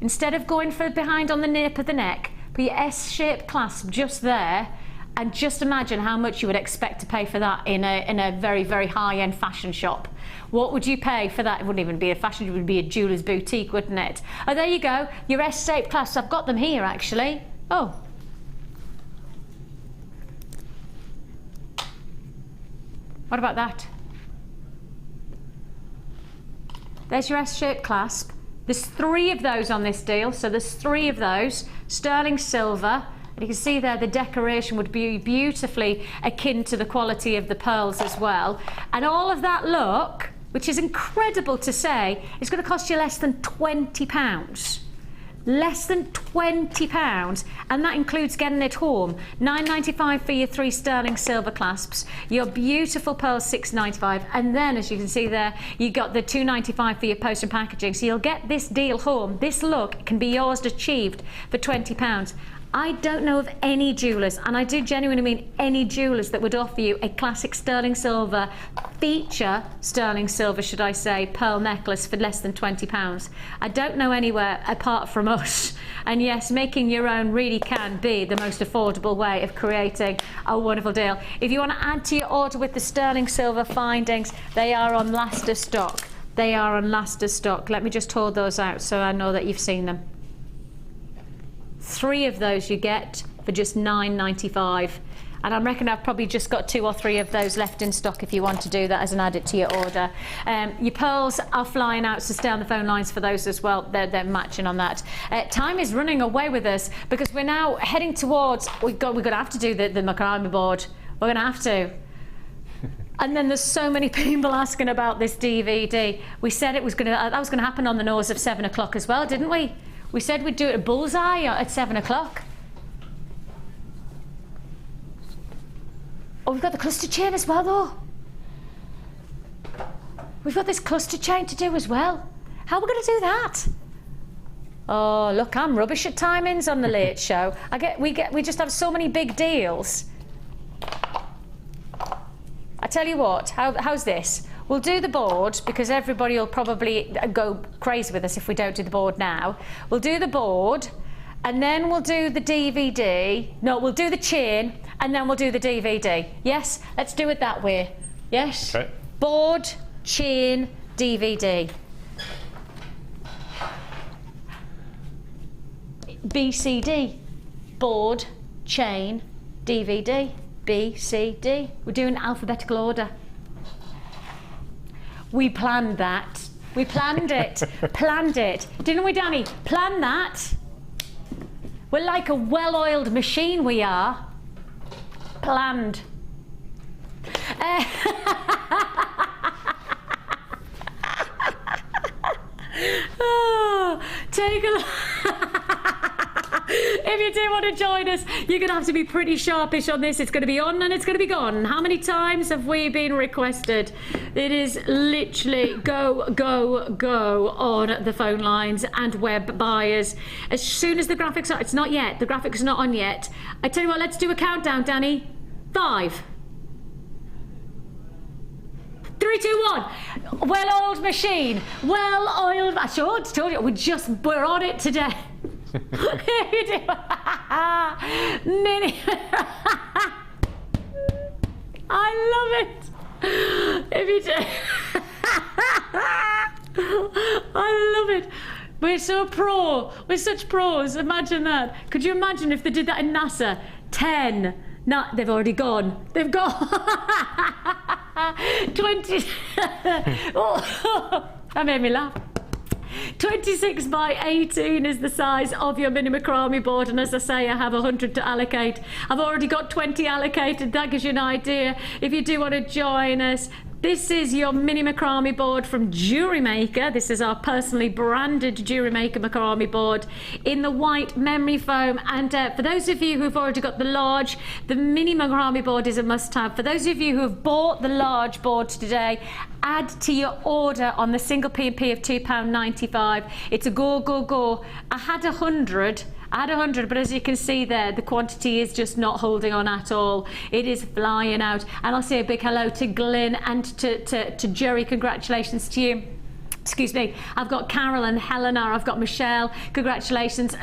C: Instead of going for behind on the nape of the neck, put your S-shaped clasp just there, and just imagine how much you would expect to pay for that in a very, very high-end fashion shop. What would you pay for that? It wouldn't even be a fashion, it would be a jeweller's boutique, wouldn't it? Oh, there you go, your S-shaped clasps. I've got them here, actually. Oh. What about that? There's your S-shaped clasp. There's 3 of those on this deal, so there's 3 of those. Sterling silver, and you can see there the decoration would be beautifully akin to the quality of the pearls as well. And all of that look, which is incredible to say, is going to cost you less than £20. Less than £20, and that includes getting it home. £9.95 for your 3 sterling silver clasps, your beautiful pearls £6.95, and then as you can see there, you got the £2.95 for your post and packaging. So you'll get this deal home. This look can be yours achieved for £20. I don't know of any jewellers, and I do genuinely mean any jewellers, that would offer you a classic sterling silver, feature sterling silver, should I say, pearl necklace for less than £20. I don't know anywhere apart from us. And yes, making your own really can be the most affordable way of creating a wonderful deal. If you want to add to your order with the sterling silver findings, they are on last of stock. They are on last of stock. Let me just hold those out so I know that you've seen them. 3 of those you get for just £9.95, and I reckon I've probably just got 2 or 3 of those left in stock if you want to do that as an added to your order. Your pearls are flying out, so stay on the phone lines for those as well. They're matching on that. Time is running away with us because we're now heading towards, we're going to have to do the Macrame board. We're going to have to. And then there's so many people asking about this DVD. We said it was going to, that was going to happen on the nose of 7 o'clock as well, didn't we? We said we'd do it at bullseye at 7 o'clock. Oh, we've got the cluster chain as well, though. We've got this cluster chain to do as well. How are we going to do that? Oh, look, I'm rubbish at timings on the late show. We just have so many big deals. I tell you what, how's this? We'll do the board because everybody will probably go crazy with us if we don't do the board now. We'll do the board and then we'll do the DVD. No, we'll do the chain and then we'll do the DVD. Yes, let's do it that way. Yes?
E: Okay.
C: Board, chain, DVD. BCD. Board, chain, DVD. B, C, D. We're doing alphabetical order. We planned that. We planned it. Planned it. Didn't we, Danny? Planned that. We're like a well-oiled machine, we are. Planned. Oh, take a look. If you do want to join us, you're going to have to be pretty sharpish on this. It's going to be on and it's going to be gone. How many times have we been requested? It is literally go, go, go on the phone lines and web buyers. As soon as the graphics are, it's not yet, the graphics are not on yet. I tell you what, let's do a countdown, Danny. 5, 3, 2, 1. Well-oiled machine. Well-oiled. I told you, we're on it today. Here you do. Mini. I love it. If you do. I love it. We're so pro. We're such pros. Imagine that. Could you imagine if they did that in NASA? 10. No, they've already gone. They've gone. 20. Oh, that made me laugh. 26 by 18 is the size of your mini macrame board, and as I say, I have 100 to allocate. I've already got 20 allocated. That gives you an idea. If you do want to join us, this is your mini macrame board from JewelleryMaker. This is our personally branded JewelleryMaker macrame board in the white memory foam. And for those of you who've already got the large, the mini macrame board is a must-have. For those of you who have bought the large board today, add to your order on the single P&P of £2.95. It's a go, go, go. I had 100, but as you can see there, the quantity is just not holding on at all. It is flying out. And I'll say a big hello to Glyn and to Jerry. Congratulations to you. Excuse me. I've got Carol and Helena. I've got Michelle. Congratulations.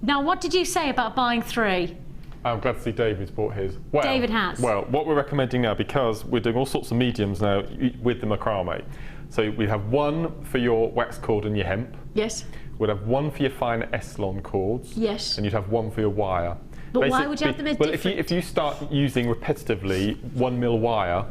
C: Now, what did you say about buying 3?
E: I'm glad to see David's bought his. Well,
C: David has.
E: Well, what we're recommending now, because we're doing all sorts of mediums now with the macrame. So we have one for your wax cord and your hemp.
C: Yes.
E: We'd have one for your fine S-lon cords.
C: Yes.
E: And you'd have one for your wire.
C: But why would you have them as different?
E: Well, if you start using repetitively 1mm wire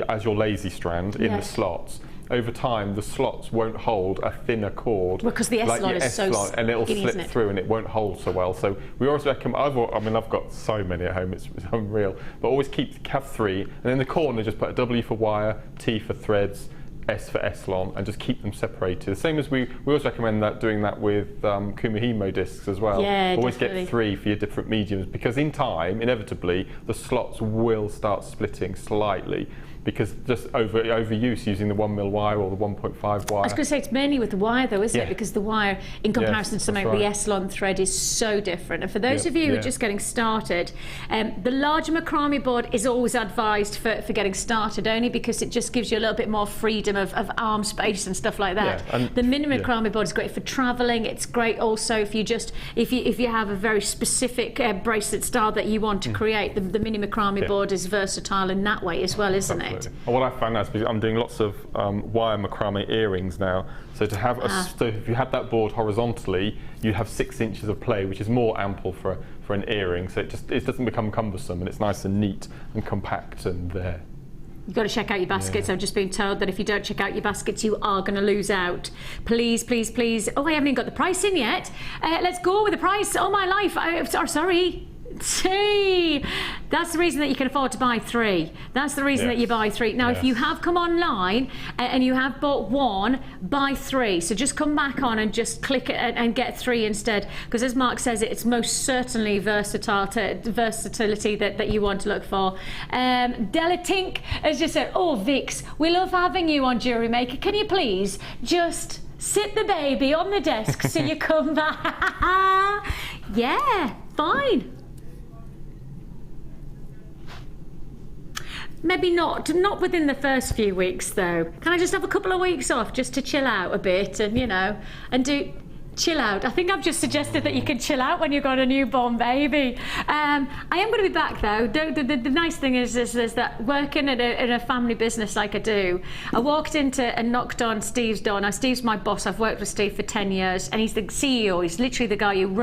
E: as your lazy strand in the slots, over time the slots won't hold a thinner cord.
C: Because the S-lon is so skinny,
E: and it'll slip through and it won't hold so well. So we always recommend, I've got so many at home, it's unreal. But always have 3, and in the corner just put a W for wire, T for threads, S for S-lon, and just keep them separated. The same as we always recommend doing that with Kumihimo discs as well.
C: Yeah,
E: always
C: definitely.
E: get 3 for your different mediums, because in time, inevitably, the slots will start splitting slightly, because just overuse using the 1mm wire or the 1.5 wire.
C: I was going to say, it's mainly with the wire though, isn't it? Because the wire, in comparison to something like the S-lon thread, is so different. And for those of you who are just getting started, the larger macrame board is always advised for getting started, only because it just gives you a little bit more freedom of arm space and stuff like that.
E: Yeah, and
C: the mini macrame board is great for travelling. It's great also if you have a very specific bracelet style that you want to create. The mini macrame board is versatile in that way as well, isn't it?
E: And what I found out is, because I'm doing lots of wire macrame earrings now, so to have so if you had that board horizontally, you have 6 inches of play, which is more ample for an earring. So it doesn't become cumbersome, and it's nice and neat and compact and there.
C: You've got to check out your baskets. I've just been told that if you don't check out your baskets, you are going to lose out. Please, please, please. Oh, I haven't even got the price in yet. Let's go with the price. Oh, my life. Sorry. See, that's the reason that you can afford to buy 3. That's the reason that you buy 3. Now, if you have come online and you have bought 1, buy 3. So just come back on and just click it and get 3 instead. Because as Mark says, it's most certainly versatility that you want to look for. Delatink has just said, oh, Vix, we love having you on JewelleryMaker. Can you please just sit the baby on the desk so you come back? Yeah, fine. Maybe not within the first few weeks though. Can I just have a couple of weeks off just to chill out a bit and, and do chill out? I think I've just suggested that you can chill out when you've got a newborn baby. I am going to be back though. The nice thing is that working in a family business like I do, I walked into and knocked on Steve's door. Now Steve's my boss. I've worked with Steve for 10 years and he's the CEO. He's literally the guy who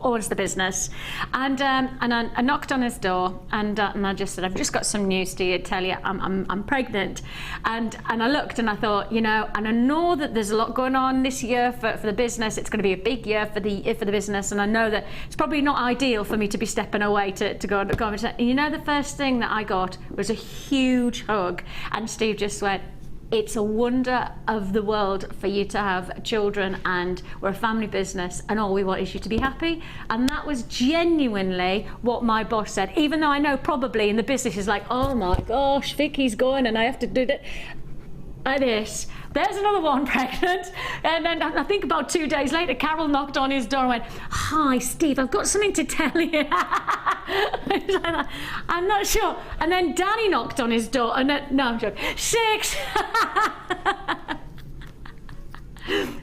C: owns the business. And I knocked on his door and I just said, I've just got some news to tell you. I'm pregnant. And I looked and I thought, and I know that there's a lot going on this year for the business. It's going to be a big year for the business, and I know that it's probably not ideal for me to be stepping away to go and the first thing that I got was a huge hug, and Steve just went, it's a wonder of the world for you to have children, and we're a family business and all we want is you to be happy. And that was genuinely what my boss said, even though I know probably in the business is like, oh my gosh, Vicky's going and I have to do that. Like this. There's another one pregnant. And then I think about 2 days later, Carol knocked on his door and went, hi, Steve, I've got something to tell you. I'm not sure. And then Danny knocked on his door, and then, no, I'm joking. 6.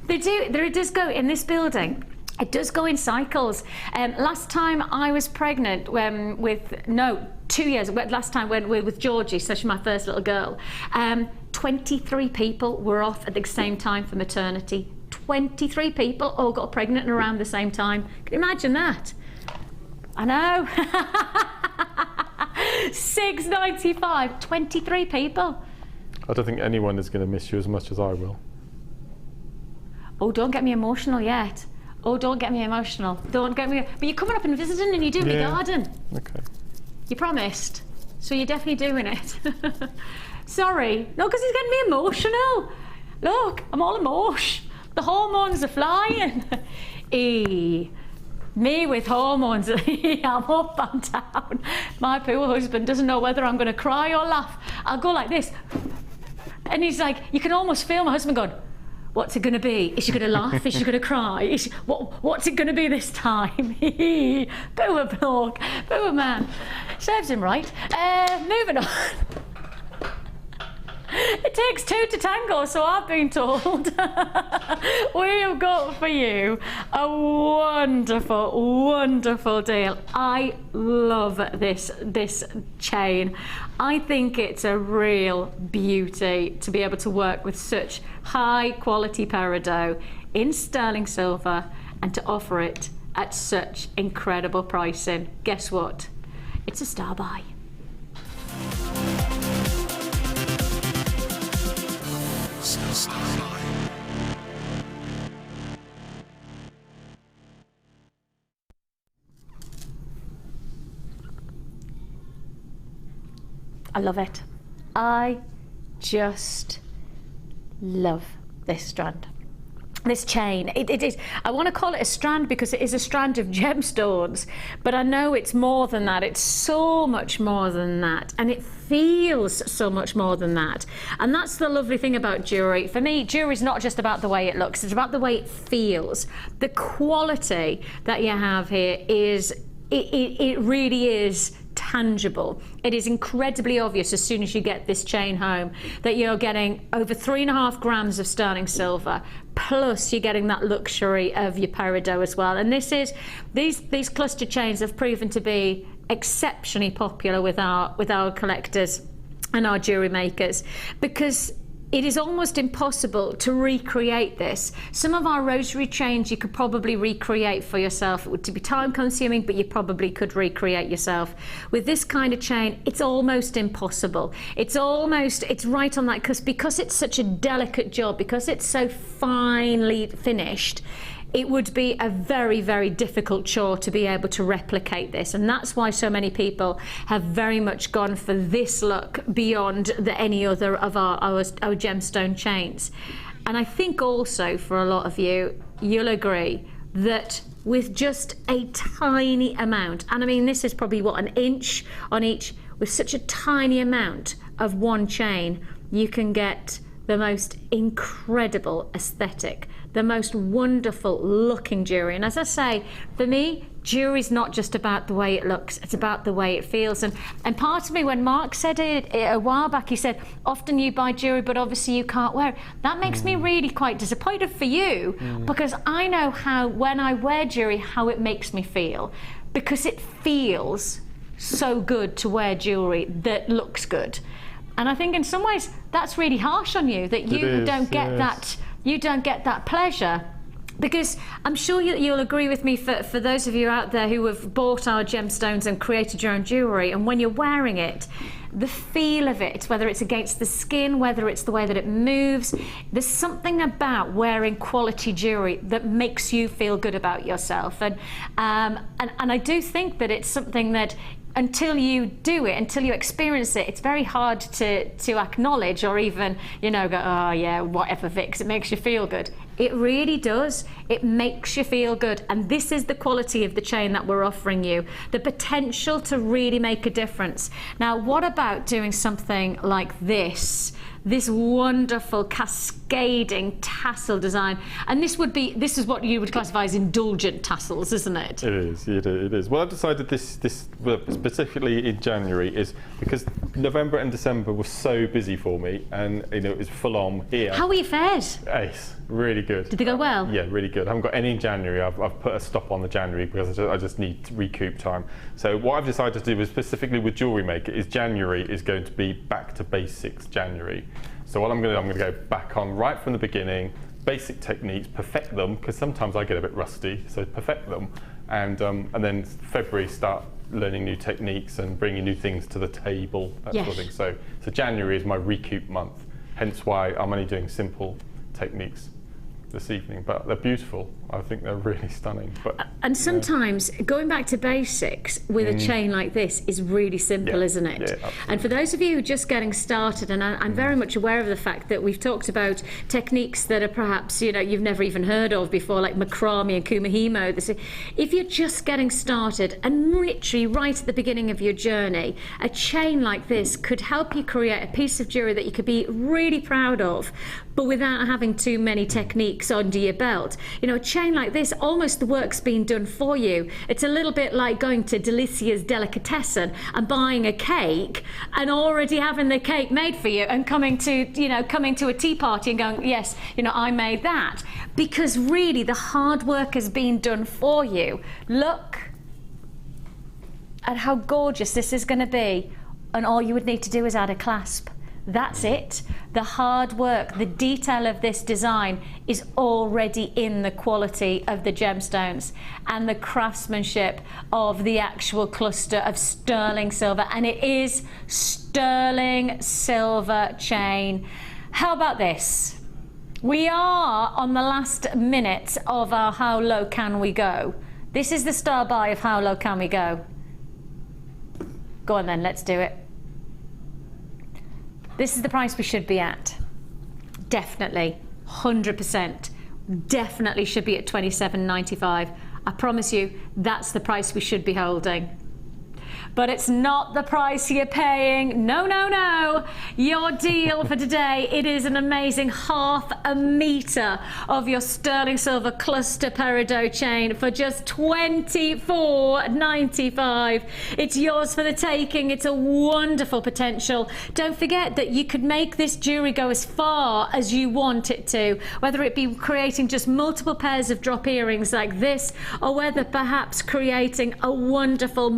C: It does go in this building. It does go in cycles. Last time I was pregnant with 2 years. Last time with Georgie, so she's my first little girl. 23 people were off at the same time for maternity. 23 people all got pregnant around the same time. Can you imagine that? I know. 6.95. 23 people.
E: I don't think anyone is going to miss you as much as I will.
C: Oh, don't get me emotional yet. Oh, don't get me emotional. Don't get me. But you're coming up and visiting, and you're doing your garden.
E: Okay.
C: You promised, so you're definitely doing it. Sorry, no, because he's getting me emotional. Look, I'm all emotion. The hormones are flying. Me with hormones, I'm up and down. My poor husband doesn't know whether I'm going to cry or laugh. I'll go like this, and he's like, you can almost feel my husband going, what's it going to be? Is she going to laugh? Is she going to cry? What's it going to be this time? Boo a bloke, boo a man. Serves him right. Moving on. It takes 2 to tango, so I've been told. We have got for you a wonderful, wonderful deal. I love this chain. I think it's a real beauty to be able to work with such high quality peridot in sterling silver and to offer it at such incredible pricing. Guess what? It's a star buy. I love it. I just love this strand. This chain, it is, I want to call it a strand because it is a strand of gemstones, but I know it's more than that. It's so much more than that, and it feels so much more than that. And that's the lovely thing about jewellery. For me, jewellery is not just about the way it looks, it's about the way it feels. The quality that you have here is, it really is tangible. It is incredibly obvious as soon as you get this chain home that you're getting over 3.5 grams of sterling silver, plus you're getting that luxury of your peridot as well. And this is, these cluster chains have proven to be exceptionally popular with our collectors and our jewellery makers, because it is almost impossible to recreate this. Some of our rosary chains you could probably recreate for yourself. It would be time consuming, but you probably could recreate yourself. With this kind of chain, it's almost impossible. It's right on that cusp, because it's such a delicate job, because it's so finely finished. It would be a very, very difficult chore to be able to replicate this, and that's why so many people have very much gone for this look beyond any other of our gemstone chains. And I think also for a lot of you, you'll agree that with just a tiny amount, and I mean this is probably what, 1 inch on each, with such a tiny amount of one chain, you can get the most incredible aesthetic, the most wonderful looking jewellery. And as I say, for me, jewellery's not just about the way it looks, it's about the way it feels. And part of me, when Mark said it a while back, he said, often you buy jewellery, but obviously you can't wear it. That makes me really quite disappointed for you, because I know how, when I wear jewellery, how it makes me feel, because it feels so good to wear jewellery that looks good. And I think in some ways that's really harsh on you, that you don't get that. You don't get that pleasure, because I'm sure you'll agree with me, for those of you out there who have bought our gemstones and created your own jewellery, and when you're wearing it, the feel of it, whether it's against the skin, whether it's the way that it moves, there's something about wearing quality jewellery that makes you feel good about yourself. And I do think that it's something that, until you do it, until you experience it, it's very hard to acknowledge, or even, go, oh yeah, whatever, Vix, it makes you feel good. It really does. It makes you feel good. And this is the quality of the chain that we're offering you, the potential to really make a difference. Now, what about doing something like this this wonderful cascading tassel design. And this is what you would classify as indulgent tassels, isn't it?
E: It is, it is. Well, I've decided this specifically in January is because November and December were so busy for me, and you know, it was full on here.
C: How were you fared?
E: Ace, really good.
C: Did they go well?
E: Yeah, really good. I haven't got any in January. I've put a stop on the January because I just need to recoup time. So what I've decided to do is specifically with JewelleryMaker is January is going to be back to basics January. So what I'm going to go back on right from the beginning, basic techniques, perfect them, because sometimes I get a bit rusty, so perfect them, and then February start learning new techniques and bringing new things to the table, that sort of thing. So January is my recoup month, hence why I'm only doing simple techniques this evening, but they're beautiful. I think they're really stunning. But
C: and sometimes going back to basics with a chain like this is really simple, isn't it?
E: Yeah, absolutely.
C: And for those of you who are just getting started, and I'm very much aware of the fact that we've talked about techniques that are perhaps, you know, you've never even heard of before, like Macrame and Kumihimo. If you're just getting started and literally right at the beginning of your journey, a chain like this could help you create a piece of jewellery that you could be really proud of, but without having too many techniques under your belt. You know, a chain like this, almost the work's been done for you. It's a little bit like going to Delicia's Delicatessen and buying a cake and already having the cake made for you and coming to a tea party and going, yes, you know, I made that. Because really the hard work has been done for you. Look at how gorgeous this is going to be, and all you would need to do is add a clasp. That's it. The hard work, the detail of this design is already in the quality of the gemstones and the craftsmanship of the actual cluster of sterling silver, and it is sterling silver chain. How about this? We are on the last minute of our how low can we go. This is the star buy of how low can we go. Go on then, let's do it. This is the price we should be at. Definitely, 100%. Definitely should be at $27.95. I promise you, that's the price we should be holding. But it's not the price you're paying. No, no, no. Your deal for today, it is an amazing 1/2 meter of your sterling silver cluster peridot chain for just $24.95. It's yours for the taking. It's a wonderful potential. Don't forget that you could make this jewelry go as far as you want it to, whether it be creating just multiple pairs of drop earrings like this, or whether perhaps creating a wonderful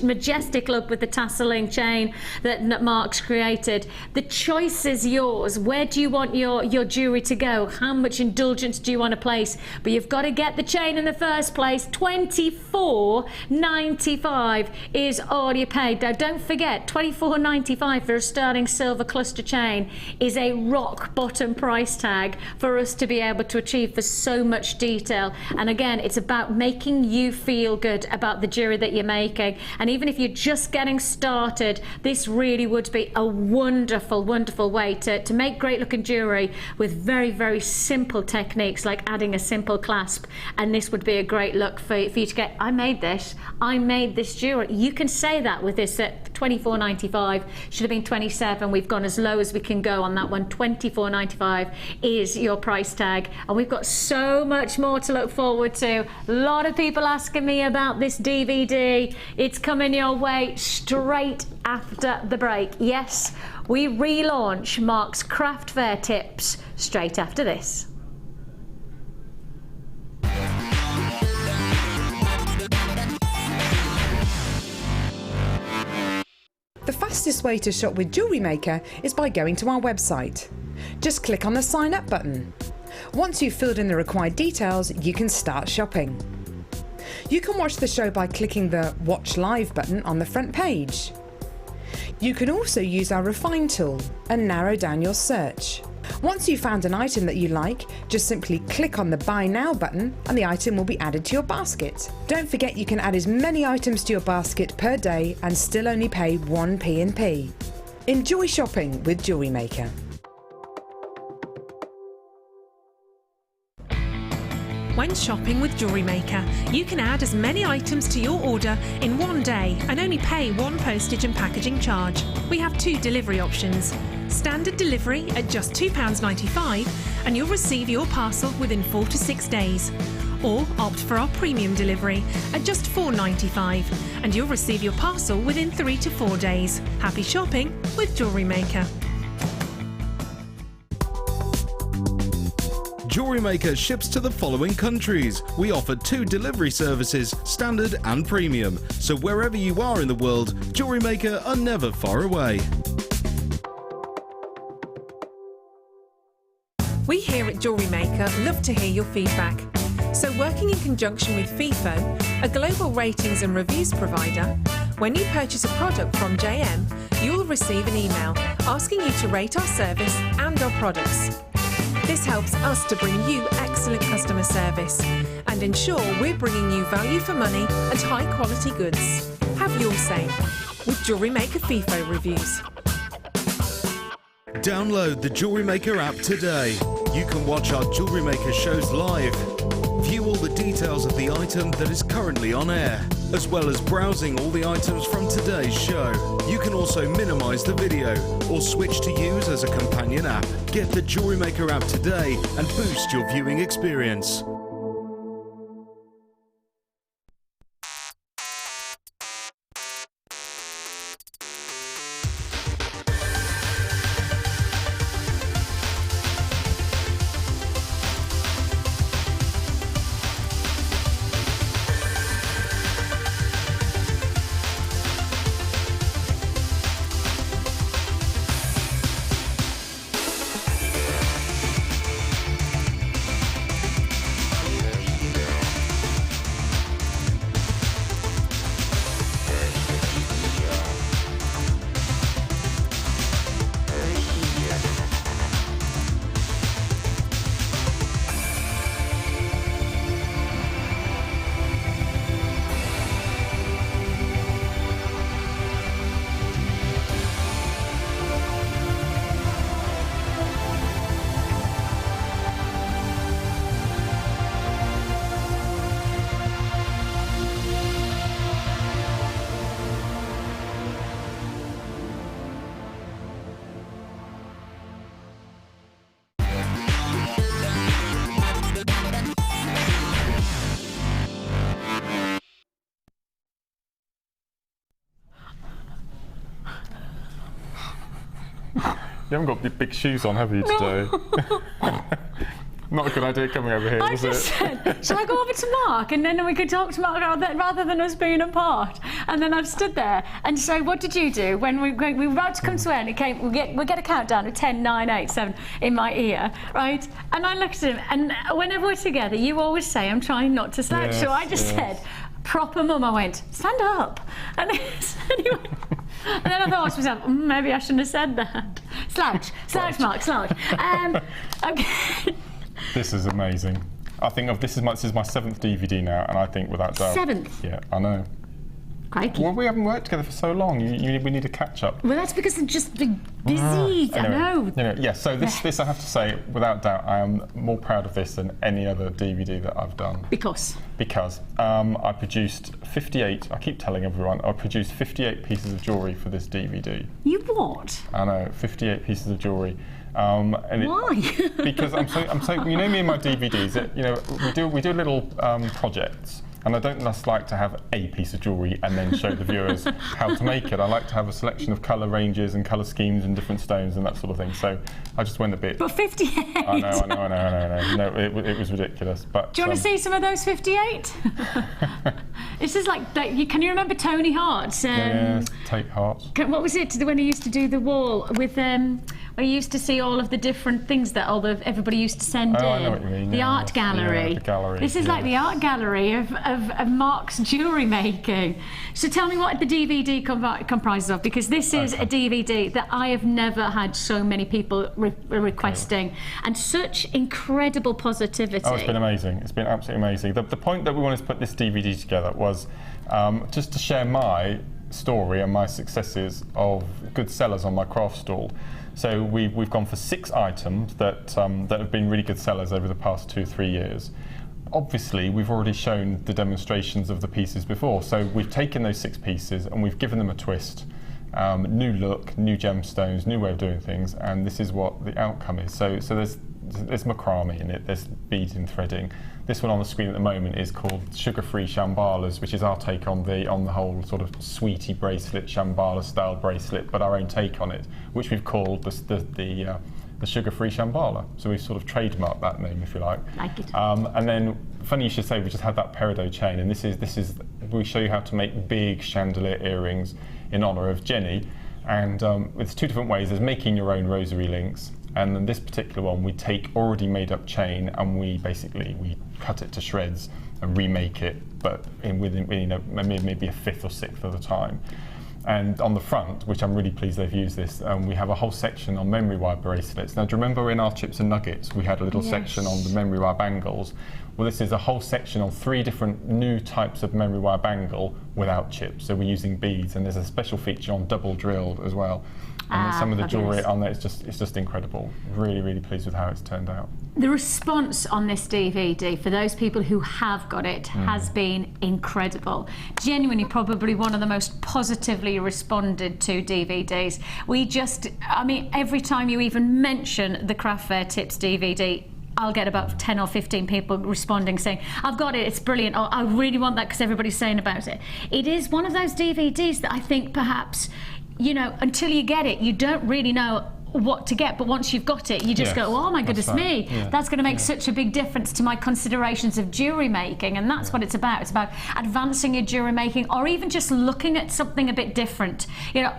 C: majestic look with the tasseling chain that Mark's created. The choice is yours. Where do you want your jewelry to go? How much indulgence do you want to place? But you've got to get the chain in the first place. $24.95 is all you paid. Now don't forget, $24.95 for a sterling silver cluster chain is a rock bottom price tag for us to be able to achieve for so much detail. And again, it's about making you feel good about the jewelry that you're making. And even if you're just getting started, this really would be a wonderful, wonderful way to make great looking jewelry with very, very simple techniques like adding a simple clasp. And this would be a great look for you to get, I made this jewelry. You can say that with this at $24.95. Should have been $27. We've gone as low as we can go on that one. $24.95 is your price tag. And we've got so much more to look forward to. A lot of people asking me about this DVD. It's coming your way straight after the break. Yes, we relaunch Mark's Craft Fair tips straight after this.
D: The fastest way to shop with JewelleryMaker is by going to our website. Just click on the sign up button. Once you've filled in the required details, you can start shopping. You can watch the show by clicking the Watch Live button on the front page. You can also use our Refine tool and narrow down your search. Once you've found an item that you like, just simply click on the Buy Now button and the item will be added to your basket. Don't forget you can add as many items to your basket per day and still only pay 1 P&P. Enjoy shopping with JewelleryMaker. Online shopping with JewelleryMaker. You can add as many items to your order in one day and only pay one postage and packaging charge. We have 2 delivery options. Standard delivery at just £2.95 and you'll receive your parcel within 4 to 6 days. Or opt for our premium delivery at just £4.95 and you'll receive your parcel within 3 to 4 days. Happy shopping with JewelleryMaker.
F: JewelleryMaker ships to the following countries. We offer 2 delivery services, standard and premium. So wherever you are in the world, JewelleryMaker are never far away.
D: We here at JewelleryMaker love to hear your feedback. So working in conjunction with FIFO, a global ratings and reviews provider, when you purchase a product from JM, you'll receive an email asking you to rate our service and our products. This helps us to bring you excellent customer service and ensure we're bringing you value for money and high quality goods. Have your say with JewelleryMaker FIFO reviews.
F: Download the JewelleryMaker app today. You can watch our JewelleryMaker shows live, view all the details of the item that is currently on air, as well as browsing all the items from today's show. You can also minimize the video or switch to use as a companion app. Get the JewelleryMaker app today and boost your viewing experience.
E: You haven't got the big shoes on, have you, today? Not a good idea coming over here, was it?
C: Said, shall I go over to Mark and then we could talk to Mark rather than us being apart? And then I've stood there and so what did you do when we were about to come to end? It came. We get a countdown of 10, 9, 8, 7 in my ear, right? And I looked at him, and whenever we're together, you always say I'm trying not to slouch.
E: Yes,
C: so I just said, proper mum. I went, stand up, and then he went, and then I thought to myself, maybe I shouldn't have said that. Slouch, Mark, slouch. Okay.
E: This is amazing. I think this is my 7th DVD now, and I think without doubt.
C: 7th?
E: Yeah, I know.
C: Crikey.
E: Well, we haven't worked together for so long. We need to catch up.
C: Well, that's because I've just been busy.
E: Anyway,
C: I know.
E: Yeah, so this I have to say, without doubt, I am more proud of this than any other DVD that I've done.
C: Because
E: I produced 58, I keep telling everyone, I produced 58 pieces of jewellery for this DVD.
C: You what?
E: I know, 58 pieces of jewellery.
C: Why?
E: Because I'm so you know me and my DVDs, we do little projects. And I don't just like to have a piece of jewellery and then show the viewers how to make it. I like to have a selection of colour ranges and colour schemes and different stones and that sort of thing. So I just went a bit...
C: But 58?
E: I know. No, it was ridiculous. But
C: do you want to see some of those 58? This is like can you remember Tony Hart's?
E: Take Heart.
C: What was it when he used to do the wall with... where you used to see all of the different things that everybody used to send in.
E: I know what you mean.
C: The art gallery.
E: Yeah, the gallery.
C: This is like the art gallery of Mark's jewellery making. So tell me what the DVD comprises of, because this is a DVD that I have never had so many people requesting, and such incredible positivity.
E: Oh, it's been amazing. It's been absolutely amazing. The point that we wanted to put this DVD together was just to share my story and my successes of good sellers on my craft stall. So we've gone for 6 items that have been really good sellers over the past 2-3 years. obviously we've already shown the demonstrations of the pieces before, so we've taken those 6 pieces and we've given them a twist, new look, new gemstones, new way of doing things, and this is what the outcome is. So there's macrame in it, there's beads and threading. This one on the screen at the moment is called Sugar-Free Shambhalas, which is our take on the whole sort of sweetie bracelet, Shambhala style bracelet, but our own take on it, which we've called the Sugar-Free Shambhala. So we've sort of trademarked that name, if you like.
C: Like it.
E: And then, funny you should say, we just had that Peridot chain, and this is we show you how to make big chandelier earrings in honour of Jenny. And it's 2 different ways. There's making your own rosary links, and then this particular one, we take already made up chain and we cut it to shreds and remake it, but within maybe a 5th or 6th of the time. And on the front, which I'm really pleased they've used this, we have a whole section on memory wire bracelets. Now, do you remember in our chips and nuggets, we had a little section on the memory wire bangles? Well, this is a whole section on 3 different new types of memory wire bangle without chips. So we're using beads, and there's a special feature on double drilled as well. And some of the jewellery on there, it's just incredible. Really, really pleased with how it's turned out.
C: The response on this DVD for those people who have got it has been incredible. Genuinely, probably one of the most positively responded to DVDs. Every time you even mention the Craft Fair Tips DVD, I'll get about 10 or 15 people responding saying, I've got it, it's brilliant, or I really want that because everybody's saying about it. It is one of those DVDs that I think perhaps, until you get it, you don't really know what to get, but once you've got it, you just go, oh my goodness me, that's going to make such a big difference to my considerations of jewellery making. And that's what it's about. It's about advancing your jewellery making, or even just looking at something a bit different,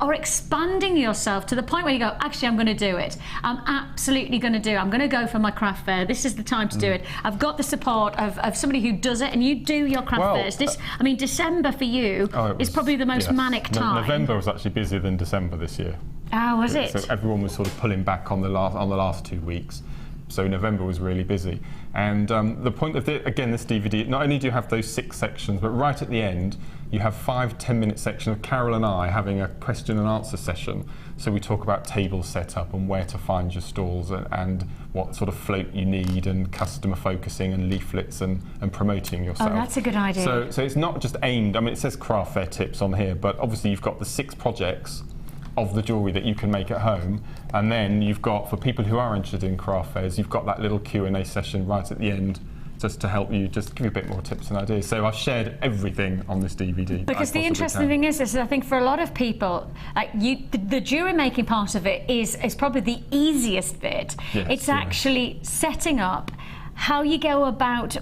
C: or expanding yourself to the point where you go, actually, I'm going to do it. I'm absolutely going to do it. I'm going to go for my craft fair. This is the time to do it. I've got the support of somebody who does it, and you do your craft fairs. December for you is probably the most manic time.
E: November was actually busier than December this year.
C: Oh, was it?
E: So everyone was sort of pulling back on the last 2 weeks. So November was really busy. And the point of this DVD, not only do you have those 6 sections, but right at the end, you have 5 10-minute sections of Carol and I having a question and answer session. So we talk about table setup and where to find your stalls and what sort of float you need and customer focusing and leaflets and promoting yourself.
C: Oh, that's a good idea.
E: So it's not just aimed, it says craft fair tips on here, but obviously you've got the 6 projects of the jewellery that you can make at home, and then you've got, for people who are interested in craft fairs, you've got that little Q&A session right at the end just to help you, just give you a bit more tips and ideas. So I've shared everything on this DVD.
C: Because the interesting thing is I think for a lot of people, the jewellery making part of it is probably the easiest bit. It's actually setting up how you go about,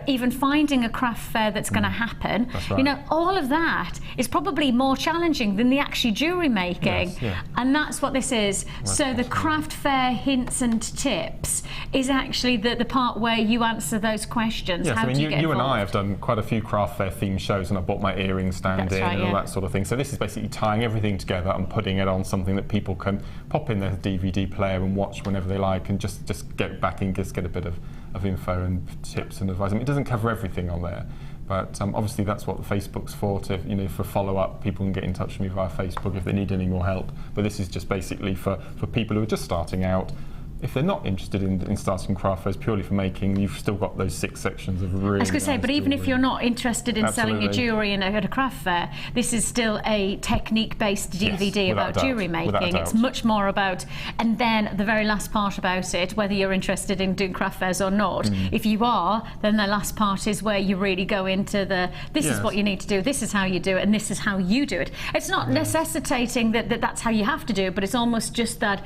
C: even finding a craft fair that's going to happen.
E: That's right.
C: All of that is probably more challenging than the actual jewellery making. And that's what this is. So the craft fair hints and tips is actually the part where you answer those questions.
E: Yes,
C: how do you get
E: you and
C: involved?
E: I have done quite a few craft fair themed shows, and I bought my earring stand and all that sort of thing. So this is basically tying everything together and putting it on something that people can pop in their DVD player and watch whenever they like, and just get back and just get a bit of info and tips and advice. It doesn't cover everything on there, but obviously that's what Facebook's for. For follow-up, people can get in touch with me via Facebook if they need any more help. But this is just basically for people who are just starting out. If they're not interested in starting craft fairs purely for making, you've still got those 6 sections of really
C: I was going to say, but even if you're not interested in selling your jewellery at a craft fair, this is still a technique-based DVD about jewellery making. It's much more about, and then the very last part about it, whether you're interested in doing craft fairs or not. If you are, then the last part is where you really go into this is what you need to do, this is how you do it, and this is how you do it. It's not necessitating that's how you have to do it, but it's almost just that,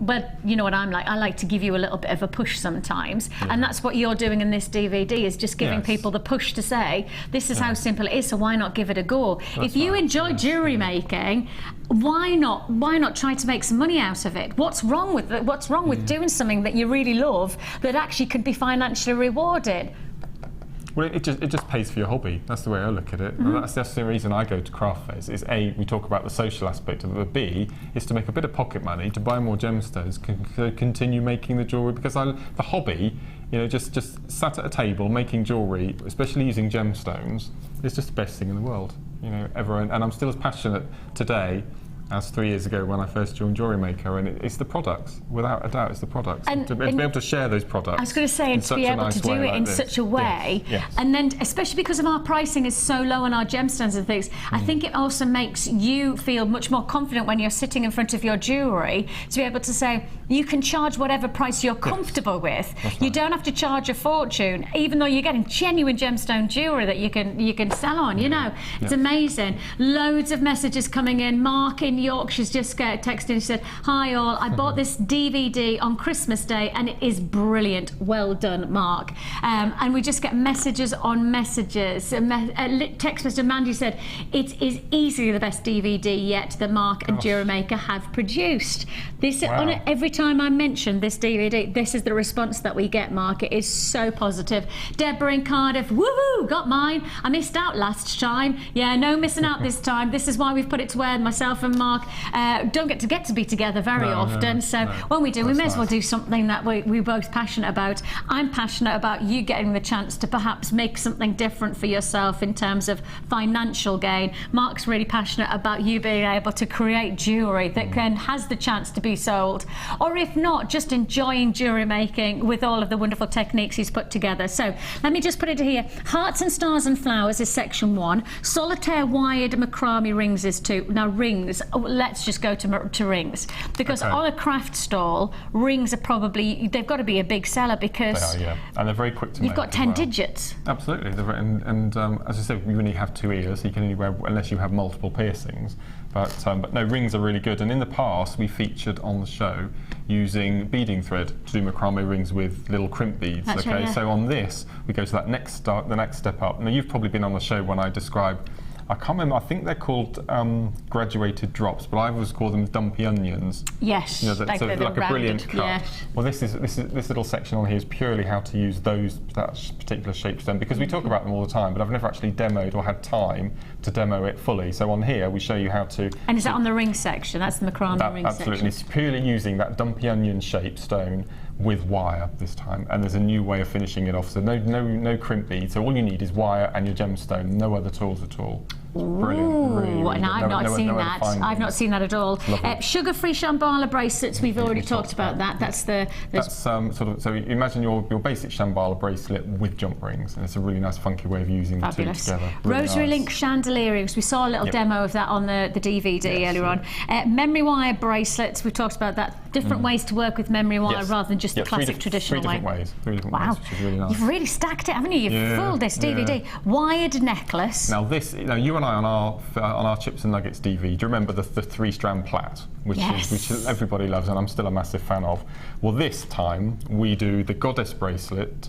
C: but you know what I'm like, I like to give you a little bit of a push sometimes, and that's what you're doing in this DVD, is just giving people the push to say, this is how simple it is, so why not give it a go? If you enjoy jewellery making, why not try to make some money out of it? What's wrong with doing something that you really love that actually can be financially rewarded?
E: Well, it just pays for your hobby. That's the way I look at it. And that's the reason I go to craft fairs. Is A, we talk about the social aspect of it, but B, is to make a bit of pocket money, to buy more gemstones, continue making the jewellery, because the hobby, just sat at a table making jewellery, especially using gemstones, is just the best thing in the world, ever. And I'm still as passionate today as 3 years ago when I first joined JewelleryMaker, and it's the products, without a doubt, it's the products. And to be able to share those products.
C: I was going to say, and to be able to do it in such a way, and then especially because of our pricing is so low on our gemstones and things, I think it also makes you feel much more confident when you're sitting in front of your jewellery to be able to say, you can charge whatever price you're comfortable with. You don't have to charge a fortune, even though you're getting genuine gemstone jewellery that you can sell on, you know. It's amazing. Loads of messages coming in. Mark in Yorkshire's just texted and said, hi all, I bought this DVD on Christmas Day and it is brilliant. Well done, Mark. And we just get messages on messages. Text message Mandy said, it is easily the best DVD yet that Mark and JewelleryMaker have produced. This every time I mention this DVD, this is the response that we get, Mark. It is so positive. Deborah in Cardiff, woohoo, got mine. I missed out last time. Yeah, no missing out this time. This is why we've put it to where myself and Mark don't get to be together very often. So when we do, we may as well do something that we're both passionate about. I'm passionate about you getting the chance to perhaps make something different for yourself in terms of financial gain. Mark's really passionate about you being able to create jewellery that has the chance to be sold, or if not, just enjoying jewellery making with all of the wonderful techniques he's put together. So let me just put it here. Hearts and Stars and Flowers is section 1. Solitaire wired macrame rings is 2. Now rings, let's just go to rings, because on a craft stall, rings are probably, they've got to be a big seller because
E: they are, and they're very quick to make.
C: You've got 10 digits. Absolutely,
E: and as I said, you only have 2 ears, so you can only wear unless you have multiple piercings. But no, rings are really good. And in the past, we featured on the show using beading thread to do macrame rings with little crimp beads.
C: That's right, yeah.
E: So on this, we go to that the next step up. Now you've probably been on the show when I described, I can't remember, I think they're called graduated drops, but I always call them dumpy onions.
C: Yes,
E: you know, like a brilliant cut. Yes. Well, this little section on here is purely how to use that particular shape stone, because we talk about them all the time, but I've never actually demoed or had time to demo it fully. So on here, we show you how to.
C: And is that on the ring section? That's the macrame ring
E: absolutely.
C: section.
E: It's purely using that dumpy onion shape stone with wire this time, and there's a new way of finishing it off. So no crimp bead. So all you need is wire and your gemstone. No other tools at all. Brilliant. Really
C: And I've not seen that. I've not seen that at all. Sugar-free Shambhala bracelets. We've already talked about that. That's sort of. So imagine your basic Shambhala bracelet with jump rings, and it's a really nice, funky way of using the two together. Really Rosary link chandelier earrings. We saw a little demo of that on the DVD earlier on. Memory wire bracelets. We talked about that. Different ways to work with memory wire rather than just the classic traditional way.
E: Three different ways, which is really nice.
C: You've really stacked it, haven't you? You've fooled this DVD. Wired necklace.
E: Now this, you and I on our Chips and Nuggets DV, do you remember the 3-strand plait, which everybody loves and I'm still a massive fan of? Well, this time we do the goddess bracelet,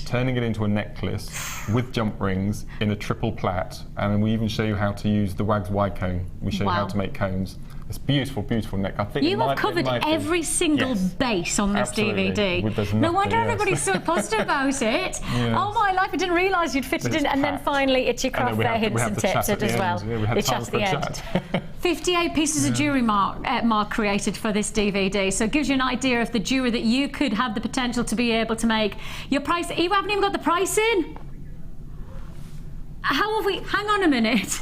E: turning it into a necklace with jump rings in a triple plait, and we even show you how to use the Wags Y cone. We show you how to make cones. It's beautiful, beautiful neck. I think
C: you have covered every single base on this DVD. No wonder everybody's so positive about it. Oh my life, I didn't realise you'd fit it in. And then finally, it's your craft fair hints and tips as well. The chat at the end. 58 pieces of jewellery Mark created for this DVD. So it gives you an idea of the jewellery that you could have the potential to be able to make. Your price, you haven't even got the price in. How have we, hang on a minute.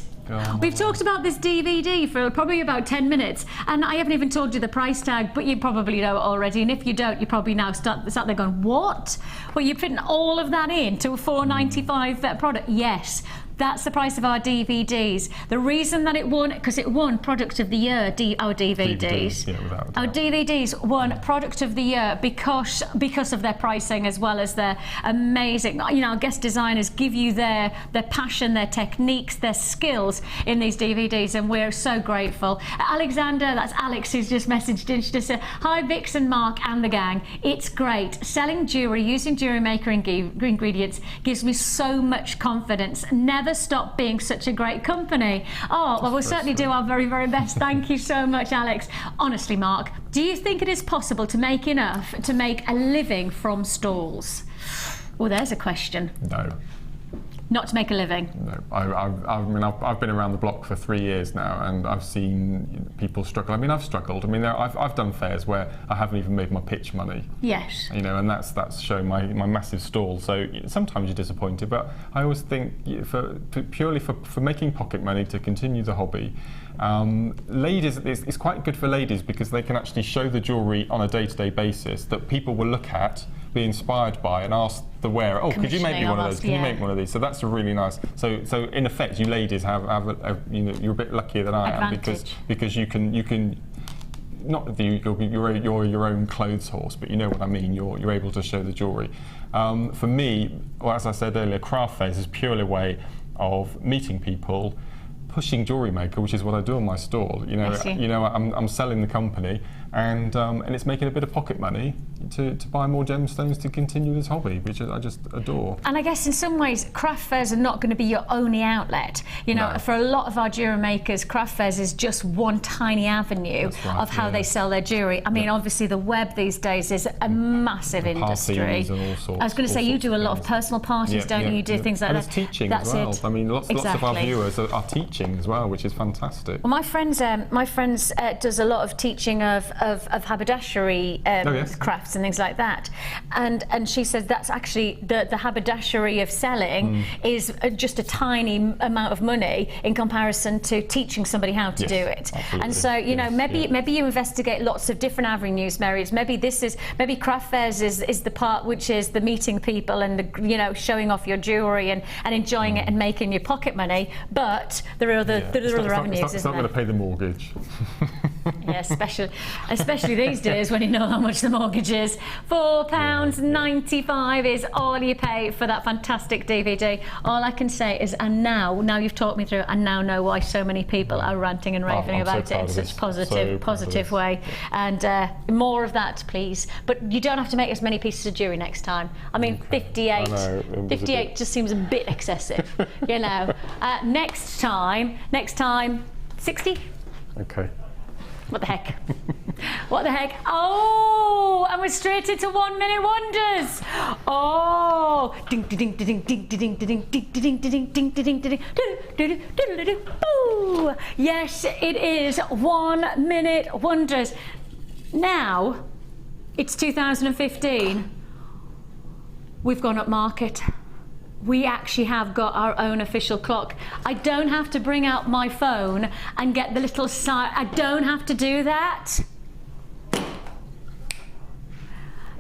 C: We've talked about this DVD for probably about 10 minutes, and I haven't even told you the price tag, but you probably know it already, and if you don't, you probably now start there going, what? Well, you're putting all of that into a $4.95 product? Yes. That's the price of our DVDs. The reason that it won, because it won Product of the Year, our DVDs. Our DVDs won Product of the Year because of their pricing, as well as their amazing, our guest designers give you their passion, their techniques, their skills in these DVDs, and we're so grateful. Alexander, that's Alex, who's just messaged in, she just said, hi Vix and Mark and the gang. It's great. Selling jewellery using JewelleryMaker ingredients gives me so much confidence. Never stop being such a great company. Oh, well, we'll certainly do our very, very best. Thank you so much, Alex. Honestly, Mark, do you think it is possible to make enough to make a living from stalls? Well, there's a question.
E: No.
C: Not to make a living?
E: No, I've been around the block for 3 years now, and I've seen people struggle. I mean, I've struggled. I mean, I've done fairs where I haven't even made my pitch money.
C: Yes.
E: You know, and that's showing my massive stall. So sometimes you're disappointed, but I always think purely for making pocket money to continue the hobby. Ladies, it's quite good for ladies because they can actually show the jewellery on a day-to-day basis that people will look at, be inspired by, and ask the wearer, oh, could you make me one of those? Can you make one of these? So that's a really nice. So in effect, you ladies have you know, you're a bit luckier than I am because you can. Not that you're your own clothes horse, but you know what I mean. You're able to show the jewellery. For me, well, as I said earlier, craft fairs is purely a way of meeting people, pushing JewelleryMaker, which is what I do on my stall. You know, I'm selling the company, and it's making a bit of pocket money to buy more gemstones to continue this hobby, which I just adore.
C: And I guess in some ways, craft fairs are not going to be your only outlet. You know, for a lot of our jewellery makers, craft fairs is just one tiny avenue of how they sell their jewellery. I mean, obviously the web these days is a massive industry.
E: And all sorts,
C: I was going to say, you do a lot of personal parties, don't you? You do things like
E: and
C: that.
E: There's teaching
C: That's
E: as well.
C: it.
E: I mean, lots of our viewers are teaching as well, which is fantastic.
C: Well, my friends does a lot of teaching of haberdashery crafts and things like that, and she says that's actually the haberdashery of selling is just a tiny amount of money in comparison to teaching somebody how to do it. Absolutely. And so you know, maybe you investigate lots of different avenues, Mary. Maybe craft fairs is the part which is the meeting people and the showing off your jewellery and enjoying it and making your pocket money. But there are other avenues.
E: It's not going to pay the mortgage.
C: Yeah, especially these days when you know how much the mortgage is. £4.95 is all you pay for that fantastic DVD. All I can say is, and now you've talked me through, and now know why so many people are ranting and raving about it in such positive way. And more of that, please. But you don't have to make as many pieces of jewellery next time. I mean, 58. 58 just seems a bit excessive, you know. Next time, 60.
E: Okay.
C: What the heck? What the heck? Oh, and we're straight into 1 minute wonders. Oh, ding ding ding ding ding ding ding ding ding ding ding ding ding ding. Boo! Yes, it is 1 minute wonders. Now, it's 2015. We've gone up market. We actually have got our own official clock. I don't have to bring out my phone and get the little sign. I don't have to do that.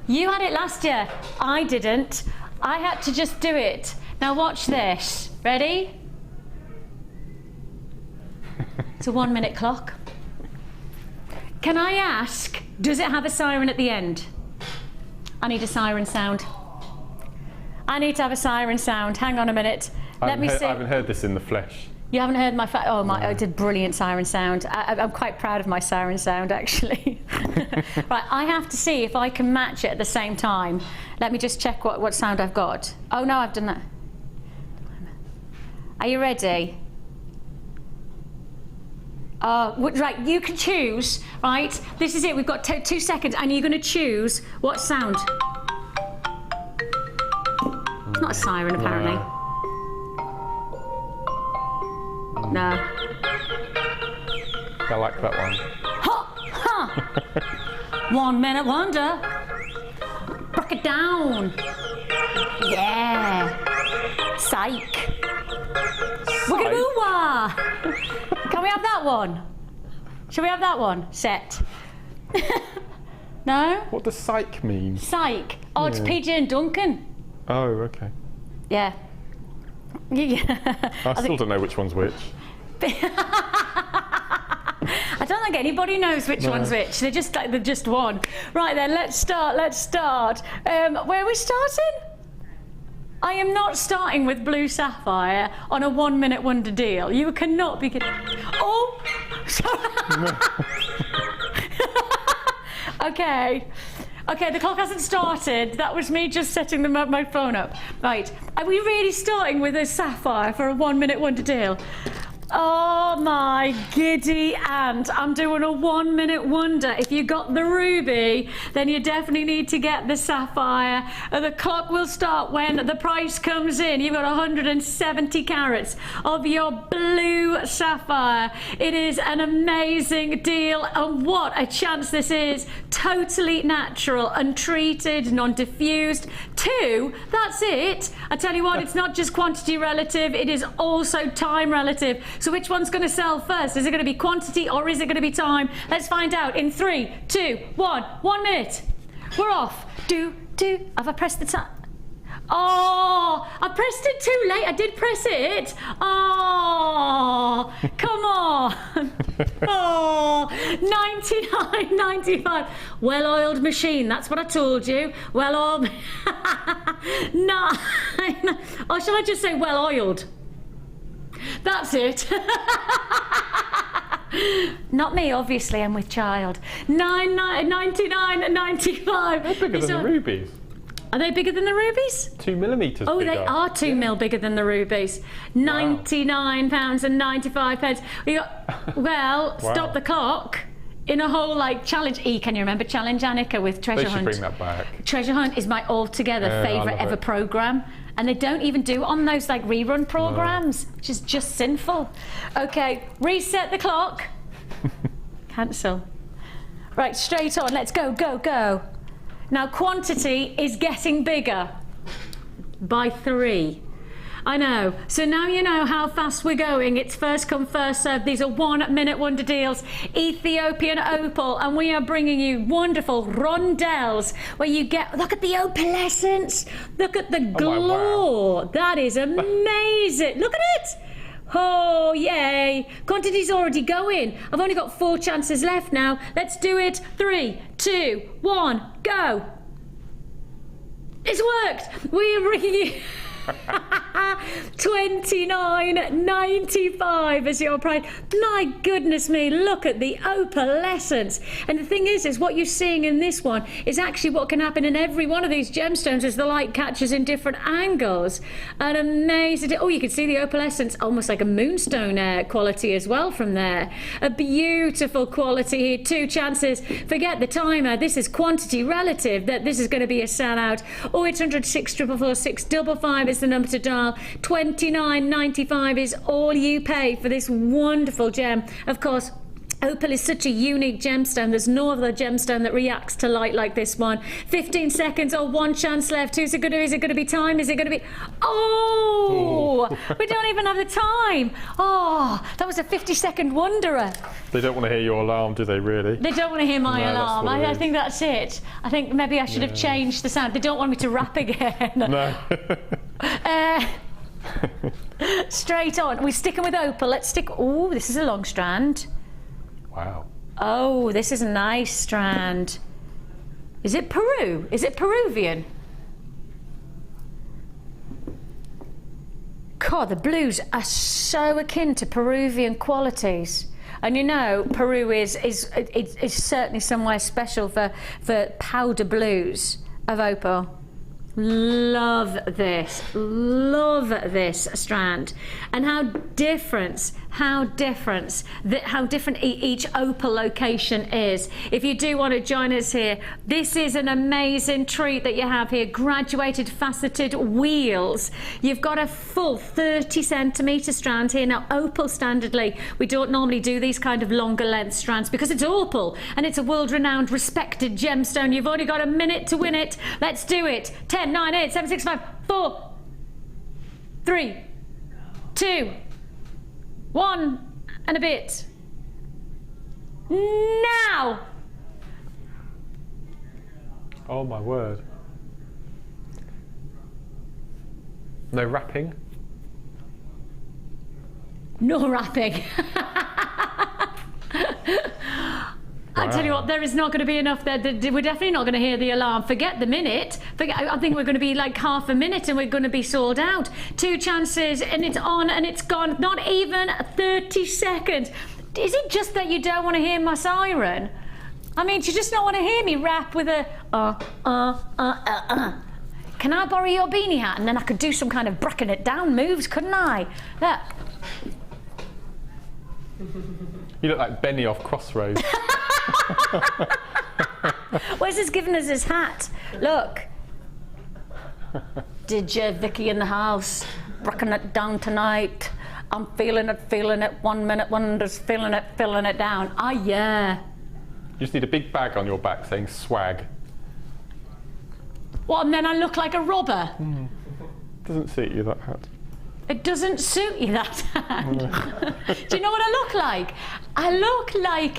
C: You had it last year. I didn't. I had to just do it. Now watch this. Ready? It's a 1 minute clock. Can I ask, does it have a siren at the end? I need a siren sound. I need to have a siren sound. Hang on a minute. Let me see.
E: I haven't heard this in the flesh.
C: You haven't heard my oh my! No. It's a brilliant siren sound. I'm quite proud of my siren sound, actually. Right, I have to see if I can match it at the same time. Let me just check what sound I've got. Oh no, I've done that. Are you ready? Right, you can choose. Right, this is it. We've got 2 seconds, and you're going to choose what sound. It's not a siren, apparently. No.
E: I like that one.
C: Ha! Ha! 1 minute wonder. Break it down. Yeah. Psych. Wigga-woo-wah. Can we have that one? Shall we have that one? Set. No?
E: What does psych mean?
C: Psych. Oh, it's PJ and Duncan.
E: Oh, okay.
C: Yeah.
E: I still don't know which one's which.
C: I don't think anybody knows which one's which. They're just one. Right then, let's start. Where are we starting? I am not starting with blue sapphire on a 1 minute wonder deal. You cannot be kidding. Oh! Okay, the clock hasn't started. That was me just setting my phone up. Right, are we really starting with a sapphire for a 1 minute wonder deal? Oh my my giddy aunt. I'm doing a 1 minute wonder. If you got the ruby, then you definitely need to get the sapphire. The clock will start when the price comes in. You've got 170 carats of your blue sapphire. It is an amazing deal, and what a chance this is. Totally natural, untreated, non-diffused. 2, that's it. I tell you what, it's not just quantity relative, it is also time relative. So which one's going to sell first? Is it going to be quantity or is it going to be time? Let's find out in 3, 2, 1. 1 minute. We're off. Have I pressed the time? Oh, I pressed it too late. I did press it. Oh, come on. Oh, 99.95. Well-oiled machine. That's what I told you. Well-oiled. 9. Or shall I just say well-oiled? That's it. Not me, obviously. I'm with child. 99.95.
E: They're bigger than the rubies.
C: Are they bigger than the rubies?
E: 2 millimetres
C: Oh,
E: bigger.
C: they are 2 mil bigger than the rubies. £99.95. We got, well, stop the clock. In a whole like challenge. Can you remember Challenge Annika with Treasure Hunt?
E: They should bring that back.
C: Treasure Hunt is my altogether favourite ever programme. And they don't even do it on those like rerun programmes, which is just sinful. Okay, reset the clock. Cancel. Right, straight on. Let's go, go, go. Now, quantity is getting bigger by 3. I know. So now you know how fast we're going. It's first come, first served. These are 1 minute wonder deals. Ethiopian opal. And we are bringing you wonderful rondelles where you get, look at the opalescence. Look at the glow.
E: Wow.
C: That is amazing. Look at it. Oh, yay. Quantity's already going. I've only got 4 chances left now. Let's do it. 3, 2, 1, go. It's worked. We're bringing you $29.95 as your price. My goodness me, look at the opalescence. And the thing is what you're seeing in this one is actually what can happen in every one of these gemstones as the light catches in different angles. An amazing, oh, you can see the opalescence, almost like a moonstone quality as well from there. A beautiful quality here. 2 chances. Forget the timer. This is quantity relative, that this is going to be a sellout. 0800 644 655 is the number to dial. $29.95 is all you pay for this wonderful gem. Of course, opal is such a unique gemstone. There's no other gemstone that reacts to light like this one. 15 seconds or 1 chance left. Who's it going to? Is it going to be time? Is it going to be? Oh, we don't even have the time. Oh, that was a 50-second wonderer.
E: They don't want to hear your alarm, do they, really?
C: They don't want to hear my alarm. I think that's it. I think maybe I should have changed the sound. They don't want me to rap again.
E: No.
C: Straight on. We're sticking with opal. Let's stick. Oh, this is a long strand.
E: Wow.
C: Oh, this is a nice strand. Is it Peru? Is it Peruvian? God, the blues are so akin to Peruvian qualities. And you know, Peru is certainly somewhere special for powder blues of opal. Love this strand, and how different each opal location is. If you do want to join us here, this is an amazing treat that you have here. Graduated faceted wheels. You've got a full 30 centimetre strand here. Now, opal standardly, we don't normally do these kind of longer length strands because it's opal and it's a world-renowned, respected gemstone. You've only got a minute to win it. Let's do it. 10, 9, 8, 7, 6, 5, 4, 3, 2, 1 and a bit. Now!
E: Oh my word. No wrapping?
C: No wrapping. I tell you what, there is not going to be enough there. We're definitely not going to hear the alarm. Forget the minute. I think we're going to be like half a minute and we're going to be sold out. 2 chances and it's on and it's gone. Not even 30 seconds. Is it just that you don't want to hear my siren? I mean, do you just not want to hear me rap with a Can I borrow your beanie hat? And then I could do some kind of bracking it down moves, couldn't I? Look.
E: You look like Benny off Crossroads.
C: Where's this giving us his hat? Look. Did you, Vicki in the house? Breaking it down tonight. I'm feeling it, 1 minute wonders, feeling it down. Ah, yeah.
E: You just need a big bag on your back saying swag.
C: What, and then I look like a robber?
E: Doesn't suit you, that hat.
C: It doesn't suit you, that hat. Do you know what I look like? I look like,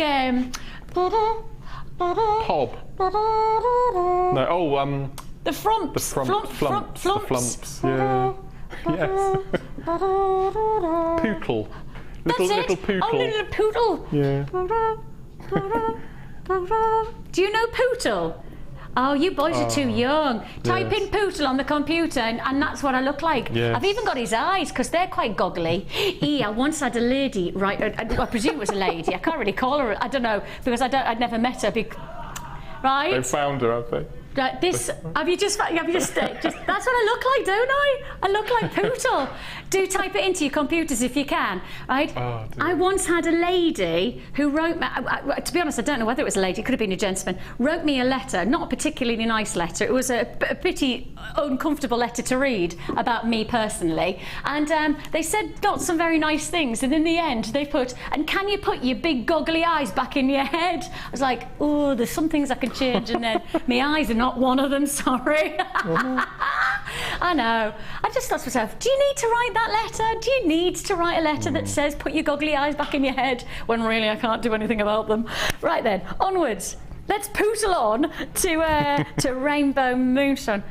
E: Pob. No, oh,
C: the frumps.
E: the flumps.
C: Flumps.
E: The flumps, yeah. Yes. Pootle.
C: That's
E: Little
C: it.
E: pootle.
C: Oh, little poodle.
E: Yeah.
C: Do you know poodle? Oh, you boys are too young. Type in poodle on the computer and that's what I look like.
E: Yes.
C: I've even got his eyes because they're quite goggly. I once had a lady, right, I presume it was a lady. I can't really call her, I don't know, because I'd never met her. Right?
E: They found her, have they?
C: This, have you just, that's what I look like, don't I? I look like poodle. Do type it into your computers if you can, right?
E: Oh, dear.
C: I once had a lady who wrote me, to be honest, I don't know whether it was a lady, it could have been a gentleman, wrote me a letter, not a particularly nice letter. It was a pretty uncomfortable letter to read about me personally. And they said not some very nice things. And in the end, they put, and can you put your big goggly eyes back in your head? I was like, oh, there's some things I can change. And then my eyes are not one of them, sorry. I know. I just thought to myself, do you need to write that letter? Do you need to write a letter that says put your goggly eyes back in your head when really I can't do anything about them? Right then, onwards. Let's poodle on to Rainbow Moonstone.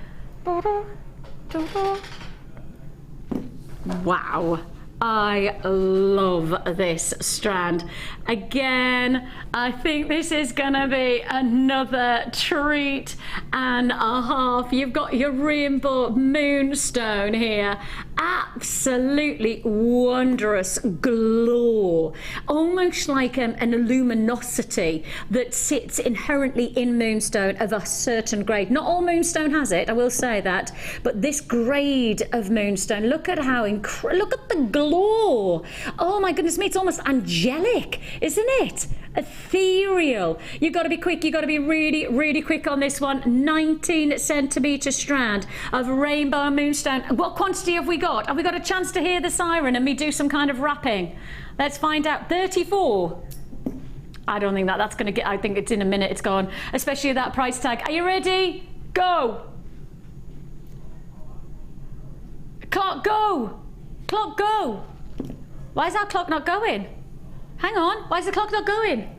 C: Wow. I love this strand. Again, I think this is gonna be another treat and a half. You've got your rainbow moonstone here. Absolutely wondrous glow. Almost like an luminosity that sits inherently in moonstone of a certain grade. Not all moonstone has it, I will say that, but this grade of moonstone, look at how look at the glow. Oh my goodness me, it's almost angelic, isn't it? Ethereal. You've got to be quick, you've got to be really, really quick on this one. 19 centimetre strand of rainbow moonstone. What quantity have we got? Have we got a chance to hear the siren and me do some kind of wrapping? Let's find out. 34. I don't think that's going to get, I think it's in a minute it's gone, especially that price tag. Are you ready? Go. Clock, go. Clock, go. Why is our clock not going? Hang on, why is the clock not going?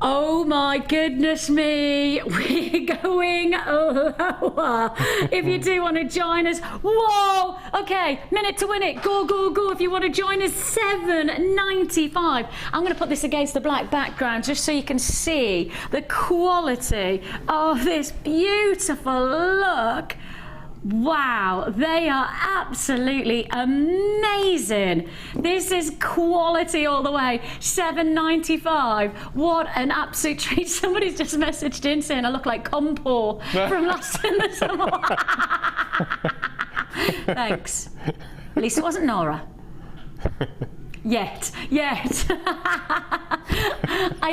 C: Oh my goodness me, we're going lower. If you do want to join us, whoa, okay, minute to win it, go, go, go. If you want to join us, $7.95. I'm going to put this against the black background just so you can see the quality of this beautiful look. Wow, they are absolutely amazing. This is quality all the way. $7.95. What an absolute treat. Somebody's just messaged in saying I look like Compo from Lost in the Summer. Thanks. At least it wasn't Nora. Yet. I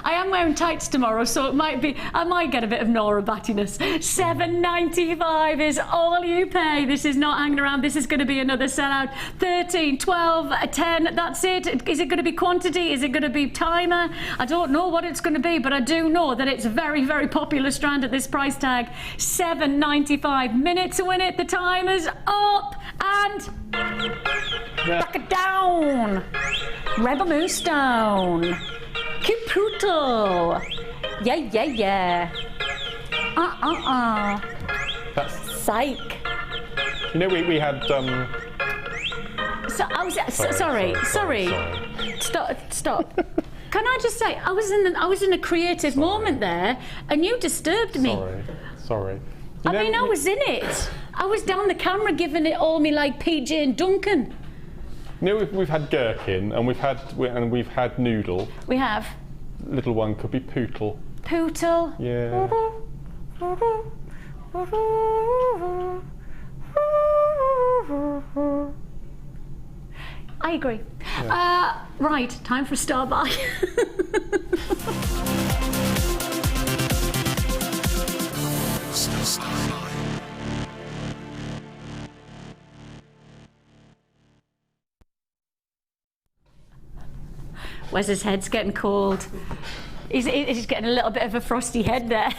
C: am wearing tights tomorrow, so it might be, I might get a bit of Nora battiness. $7.95 is all you pay. This is not hanging around. This is going to be another sellout. 13, 12, 10, that's it. Is it going to be quantity? Is it going to be timer? I don't know what it's going to be, but I do know that it's a very, very popular strand at this price tag. $7.95. Minute to win it. The timer's up and back it down. Rebel Moonstone. Caputo. Yeah.
E: That's,
C: Psych.
E: you know, we had
C: So I was sorry. Stop. Can I just say I was in a creative moment there, and you disturbed me.
E: Sorry.
C: I mean, I was in it. I was down the camera giving it all me like PJ and Duncan.
E: You know, we've had gherkin and we've had noodle.
C: We have.
E: Little one could be pootle.
C: Pootle.
E: Yeah.
C: I agree. Right, time for a starbuy. Wes's head's getting cold. He's getting a little bit of a frosty head there.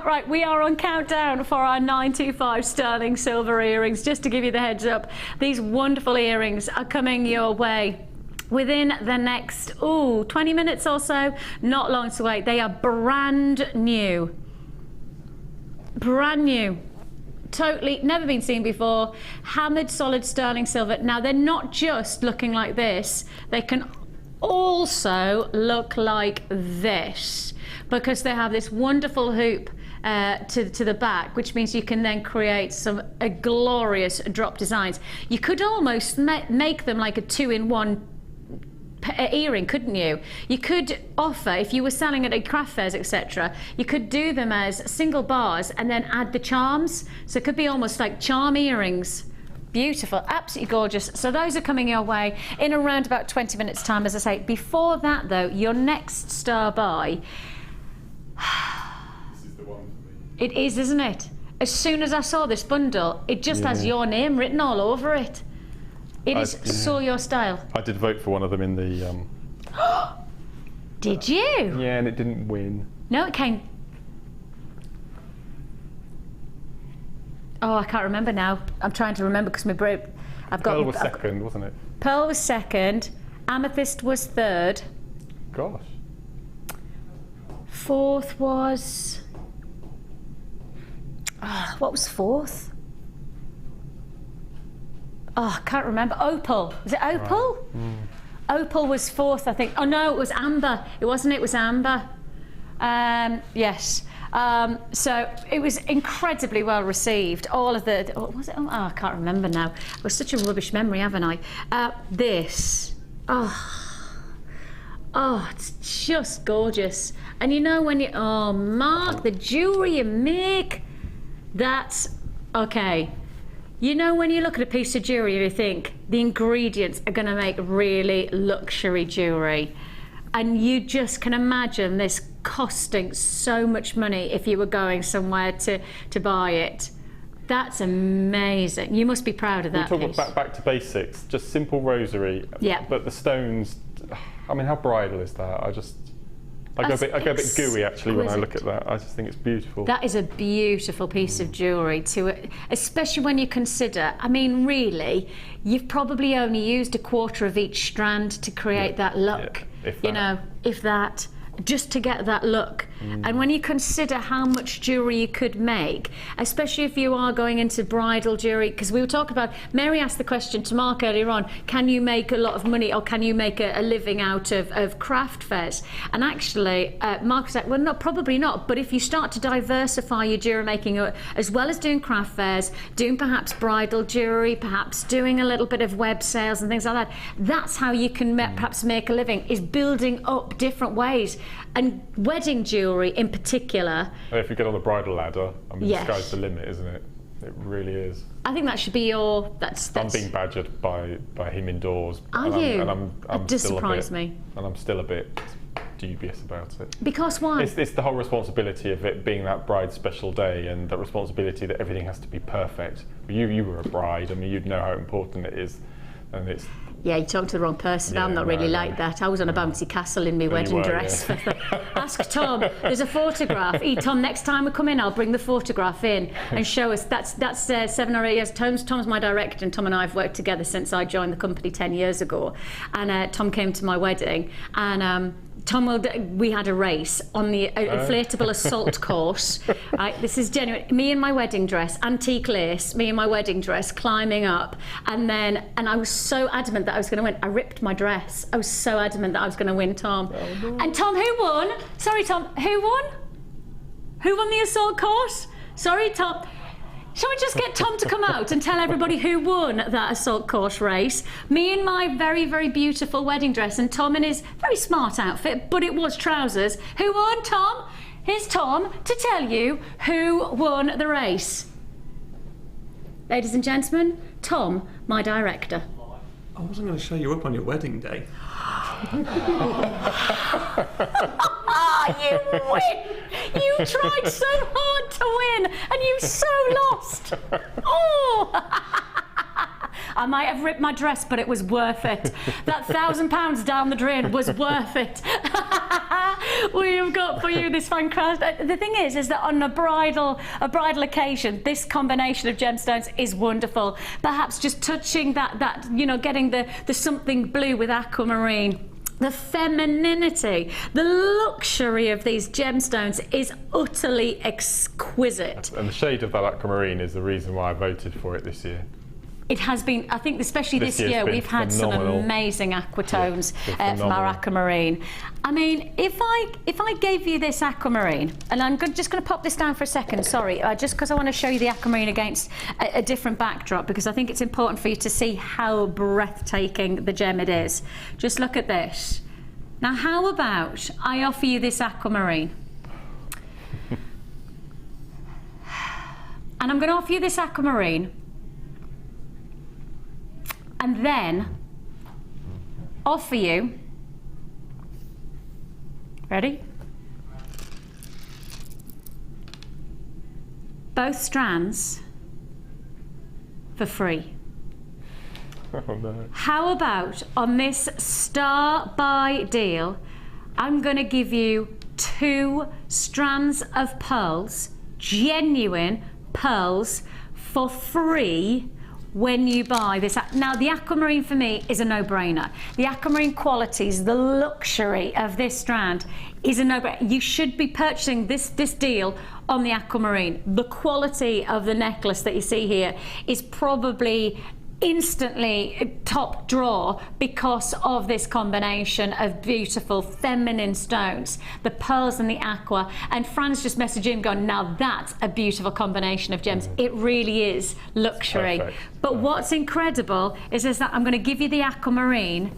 C: Right, we are on countdown for our 925 sterling silver earrings. Just to give you the heads up, these wonderful earrings are coming your way within the next 20 minutes or so. Not long to wait. They are brand new. Brand new. Totally never been seen before. Hammered solid sterling silver. Now they're not just looking like this, they can also look like this, because they have this wonderful hoop to the back, which means you can then create some glorious drop designs. You could almost make them like a 2-in-1 earring, couldn't you? You could offer, if you were selling at craft fairs, etc., you could do them as single bars and then add the charms. So it could be almost like charm earrings. Beautiful, absolutely gorgeous. So those are coming your way in around about 20 minutes time, as I say. Before that though, your next star buy.
E: This is the one for me.
C: It is, isn't it? As soon as I saw this bundle, it just has your name written all over it. It is so your style.
E: I did vote for one of them in the...
C: Did you?
E: Yeah, and it didn't win.
C: No, it came... Oh, I can't remember now. I'm trying to remember because my brain...
E: Pearl was second, wasn't it?
C: Pearl was second. Amethyst was third.
E: Gosh.
C: Fourth was... what was fourth? Oh, I can't remember. Opal. Was it Opal? Right. Opal was fourth, I think. Oh no, it was Amber. It wasn't. It was Amber. Yes. So it was incredibly well received. All of the... was it? Oh, I can't remember now. It was such a rubbish memory, haven't I? This. Oh, it's just gorgeous. And you know when you... Oh, Mark, the jewellery you make. That's... Okay. You know when you look at a piece of jewellery and you think the ingredients are going to make really luxury jewellery, and you just can imagine this costing so much money if you were going somewhere to buy it. That's amazing. You must be proud of that.
E: We're talking back to basics, just simple rosary.
C: Yeah.
E: But the stones, I mean, how bridal is that? I go a bit gooey actually when I look at that. I just think it's beautiful.
C: That is a beautiful piece of jewellery, especially when you consider, I mean, really, you've probably only used a quarter of each strand to create that look.
E: Yeah, if that.
C: You know, if that. Just to get that look. And when you consider how much jewellery you could make, especially if you are going into bridal jewellery, because we were talking about, Mary asked the question to Mark earlier on, can you make a lot of money or can you make a living out of craft fairs? And actually, Mark said, well, no, probably not, but if you start to diversify your jewellery making, as well as doing craft fairs, doing perhaps bridal jewellery, perhaps doing a little bit of web sales and things like that, that's how you can perhaps make a living, is building up different ways. And wedding jewellery in particular.
E: If you get on the bridal ladder, I mean, the sky's the limit, isn't it? It really is.
C: I think that should be your... That's...
E: I'm being badgered by him indoors.
C: Are you?
E: It
C: does surprise me.
E: And I'm still a bit dubious about it.
C: Because why?
E: It's the whole responsibility of it being that bride's special day, and the responsibility that everything has to be perfect. You were a bride, I mean, you'd know how important it is. And it's...
C: Yeah, you talked to the wrong person. I'm not really like that. I was on a bouncy castle in my wedding dress. Ask Tom. There's a photograph. Tom, next time we come in, I'll bring the photograph in and show us. That's 7 or 8 years. Tom's my director, and Tom and I have worked together since I joined the company 10 years ago. And Tom came to my wedding, and we had a race on the inflatable assault course. Right, this is genuine. Me in my wedding dress, antique lace, me in my wedding dress, climbing up, and I was so adamant that I was going to win. I ripped my dress. I was so adamant that I was going to win, Tom. Oh, no. And Tom, who won? Sorry, Tom, who won? Who won the assault course? Sorry, Tom. Shall we just get Tom to come out and tell everybody who won that assault course race? Me in my very, very beautiful wedding dress, and Tom in his very smart outfit, but it was trousers. Who won, Tom? Here's Tom to tell you who won the race. Ladies and gentlemen, Tom, my director.
G: I wasn't going to show you up on your wedding day.
C: You win! You tried so hard to win, and you so lost. Oh! I might have ripped my dress, but it was worth it. That £1,000 down the drain was worth it. We have got for you this fantastic. The thing is that on a bridal occasion, this combination of gemstones is wonderful. Perhaps just touching that you know, getting the something blue with aquamarine. The femininity, the luxury of these gemstones is utterly exquisite.
E: And the shade of that aquamarine is the reason why I voted for it this year.
C: It has been, I think, especially this year, we've had
E: phenomenal.
C: some amazing aquatones from our aquamarine. I mean, if I gave you this aquamarine, and I'm just going to pop this down for a second, sorry, just because I want to show you the aquamarine against a different backdrop, because I think it's important for you to see how breathtaking the gem it is. Just look at this. Now, how about I offer you this aquamarine? And I'm going to offer you this aquamarine, and then offer you, ready? Both strands for free.
E: Oh no.
C: How about on this star buy deal, I'm going to give you 2 strands of pearls, genuine pearls, for free when you buy this. Now, the aquamarine for me is a no-brainer. The aquamarine qualities, the luxury of this strand is a no-brainer. You should be purchasing this deal on the aquamarine. The quality of the necklace that you see here is probably instantly top drawer because of this combination of beautiful feminine stones, the pearls and the aqua. And Fran's just messaged in going, now that's a beautiful combination of gems. It really is luxury.
E: Perfect.
C: But what's incredible is that I'm going to give you the aquamarine,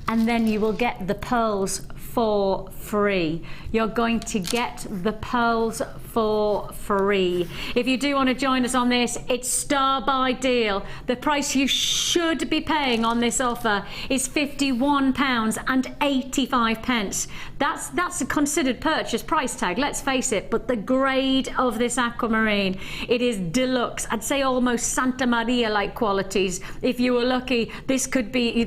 C: and then you will get the pearls for free. You're going to get the pearls for free. If you do want to join us on this, it's star buy deal. The price you should be paying on this offer is £51.85. That's a considered purchase price tag, let's face it, but the grade of this aquamarine, it is deluxe. I'd say almost Santa Maria like qualities. If you were lucky, this could be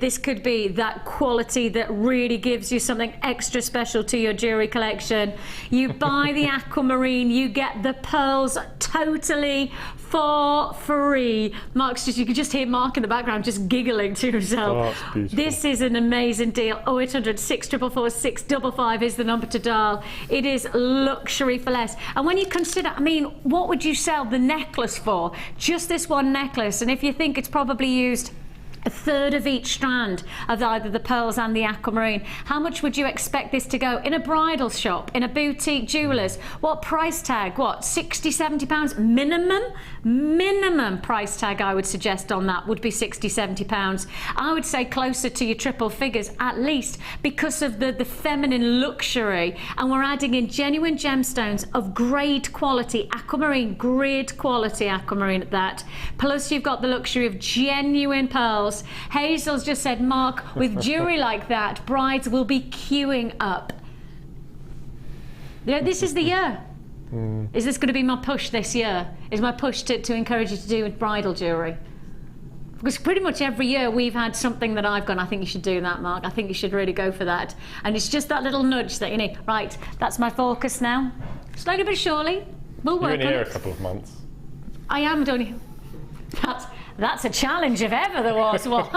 C: that quality that really gives you something extra special to your jewellery collection. You buy the aquamarine, you get the pearls totally for free. You could just hear Mark in the background just giggling to himself.
E: Oh, that's beautiful.
C: This is an amazing deal. 0800 644 655 is the number to dial. It is luxury for less. And when you consider, I mean, what would you sell the necklace for? Just this one necklace. And if you think it's probably used a third of each strand of either the pearls and the aquamarine, how much would you expect this to go in a bridal shop, in a boutique jewellers? What price tag? What, 60, 70 pounds minimum? Minimum price tag I would suggest on that would be 60, 70 pounds. I would say closer to your triple figures at least, because of the feminine luxury. And we're adding in genuine gemstones of grade quality, aquamarine, grade quality aquamarine at that. Plus you've got the luxury of genuine pearls. Hazel's just said, Mark, with jewellery like that, brides will be queuing up. You know, this is the year. Is this going to be my push this year? Is my push to encourage you to do bridal jewellery? Because pretty much every year we've had something that I've gone, I think you should do that, Mark. I think you should really go for that. And it's just that little nudge that you need. Right, that's my focus now. Slowly but surely, we'll work on it.
E: You're in here a couple of months.
C: I am doing. That's a challenge if ever there was one.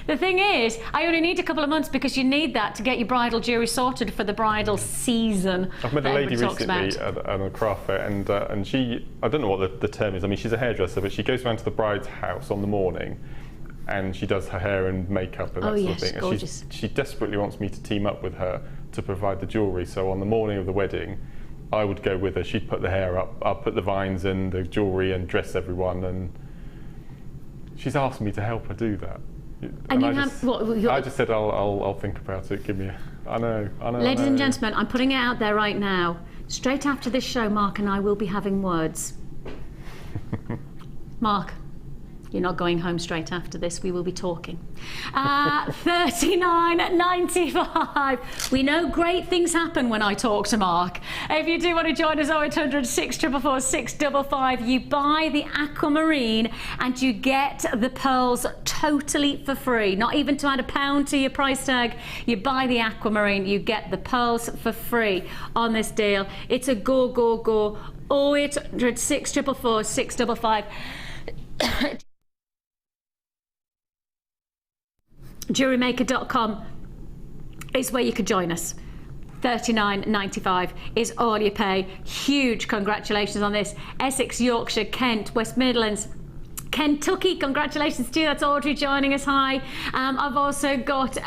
C: The thing is, I only need a couple of months because you need that to get your bridal jewellery sorted for the bridal season.
E: I've met a lady recently at a craft fair, and she, I don't know what the term is, I mean, she's a hairdresser, but she goes around to the bride's house on the morning and she does her hair and makeup and that sort of thing.
C: Gorgeous.
E: And she desperately wants me to team up with her to provide the jewellery. So on the morning of the wedding, I would go with her. She'd put the hair up, I'll put the vines and the jewellery and dress everyone, and she's asked me to help her do that.
C: And you
E: I
C: have
E: just,
C: what?
E: I just said I'll think about it. Give me I know.
C: Ladies and gentlemen, I'm putting it out there right now. Straight after this show, Mark and I will be having words. Mark, you're not going home straight after this. We will be talking. $39.95. We know great things happen when I talk to Mark. If you do want to join us, 0800 644 655, you buy the Aquamarine and you get the pearls totally for free. Not even to add £1 to your price tag. You buy the Aquamarine, you get the pearls for free on this deal. It's a go, go, go. 0800 644 655. JewelleryMaker.com is where you could join us. $39.95 is all you pay. Huge congratulations on this. Essex, Yorkshire, Kent, West Midlands, Kentucky, congratulations to you. That's Audrey joining us. Hi. I've also got,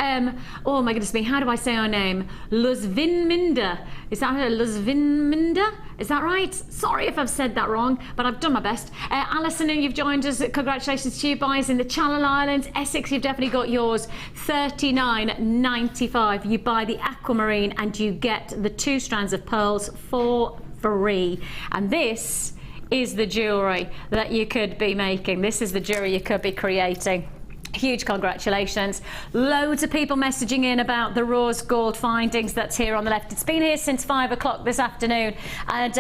C: oh my goodness me, how do I say her name? Luzvinminda. Is that her? Luzvinminda? Is that right? Sorry if I've said that wrong, but I've done my best. Alison, you've joined us. Congratulations to you. Buys in the Channel Islands. Essex, you've definitely got yours. $39.95. You buy the Aquamarine and you get the 2 strands of pearls for free. And this is the jewellery that you could be making. This is the jewellery you could be creating. Huge congratulations. Loads of people messaging in about the rose gold findings that's here on the left. It's been here since 5 o'clock this afternoon, and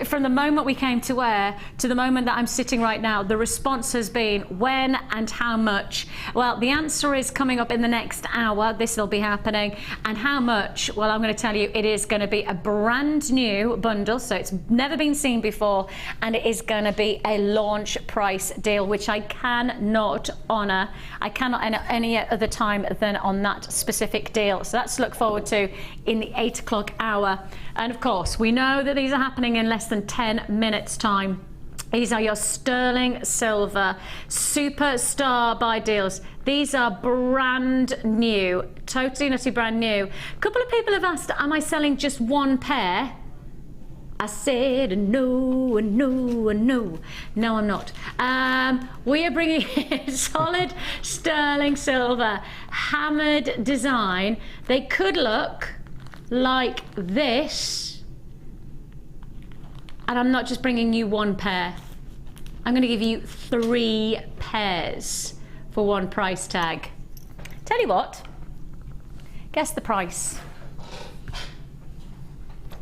C: from the moment we came to air to the moment that I'm sitting right now, the response has been when and how much. Well, the answer is coming up in the next hour. This will be happening. And how much? Well, I'm going to tell you, it is going to be a brand new bundle, so it's never been seen before, and it is going to be a launch price deal, which I cannot honour. I cannot any other time than on that specific deal. So that's to look forward to in the 8 o'clock hour. And of course, we know that these are happening in less than 10 minutes time. These are your sterling silver superstar buy deals. These are brand new, totally nutty brand new. A couple of people have asked, am I selling just one pair? I said no, no, no. No, I'm not. We are bringing in solid sterling silver, hammered design. They could look like this. And I'm not just bringing you one pair. I'm going to give you 3 pairs for one price tag. Tell you what, guess the price.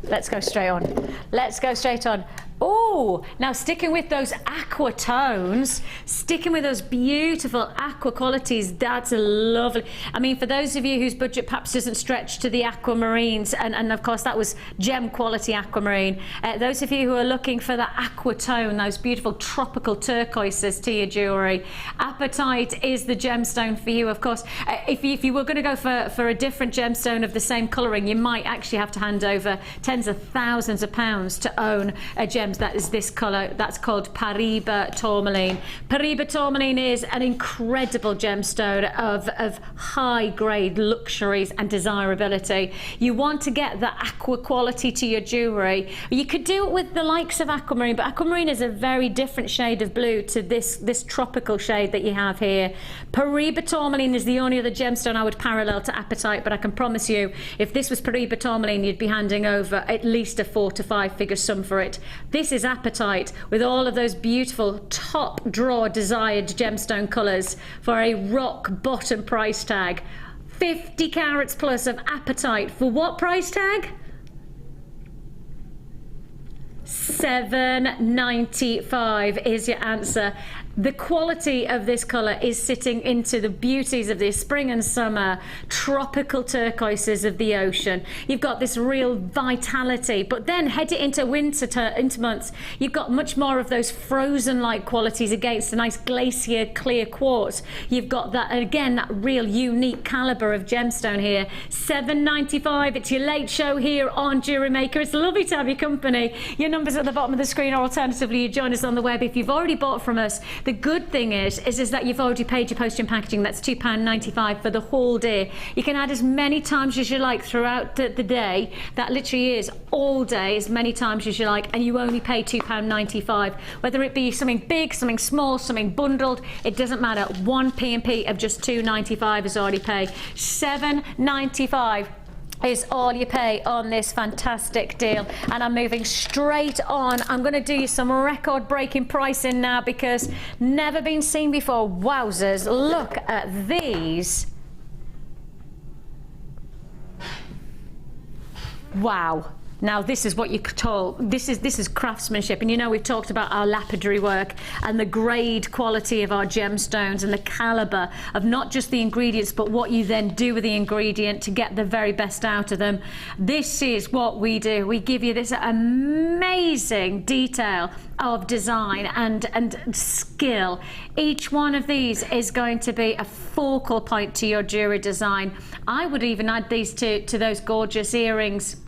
C: Let's go straight on. Let's go straight on. Oh, now sticking with those aqua tones, sticking with those beautiful aqua qualities, that's lovely. I mean, for those of you whose budget perhaps doesn't stretch to the aquamarines, and of course that was gem quality aquamarine, those of you who are looking for the aqua tone, those beautiful tropical turquoises to your jewellery, Apatite is the gemstone for you. Of course, if you were going to go for a different gemstone of the same colouring, you might actually have to hand over tens of thousands of pounds to own a gem that is this colour. That's called Peridot tourmaline. Peridot tourmaline is an incredible gemstone of high grade luxuries and desirability. You want to get the aqua quality to your jewellery. You could do it with the likes of aquamarine, but aquamarine is a very different shade of blue to this tropical shade that you have here. Peridot tourmaline is the only other gemstone I would parallel to Apatite, but I can promise you, if this was Peridot tourmaline, you'd be handing over at least a 4 to 5 figure sum for it. This is Apatite with all of those beautiful top drawer desired gemstone colours for a rock bottom price tag. 50 carats plus of Apatite for what price tag? $7.95 is your answer. The quality of this colour is sitting into the beauties of this spring and summer tropical turquoises of the ocean. You've got this real vitality, but then head it into winter, into months, you've got much more of those frozen-like qualities against a nice glacier clear quartz. You've got that, again, that real unique calibre of gemstone here. $7.95. It's your late show here on Jewellery Maker. It's lovely to have your company. Your number's at the bottom of the screen, or alternatively, you join us on the web. If you've already bought from us, the good thing is that you've already paid your postage and packaging. That's £2.95 for the whole day. You can add as many times as you like throughout the day. That literally is all day, as many times as you like, and you only pay £2.95. Whether it be something big, something small, something bundled, it doesn't matter. One P&P of just £2.95 is already paid. $7.95. is all you pay on this fantastic deal. And I'm moving straight on. I'm going to do you some record-breaking pricing now because never been seen before. Wowzers, look at these. Wow. Now this is what you call, this is craftsmanship, and you know we've talked about our lapidary work and the grade quality of our gemstones and the calibre of not just the ingredients but what you then do with the ingredient to get the very best out of them. This is what we do. We give you this amazing detail of design and skill. Each one of these is going to be a focal point to your jewellery design. I would even add these to those gorgeous earrings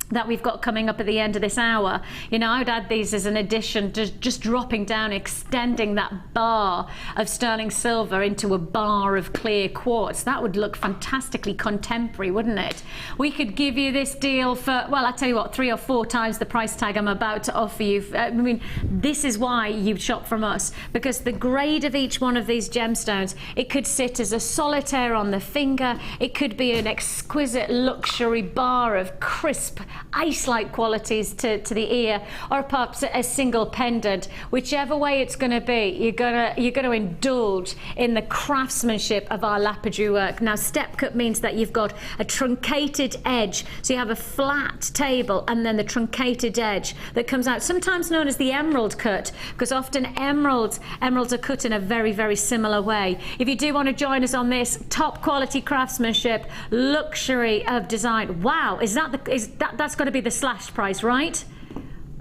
C: that we've got coming up at the end of this hour. You know, I would add these as an addition, just dropping down, extending that bar of sterling silver into a bar of clear quartz. That would look fantastically contemporary, wouldn't it? We could give you this deal for, well, I tell you what, 3 or 4 times the price tag I'm about to offer you. I mean, this is why you shop from us, because the grade of each one of these gemstones, it could sit as a solitaire on the finger, it could be an exquisite luxury bar of crisp ice-like qualities to the ear, or perhaps a single pendant. Whichever way it's going to be, you're going to indulge in the craftsmanship of our lapidary work. Now, step cut means that you've got a truncated edge, so you have a flat table and then the truncated edge that comes out, sometimes known as the emerald cut, because often emeralds are cut in a very, very similar way. If you do want to join us on this top quality craftsmanship, luxury of design, wow, that's got to be the slashed price, right?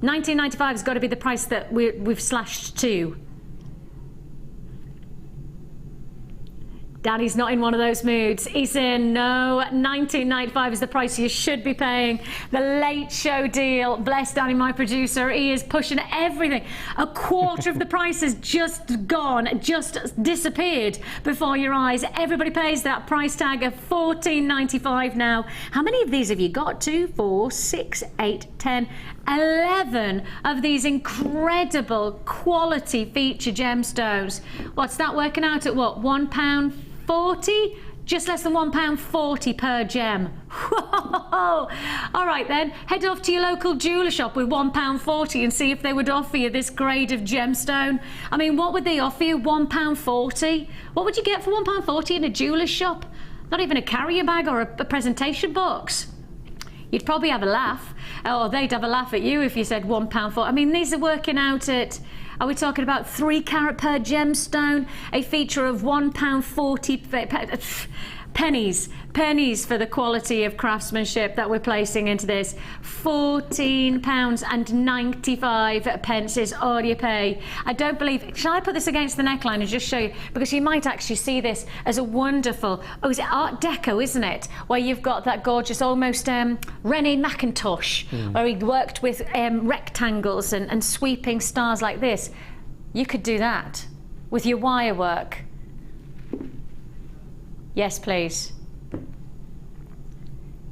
C: $19.95 has got to be the price that we've slashed to. Danny's not in one of those moods. He's in, no, $19.95 is the price you should be paying. The late show deal, bless Danny, my producer, he is pushing everything. A quarter of the price has just gone, just disappeared before your eyes. Everybody pays that price tag of $14.95 now. How many of these have you got? 2, 4, 6, 8, 10, 11 of these incredible quality feature gemstones. What's that working out at, what, £1.40? Just less than £1.40 per gem. Whoa! All right then, head off to your local jeweller shop with £1.40 and see if they would offer you this grade of gemstone. I mean, what would they offer you? £1.40? What would you get for £1.40 in a jeweller's shop? Not even a carrier bag or a presentation box. You'd probably have a laugh, or they'd have a laugh at you if you said £1.40. I mean, these are working out at, are we talking about 3 carat per gemstone? A feature of £1.40 pennies for the quality of craftsmanship that we're placing into this. £14.95 is all you pay. I don't believe, shall I put this against the neckline and just show you, because you might actually see this as a wonderful, oh, is it Art Deco, isn't it, where you've got that gorgeous almost René Mackintosh, where he worked with rectangles and sweeping stars like this. You could do that with your wire work. Yes, please.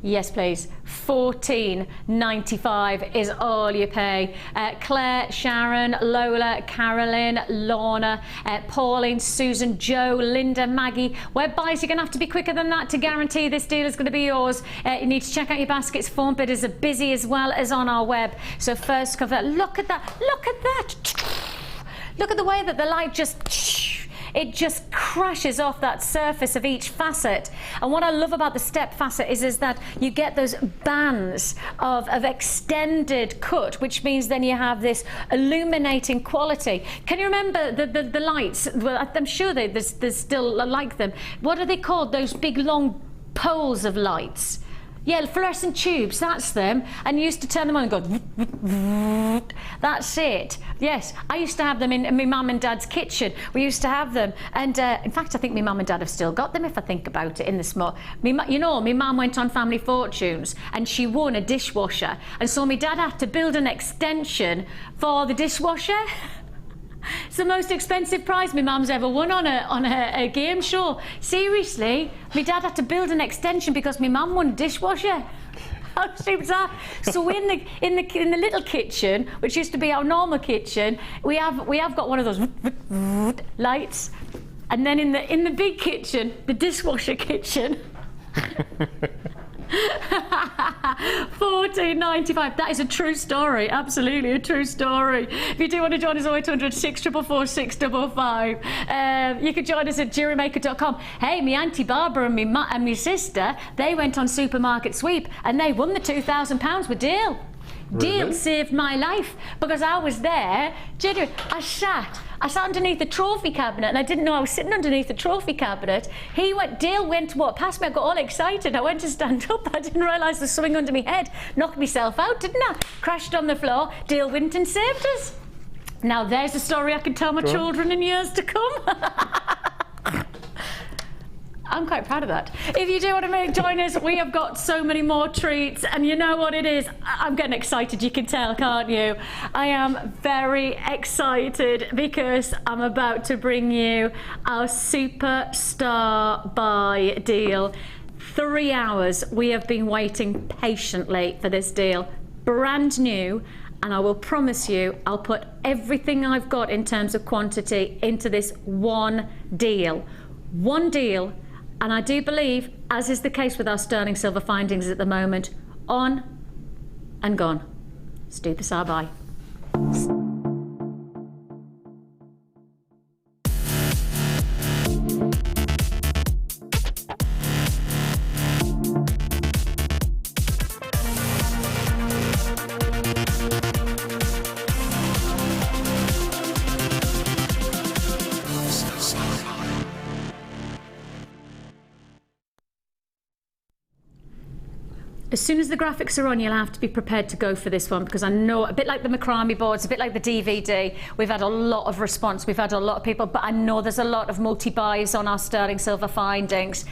C: Yes, please. $14.95 is all you pay. Claire, Sharon, Lola, Carolyn, Lorna, Pauline, Susan, Joe, Linda, Maggie. Web buys, you're going to have to be quicker than that to guarantee this deal is going to be yours. You need to check out your baskets. Phone bidders are busy as well as on our web. So first cover, look at that. Look at that. Look at the way that the light it just crashes off that surface of each facet. And what I love about the step facet is that you get those bands of extended cut, which means then you have this illuminating quality. Can you remember the lights? Well, I'm sure there's still like them. What are they called? Those big long poles of lights. Yeah, fluorescent tubes, that's them. And you used to turn them on and go, that's it. Yes, I used to have them in my mum and dad's kitchen. We used to have them. And in fact, I think my mum and dad have still got them if I think about it in the small. You know, my mum went on Family Fortunes and she won a dishwasher. And so my dad had to build an extension for the dishwasher. It's the most expensive prize my mum's ever won on a game show. Seriously, my dad had to build an extension because my mum won a dishwasher. How bizarre! So in the little kitchen, which used to be our normal kitchen, we have got one of those lights, and then in the big kitchen, the dishwasher kitchen. $14.95. That is a true story. Absolutely a true story. If you do want to join us, 0800 644 655. You can join us at jewellerymaker.com. Hey, me Auntie Barbara and me sister, they went on supermarket sweep and they won the £2,000 with Deal.
E: Really?
C: Deal saved my life because I was there. I sat underneath the trophy cabinet and I didn't know I was sitting underneath the trophy cabinet. Deal went to walk past me. I got all excited. I went to stand up. I didn't realise there was something under my head. Knocked myself out, didn't I? Crashed on the floor. Deal went and saved us. Now there's a story I can tell my children in years to come. I'm quite proud of that. If you do want to join us, we have got so many more treats, and you know what it is. I'm getting excited, you can tell, can't you? I am very excited because I'm about to bring you our superstar buy deal. 3 hours we have been waiting patiently for this deal. Brand new. And I will promise you, I'll put everything I've got in terms of quantity into this one deal. One deal. And I do believe, as is the case with our sterling silver findings at the moment, on and gone. Superstar buy. As soon as the graphics are on, you'll have to be prepared to go for this one, because I know, a bit like the Macrame boards, a bit like the DVD, we've had a lot of response, we've had a lot of people, but I know there's a lot of multi-buys on our sterling silver findings.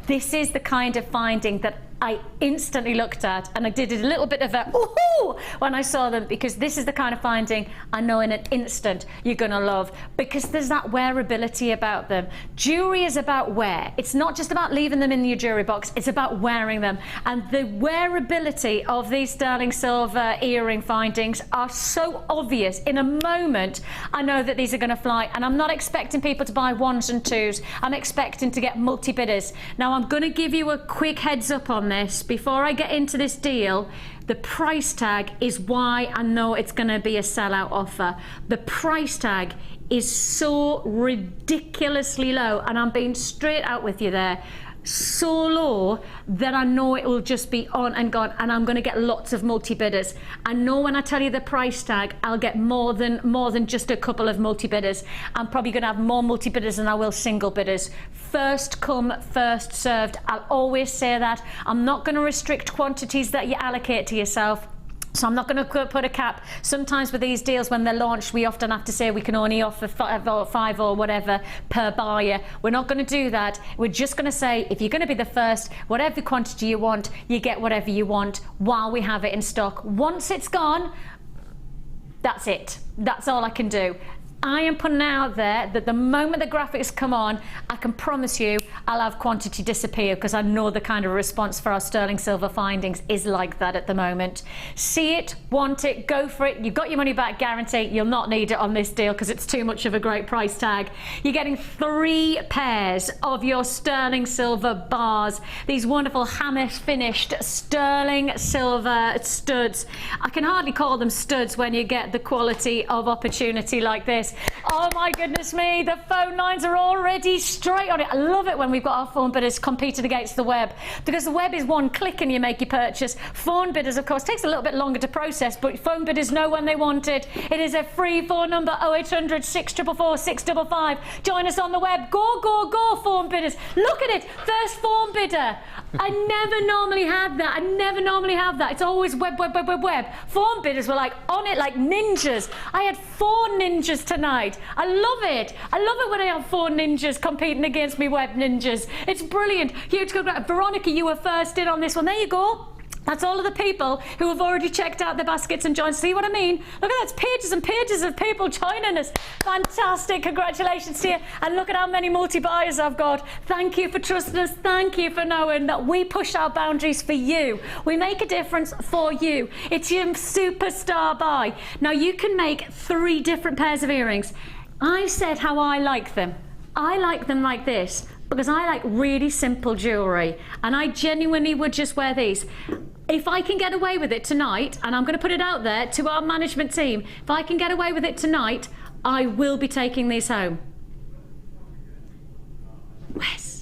C: This is the kind of finding that I instantly looked at, and I did a little bit of a ooh when I saw them, because this is the kind of finding I know in an instant you're gonna love, because there's that wearability about them. Jewelry is about wear. It's not just about leaving them in your jewelry box, it's about wearing them. And the wearability of these sterling silver earring findings are so obvious. In a moment, I know that these are gonna fly, and I'm not expecting people to buy ones and twos. I'm expecting to get multi-bidders. Now I'm gonna give you a quick heads up on this before I get into this deal. The price tag is why I know it's going to be a sellout offer. The price tag is so ridiculously low, and I'm being straight out with you there. So low that I know it will just be on and gone, and I'm going to get lots of multi-bidders. I know when I tell you the price tag, I'll get more than just a couple of multi-bidders. I'm probably going to have more multi-bidders than I will single bidders. First come, first served. I'll always say that. I'm not going to restrict quantities that you allocate to yourself. So I'm not going to put a cap. Sometimes with these deals, when they're launched, we often have to say we can only offer five or whatever per buyer. We're not going to do that. We're just going to say, if you're going to be the first, whatever quantity you want, you get whatever you want while we have it in stock. Once it's gone, that's it. That's all I can do. I am putting out there that the moment the graphics come on, I can promise you I'll have quantity disappear, because I know the kind of response for our sterling silver findings is like that at the moment. See it, want it, go for it. You've got your money back guarantee. You'll not need it on this deal because it's too much of a great price tag. You're getting 3 pairs of your sterling silver bars. These wonderful hammer finished sterling silver studs. I can hardly call them studs when you get the quality of opportunity like this. Oh my goodness me, the phone lines are already straight on it. I love it when we've got our phone bidders competing against the web, because the web is one click and you make your purchase. Phone bidders, of course, takes a little bit longer to process, but phone bidders know when they want it. It is a free phone number, 0800 644 655. Join us on the web. Go, go, go, phone bidders. Look at it, first phone bidder. I never normally have that. I never normally have that. It's always web, web, web, web, web. Phone bidders were like on it like ninjas. I had 4 ninjas tonight. I love it. I love it when I have 4 ninjas competing against me web ninjas. It's brilliant. Huge congrats. Veronica, you were first in on this one. There you go. That's all of the people who have already checked out their baskets and joined. See what I mean? Look at that. It's pages and pages of people joining us. Fantastic. Congratulations to you. And look at how many multi-buyers I've got. Thank you for trusting us. Thank you for knowing that we push our boundaries for you. We make a difference for you. It's your superstar buy. Now you can make 3 different pairs of earrings. I said how I like them. I like them like this. because I like really simple jewellery, and I genuinely would just wear these. If I can get away with it tonight, and I'm going to put it out there to our management team, if I can get away with it tonight, I will be taking these home. Wes.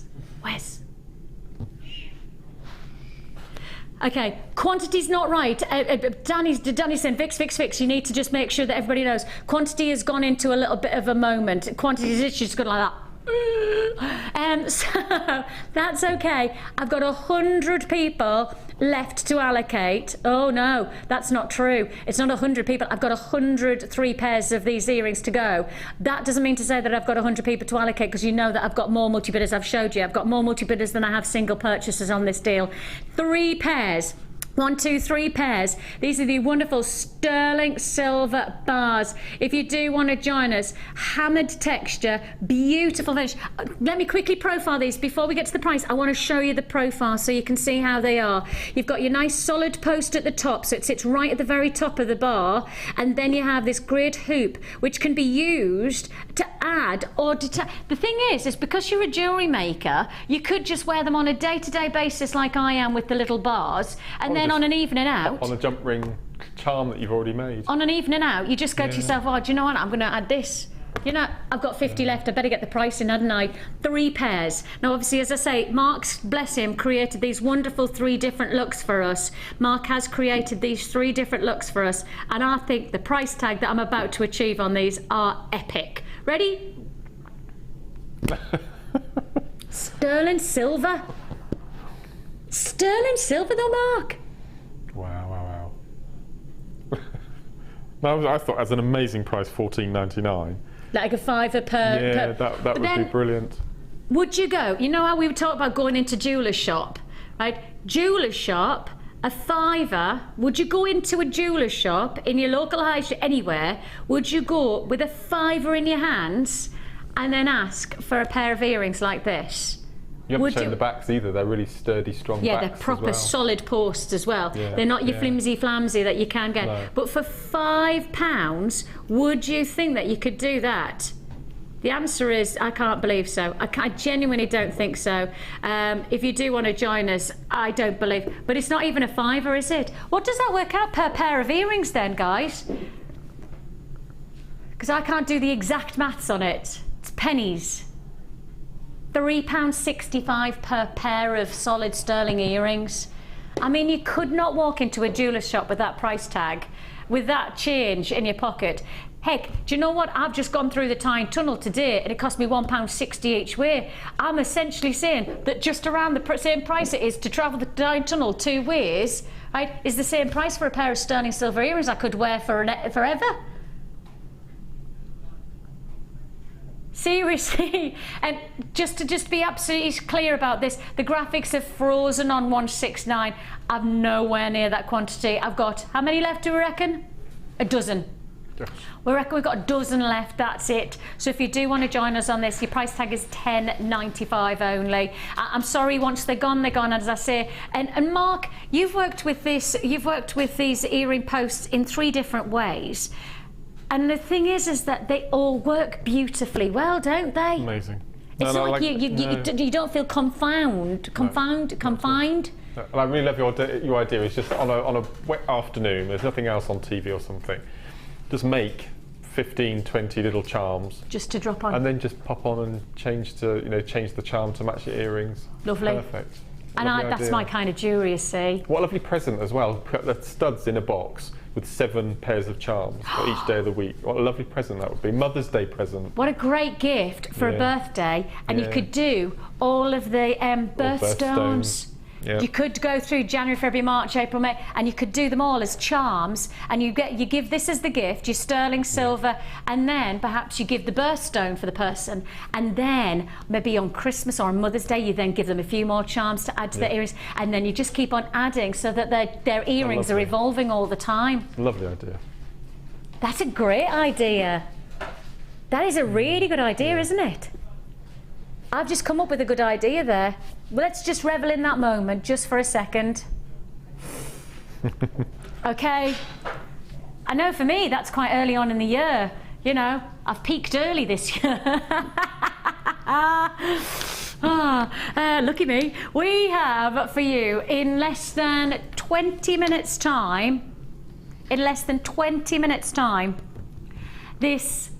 C: Okay, quantity's not right. Danny's saying, Vix, you need to just make sure that everybody knows. Quantity has gone into a little bit of a moment. Quantity's literally just gone like that. So that's okay. I've got 100 people left to allocate. Oh no, that's not true. It's not 100 people. I've got 103 pairs of these earrings to go. That doesn't mean to say that I've got 100 people to allocate, because you know that I've got more multi-bidders. I've showed you. I've got more multi-bidders than I have single purchasers on this deal. 3 pairs. 1, 2, 3 pairs. These are the wonderful sterling silver bars. If you do want to join us, hammered texture, beautiful finish. Let me quickly profile these before we get to the price. I want to show you the profile so you can see how they are. You've got your nice solid post at the top, so it sits right at the very top of the bar, and then you have this grid hoop which can be used to add or detach. The thing is because you're a jewellery maker, you could just wear them on a day-to-day basis like I am with the little bars, and then on an evening out,
E: on a jump ring charm that you've already made.
C: On an evening out, you just go to yourself, oh, do you know what? I'm going to add this. You know, I've got 50 left. I better get the price in, hadn't I? 3 pairs. Now, obviously, as I say, Mark's, bless him, created these wonderful 3 different looks for us. Mark has created these 3 different looks for us, and I think the price tag that I'm about to achieve on these are epic. Ready? Sterling silver. Sterling silver, though, Mark.
E: Wow. No, I thought as an amazing price, $14.99.
C: Like a £5 per.
E: Yeah, that would be brilliant.
C: Would you go? You know how we were talking about going into jeweller's shop, right? Jeweller's shop, a £5. Would you go into a jeweller's shop in your local high street, anywhere? Would you go with a £5 in your hands and then ask for a pair of earrings like this?
E: You haven't shown the backs either. They're really sturdy, strong backs.
C: Yeah, they're proper solid posts as well.
E: Yeah,
C: they're not your flimsy-flamsy that you can get.
E: No.
C: But for £5, would you think that you could do that? The answer is, I can't believe so. I genuinely don't think so. If you do want to join us, I don't believe. But it's not even a £5, is it? What does that work out per pair of earrings then, guys? Because I can't do the exact maths on it. It's pennies. £3.65 per pair of solid sterling earrings. I mean, you could not walk into a jeweller's shop with that price tag, with that change in your pocket. Heck, do you know what? I've just gone through the Tyne Tunnel today and it cost me £1.60 each way. I'm essentially saying that just around the same price it is to travel the Tyne Tunnel 2 ways, right, is the same price for a pair of sterling silver earrings I could wear forever. Seriously, and just to be absolutely clear about this, the graphics are frozen on 169. I've nowhere near that quantity. I've got, how many left do we reckon? A dozen. Yes. We reckon we've got a dozen left, that's it. So if you do want to join us on this, your price tag is $10.95 only. I'm sorry, once they're gone, as I say. And Mark, you've worked with these earring posts in 3 different ways. And the thing is that they all work beautifully well, don't they?
E: Amazing.
C: It's not like you don't feel confined.
E: I really love your idea. It's just on a wet afternoon, there's nothing else on TV or something. Just make 15, 20 little charms.
C: Just to drop on.
E: And then just pop on and change the charm to match your earrings.
C: Lovely.
E: Perfect.
C: And that's my kind of jewellery, you see.
E: What a lovely present as well. Put the studs in a box with 7 pairs of charms for each day of the week. What a lovely present that would be. Mother's Day present.
C: What a great gift for a birthday. And you could do all of the birthstones. Yeah. You could go through January, February, March, April, May, and you could do them all as charms, and you give this as the gift, your sterling silver, and then perhaps you give the birthstone for the person, and then maybe on Christmas or on Mother's Day you then give them a few more charms to add to their earrings, and then you just keep on adding so that their earrings are evolving all the time.
E: Lovely idea.
C: That's a great idea. That is a really good idea, isn't it? I've just come up with a good idea there. Let's just revel in that moment just for a second. Okay. I know for me that's quite early on in the year. You know, I've peaked early this year. Lucky me. We have for you in less than 20 minutes time, this,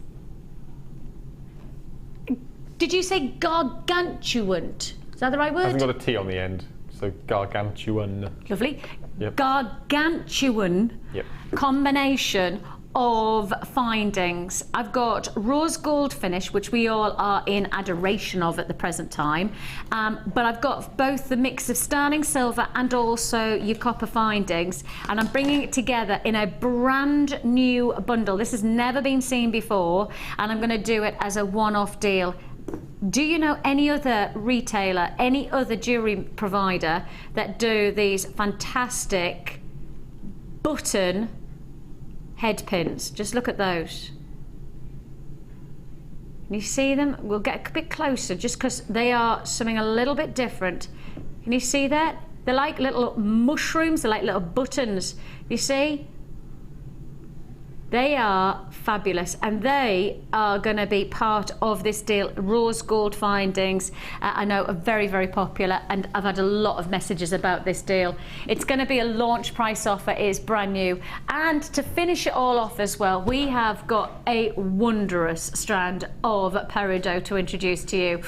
C: did you say gargantuan? Is that the right word?
E: Hasn't got a T on the end, so gargantuan.
C: Lovely.
E: Yep.
C: Gargantuan combination of findings. I've got rose gold finish, which we all are in adoration of at the present time, but I've got both the mix of sterling silver and also your copper findings, and I'm bringing it together in a brand new bundle. This has never been seen before, and I'm going to do it as a one-off deal. Do you know any other retailer, any other jewellery provider that do these fantastic button head pins? Just look at those. Can you see them? We'll get a bit closer just because they are something a little bit different. Can you see that? They're like little mushrooms, they're like little buttons. You see? They are fabulous, and they are going to be part of this deal. Rose gold findings, I know, are very, very popular, and I've had a lot of messages about this deal. It's going to be a launch price offer. It is brand new, and to finish it all off as well, we have got a wondrous strand of Peridot to introduce to you.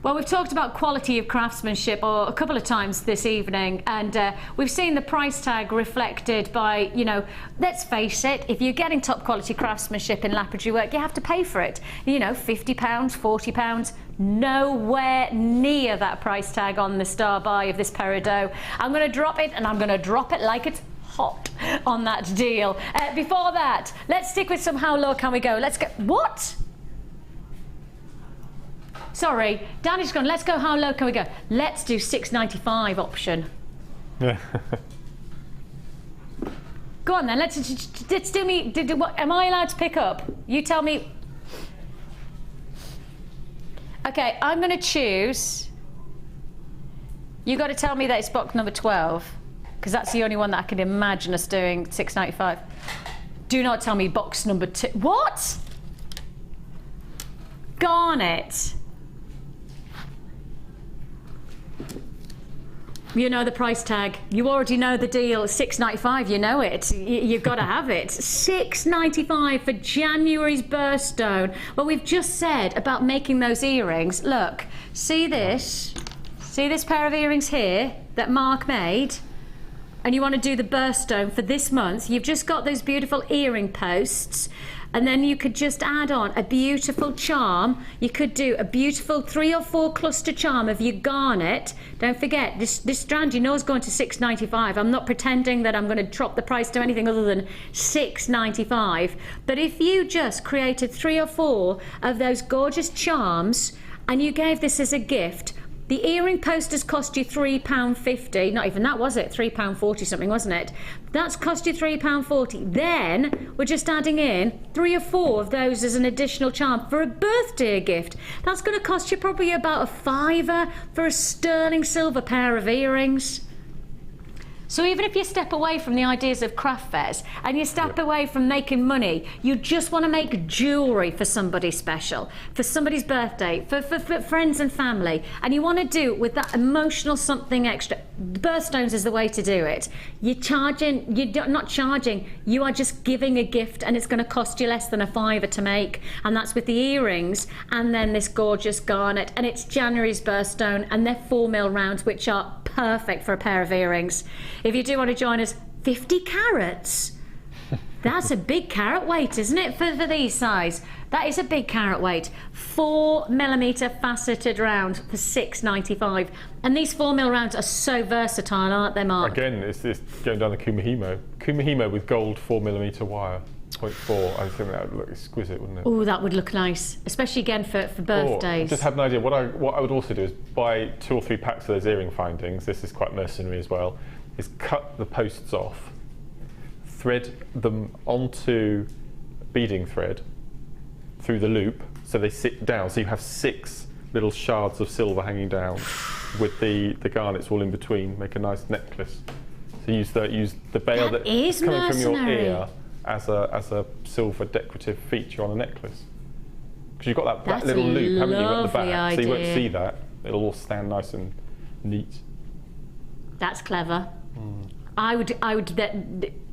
C: Well, we've talked about quality of craftsmanship a couple of times this evening, and we've seen the price tag reflected by, you know, let's face it, if you're getting top quality craftsmanship in lapidary work, you have to pay for it. You know, £50, £40, nowhere near that price tag on the star buy of this Peridot. I'm going to drop it, and I'm going to drop it like it's hot on that deal. Before that, let's stick with some how low can we go. Let's go. What? Sorry, Danny's gone, let's go, how low can we go? Let's do $6.95 option.
E: Yeah.
C: Go on then, let's do me, what, am I allowed to pick up? You tell me. Okay, I'm going to choose. You got to tell me that it's box number 12, because that's the only one that I can imagine us doing $6.95. Do not tell me box number 2. What? Garnet. You know the price tag. You already know the deal. $6.95. You know it. You've got to have it. $6.95 for January's birthstone. Well, we've just said about making those earrings. Look, see this? See this pair of earrings here that Mark made? And you want to do the birthstone for this month. You've just got those beautiful earring posts. And then you could just add on a beautiful charm. You could do a beautiful 3 or 4 cluster charm of your garnet. Don't forget, this strand you know is going to $6.95. I'm not pretending that I'm going to drop the price to anything other than $6.95. But if you just created 3 or 4 of those gorgeous charms and you gave this as a gift, the earring posters cost you £3.50. Not even that, was it? £3.40 something, wasn't it? That's cost you £3.40. Then we're just adding in 3 or 4 of those as an additional charm for a birthday gift. That's going to cost you probably about £5 for a sterling silver pair of earrings. So even if you step away from the ideas of craft fairs and you step away from making money, you just want to make jewellery for somebody special, for somebody's birthday, for friends and family, and you want to do it with that emotional something extra. Birthstones is the way to do it. You're not charging, you are just giving a gift, and it's going to cost you less than £5 to make, and that's with the earrings and then this gorgeous garnet, and it's January's birthstone, and they're 4mm rounds, which are perfect for a pair of earrings. If you do want to join us, 50 carats. That's a big carat weight, isn't it, for these size? That is a big carat weight. 4mm faceted round for $6.95. And these 4mm rounds are so versatile, aren't they, Mark?
E: Again, it's going down the Kumihimo. Kumihimo with gold 4mm wire. 0.4. I think that would look exquisite, wouldn't it?
C: Oh, that would look nice, especially again for birthdays.
E: Just had an idea. What I would also do is buy 2 or 3 packs of those earring findings. This is quite mercenary as well. Is cut the posts off, thread them onto beading thread through the loop, so they sit down. So you have 6 little shards of silver hanging down, with the garnets all in between. Make a nice necklace. So use the bail that is coming from your ear as a silver decorative feature on a necklace. Because you've got that
C: That's
E: little
C: a
E: loop, haven't you, at the
C: lovely
E: back? So you won't
C: idea.
E: see that. It'll all stand nice and neat.
C: That's clever. I would. Are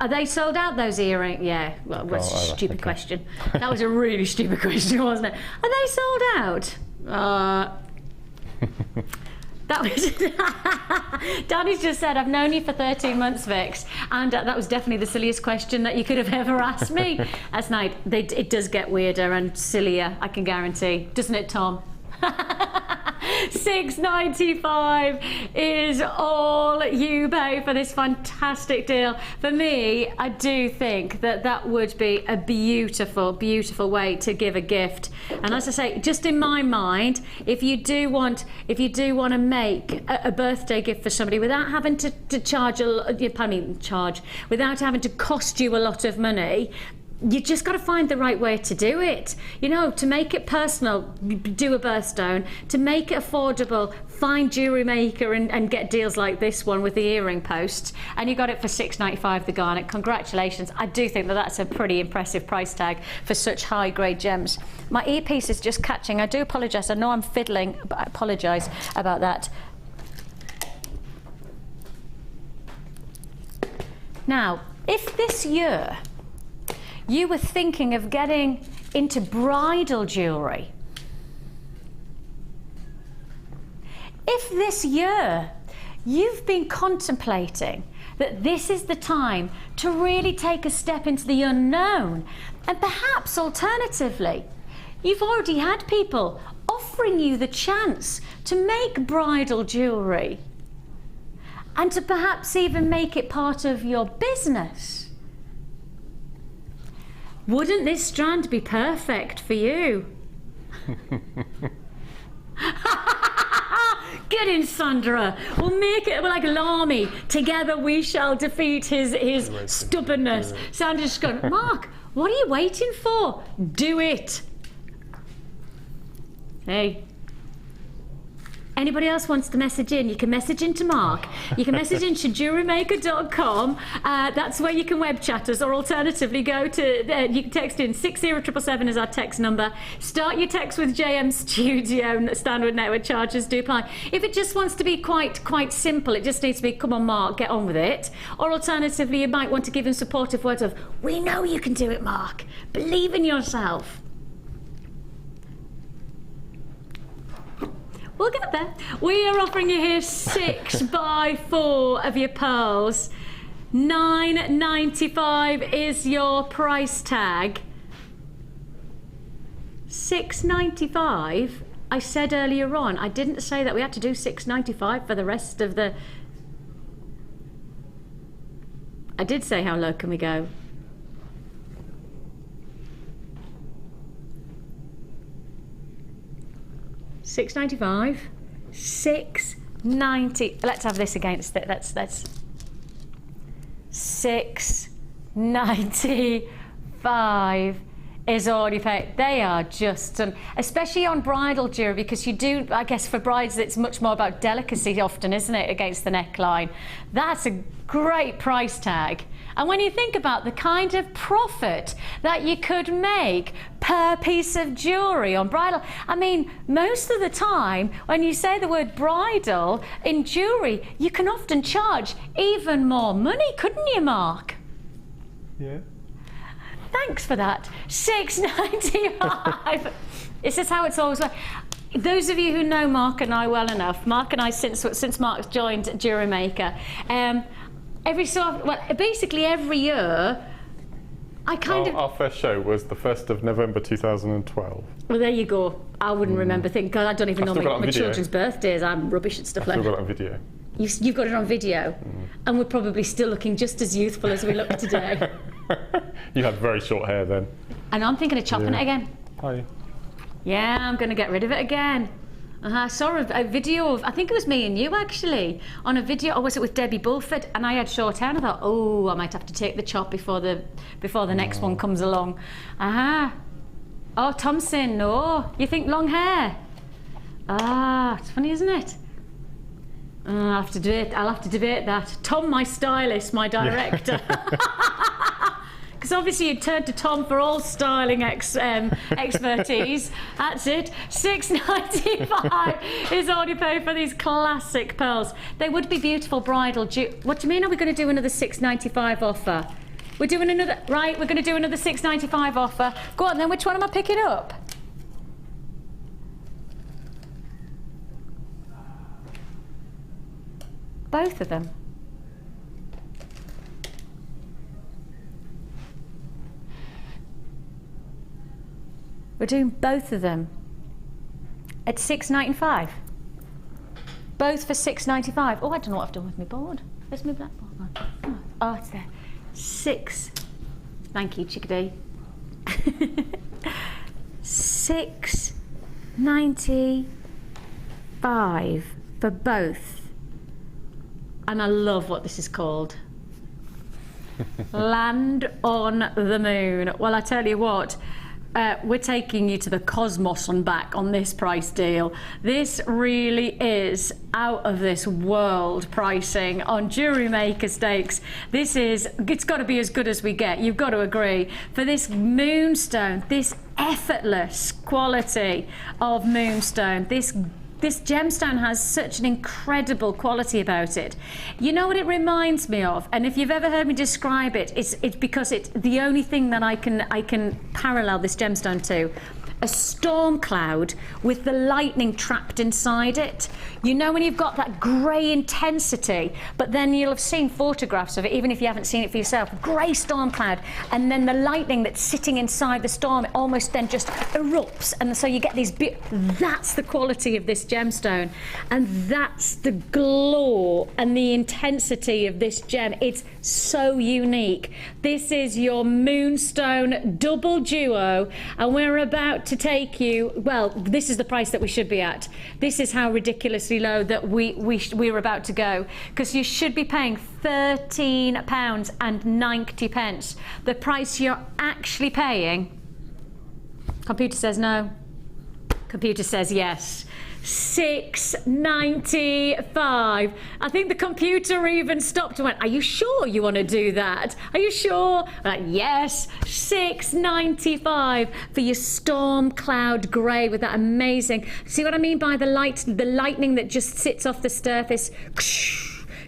C: they sold out, those earrings? Yeah. Well, that's a stupid question. That was a really stupid question, wasn't it? Are they sold out? That was. Danny's just said, "I've known you for 13 months, Vix," and that was definitely the silliest question that you could have ever asked me. That's nice. It does get weirder and sillier, I can guarantee, doesn't it, Tom? $6.95 is all you pay for this fantastic deal. For me, I do think that that would be a beautiful, beautiful way to give a gift. And as I say, just in my mind, if you do want to make a birthday gift for somebody without having to charge without having to cost you a lot of money, you just got to find the right way to do it. You know, to make it personal, do a birthstone. To make it affordable, find JewelleryMaker and get deals like this one with the earring posts. And you got it for $6.95, the garnet. Congratulations. I do think that that's a pretty impressive price tag for such high grade gems. My earpiece is just catching. I do apologise. I know I'm fiddling, but I apologise about that. Now, if this year you were thinking of getting into bridal jewellery, if this year you've been contemplating that this is the time to really take a step into the unknown, and perhaps alternatively, you've already had people offering you the chance to make bridal jewellery and to perhaps even make it part of your business, wouldn't this strand be perfect for you? Get in, Sandra. We'll make it like an army. Together we shall defeat his stubbornness. Sandra's just going, Mark, what are you waiting for? Do it. Hey. Anybody else wants to message in, you can message in to Mark. You can message in to jewellerymaker.com. That's where you can web chat us, or alternatively go to, you can text in 60777 is our text number. Start your text with JM Studio, standard network charges do apply. If it just wants to be quite simple, it just needs to be, come on Mark, get on with it. Or alternatively, you might want to give him supportive words of, we know you can do it, Mark. Believe in yourself. We'll get there. We are offering you here 6x4 of your pearls. $9.95 is your price tag. $6.95. I said earlier on, I didn't say that we had to do $6.95 for the rest of the... I did say how low can we go. $6.95, $6.90. Let's have this against it. Let's $6.95 is all you pay. They are just, especially on bridal jewellery, because you do, I guess for brides it's much more about delicacy often, isn't it, against the neckline. That's a great price tag. And when you think about the kind of profit that you could make per piece of jewellery on bridal, I mean, most of the time when you say the word bridal in jewellery, you can often charge even more money, couldn't you, Mark?
E: Yeah.
C: Thanks for that. $6.95. This is how it's always worked. Those of you who know Mark and I well enough, Mark and I, since Mark's joined JewelleryMaker, basically every year,
E: Our first show was the 1st of November 2012.
C: Well, there you go. I wouldn't remember thinking, because I don't even know my children's birthdays. I'm rubbish at stuff like that.
E: I've still got it on video.
C: You've got it on video, and we're probably still looking just as youthful as we look today.
E: You had very short hair then.
C: And I'm thinking of chopping it again.
E: Hi.
C: Yeah, I'm going to get rid of it again. I saw a video of, I think it was me and you actually, on a video, or was it with Debbie Bulford? And I had short hair and I thought, oh, I might have to take the chop before the next one comes along. Oh, Thompson, no. You think long hair? It's funny, isn't it? I'll have to debate that. Tom, my stylist, my director. Because because obviously you turned to Tom for all styling expertise. That's it. $6.95 is all you pay for these classic pearls. They would be beautiful bridal. What do you mean? Are we going to do another $6.95 offer? We're doing another, right? We're going to do another $6.95 offer. Go on then. Which one am I picking up? Both of them. We're doing both of them at $6.95. Both for $6.95. Oh, I don't know what I've done with my board. Where's my black board? Oh, it's there. Thank you, chickadee. $6.95 for both. And I love what this is called. Land on the Moon. Well, I tell you what, we're taking you to the cosmos and back on this price deal. This really is out of this world pricing on Jewellery Maker stakes. It's got to be as good as we get. You've got to agree. For this moonstone, this effortless quality of moonstone, this gemstone has such an incredible quality about it. You know what it reminds me of? And if you've ever heard me describe it, it's because it's the only thing that I can parallel this gemstone to. A storm cloud with the lightning trapped inside it. You know when you've got that grey intensity, but then you'll have seen photographs of it, even if you haven't seen it for yourself, grey storm cloud, and then the lightning that's sitting inside the storm almost then just erupts, and so you get these that's the quality of this gemstone, and that's the glow and the intensity of this gem. It's so unique. This is your moonstone double duo, and we're about to take you, well, this is the price that we should be at. This is how ridiculously low that we're about to go, because you should be paying £13.90. The price you're actually paying, computer says no, computer says yes. $6.95. I think the computer even stopped and went, are you sure you want to do that? Are you sure? Like, yes. $6.95 for your storm cloud grey with that amazing, see what I mean by the lightning that just sits off the surface,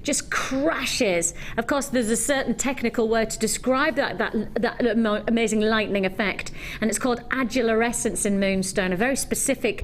C: just crashes. Of course, there's a certain technical word to describe that amazing lightning effect, and it's called adularescence in moonstone, a very specific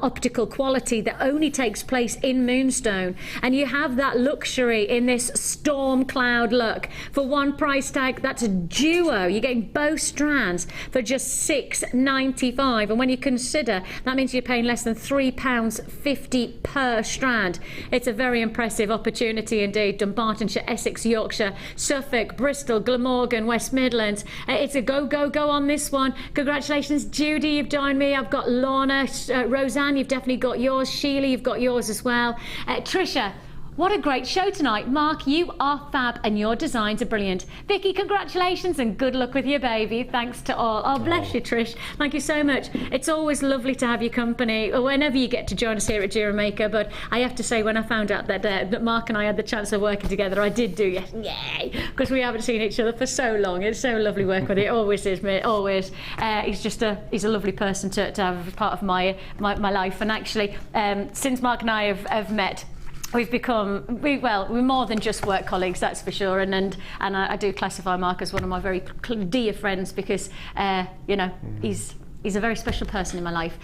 C: optical quality that only takes place in moonstone. And you have that luxury in this storm cloud look. For one price tag, that's a duo. You're getting both strands for just $6.95. And when you consider, that means you're paying less than £3.50 per strand. It's a very impressive opportunity indeed. Dumbartonshire, Essex, Yorkshire, Suffolk, Bristol, Glamorgan, West Midlands. It's a go, go, go on this one. Congratulations, Judy, you've joined me. I've got Lorna, Roseanne, you've definitely got yours. Sheila, you've got yours as well. Tricia, what a great show tonight. Mark, you are fab and your designs are brilliant. Vicki, congratulations and good luck with your baby. Thanks to all. Oh, bless you, Trish. Thank you so much. It's always lovely to have your company whenever you get to join us here at Jewellery Maker. But I have to say, when I found out that Mark and I had the chance of working together, I did do yes, yay, because we haven't seen each other for so long. It's so lovely working with you. It always is, mate. Always. He's a lovely person to have as part of my life. And actually, since Mark and I have met, we're more than just work colleagues, that's for sure, and I do classify Mark as one of my very dear friends because he's a very special person in my life.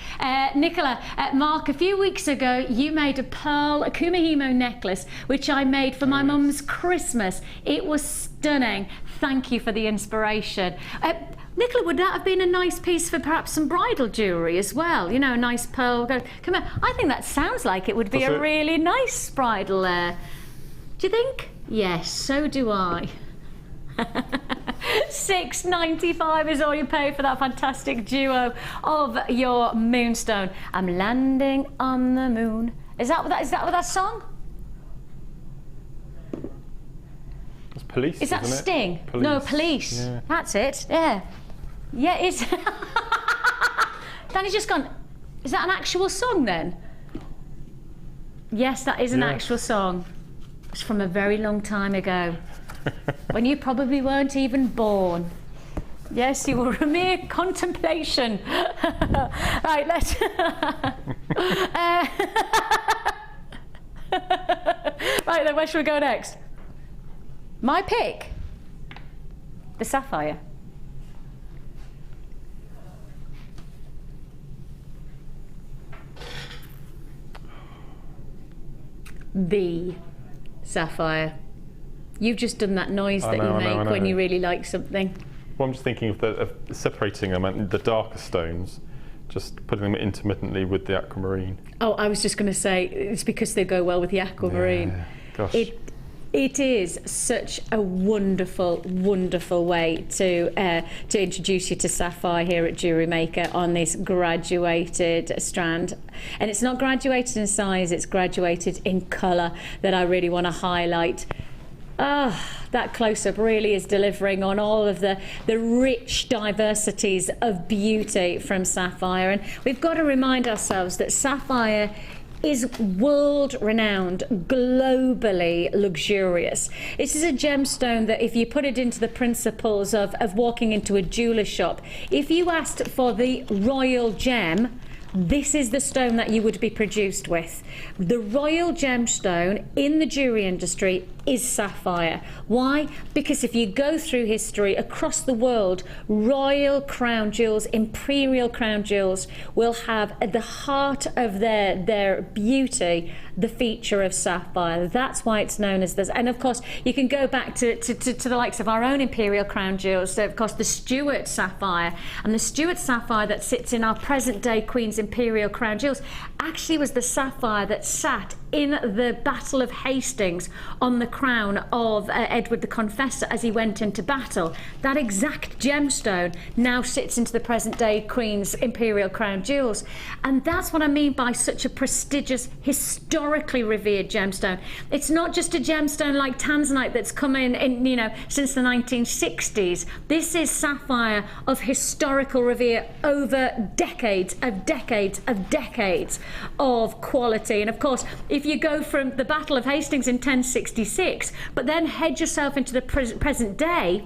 C: Nicola, Mark, a few weeks ago you made a pearl Kumihimo necklace which I made for my mum's Christmas. It was stunning. Thank you for the inspiration. Nicola, would that have been a nice piece for perhaps some bridal jewellery as well? You know, a nice pearl. Come on, I think that sounds like it would be a really nice bridal. Do you think? Yes, so do I. $6.95 is all you pay for that fantastic duo of your moonstone. I'm landing on the moon. Is that that song?
E: It's Police.
C: Is that
E: isn't it?
C: Sting?
E: Police.
C: No, Police. Yeah. That's it. Yeah. Yeah, it's. Danny's just gone. Is that an actual song then? Yes, that is an actual song. It's from a very long time ago, when you probably weren't even born. Yes, you were a mere contemplation. Right, let's... Right then, where should we go next? My pick, the Sapphire. The Sapphire. You've just done that noise that you make when you really like something.
E: Well, I'm just thinking of separating them and the darker stones, just putting them intermittently with the Aquamarine.
C: Oh, I was just going to say, it's because they go well with the Aquamarine.
E: Yeah, gosh.
C: It is such a wonderful, wonderful way to introduce you to Sapphire here at JewelleryMaker on this graduated strand. And it's not graduated in size, it's graduated in colour that I really want to highlight. That close-up really is delivering on all of the rich diversities of beauty from Sapphire. And we've got to remind ourselves that Sapphire is world-renowned, globally luxurious. This is a gemstone that if you put it into the principles of walking into a jeweler's shop, if you asked for the royal gem, this is the stone that you would be produced with. The royal gemstone in the jewelry industry is Sapphire. Why? Because if you go through history across the world, royal crown jewels, imperial crown jewels will have at the heart of their beauty the feature of sapphire. That's why it's known as this. And of course, you can go back to the likes of our own imperial crown jewels. So of course, the Stuart sapphire, and the Stuart sapphire that sits in our present day Queen's imperial crown jewels actually was the sapphire that sat in the Battle of Hastings on the crown of Edward the Confessor as he went into battle. That exact gemstone now sits into the present day Queen's imperial crown jewels. And that's what I mean by such a prestigious, historically revered gemstone. It's not just a gemstone like tanzanite that's come in you know, since the 1960s. This is sapphire of historical revere over decades of decades of decades of quality. And of course, if you go from the Battle of Hastings in 1066, but then head yourself into the present day,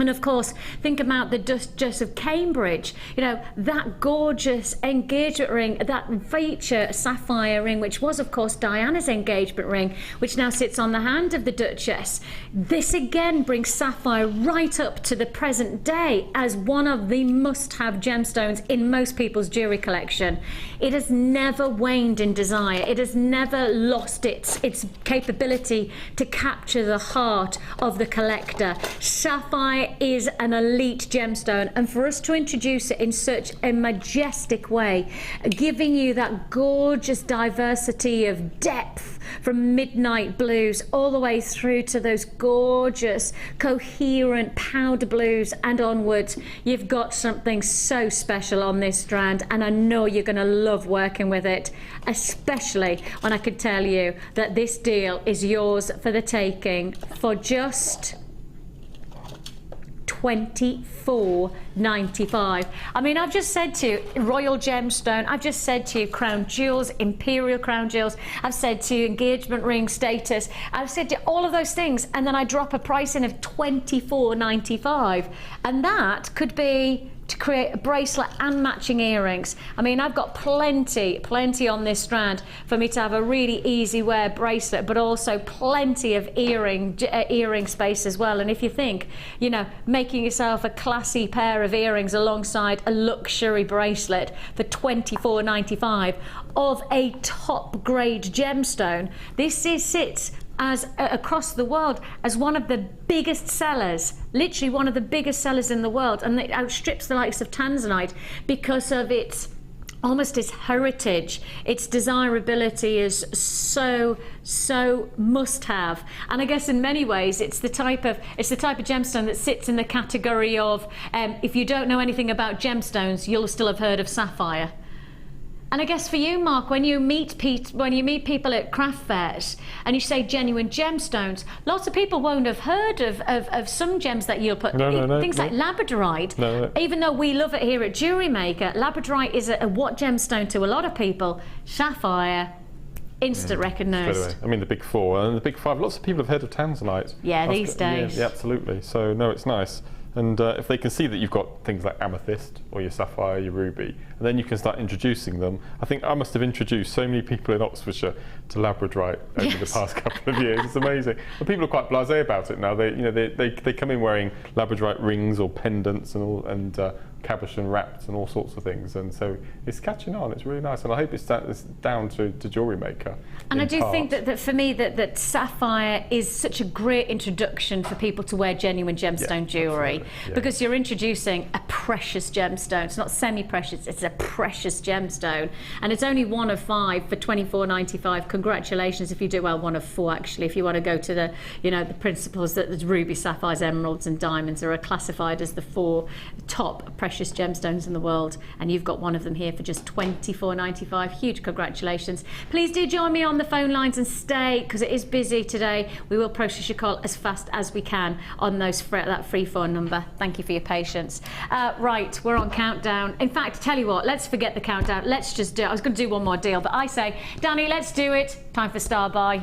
C: and of course, think about the Duchess of Cambridge, you know, that gorgeous engagement ring, that feature sapphire ring, which was, of course, Diana's engagement ring, which now sits on the hand of the Duchess. This again brings sapphire right up to the present day as one of the must-have gemstones in most people's jewellery collection. It has never waned in desire. It has never lost its capability to capture the heart of the collector. Sapphire is an elite gemstone, and for us to introduce it in such a majestic way, giving you that gorgeous diversity of depth from midnight blues all the way through to those gorgeous coherent powder blues and onwards, you've got something so special on this strand, and I know you're going to love working with it, especially when I could tell you that this deal is yours for the taking for just $24.95. I mean, I've just said to you royal gemstone, I've just said to you crown jewels, imperial crown jewels, I've said to you engagement ring status, I've said to you all of those things, and then I drop a price in of $24.95, and that could be to create a bracelet and matching earrings. I mean, I've got plenty on this strand for me to have a really easy wear bracelet, but also plenty of earring space as well. And if you think, you know, making yourself a classy pair of earrings alongside a luxury bracelet for $24.95 of a top grade gemstone, this sits as across the world as one of the biggest sellers, literally one of the biggest sellers in the world, and it outstrips the likes of tanzanite because of its heritage. Its desirability is so must have, and I guess in many ways it's the type of gemstone that sits in the category of if you don't know anything about gemstones, you'll still have heard of sapphire. And I guess for you, Mark, when you meet people at craft fairs and you say genuine gemstones, lots of people won't have heard of some gems that you'll put. Things like labradorite. No. Even though we love it here at JewelleryMaker, labradorite is a what gemstone to a lot of people. Sapphire, instant recognised.
E: I mean, the big four and the big five. Lots of people have heard of tanzanite.
C: Yeah, these days.
E: Yeah, absolutely. So no, it's nice. And if they can see that you've got things like amethyst or your sapphire, your ruby, and then you can start introducing them. I think I must have introduced so many people in Oxfordshire to labradorite over the past couple of years. It's amazing. And people are quite blasé about it now. They come in wearing labradorite rings or pendants and cabochon wrapped and all sorts of things, and so it's catching on. It's really nice, and I hope it's down to JewelleryMaker.
C: And I do think that for me that sapphire is such a great introduction for people to wear genuine gemstone jewellery, because you're introducing a precious gemstone. It's not semi-precious, it's a precious gemstone, and it's only one of 5 for $24.95. Congratulations if you do well, one of 4 actually, if you want to go to the the principles that the ruby, sapphires, emeralds and diamonds are classified as the 4 top precious gemstones in the world, and you've got one of them here for just $24.95. Huge congratulations. Please do join me on the phone lines and stay, because it is busy today. We will process your call as fast as we can on that free phone number. Thank you for your patience. Right, we're on countdown. In fact, tell you what, let's forget the countdown. Let's just do it. I was going to do one more deal, but I say, Danny, let's do it. Time for Star Buy.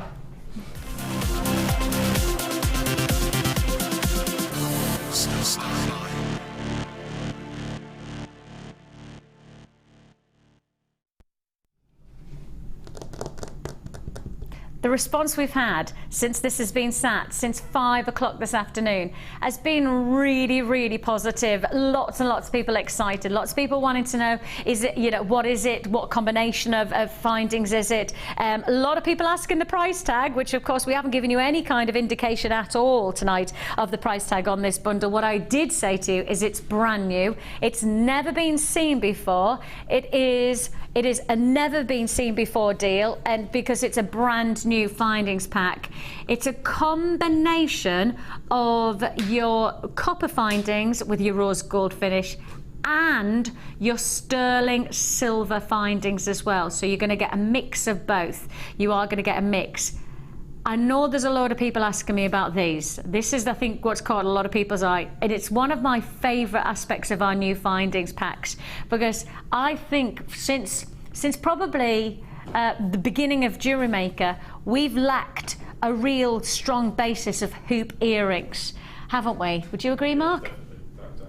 C: The response we've had since this has been sat, since 5 o'clock this afternoon, has been really, really positive. Lots and lots of people excited. Lots of people wanting to know, is it, what is it? What combination of findings is it? A lot of people asking the price tag, which of course we haven't given you any kind of indication at all tonight of the price tag on this bundle. What I did say to you is it's brand new. It's never been seen before. It is a never been seen before deal, and because it's a brand new findings pack. It's a combination of your copper findings with your rose gold finish and your sterling silver findings as well. So you're going to get a mix of both. You are going to get a mix. I know there's a lot of people asking me about these. This is, I think, what's caught a lot of people's eye, and it's one of my favourite aspects of our new findings packs, because I think since probably the beginning of JewelleryMaker, we've lacked a real strong basis of hoop earrings, haven't we? Would you agree, Mark?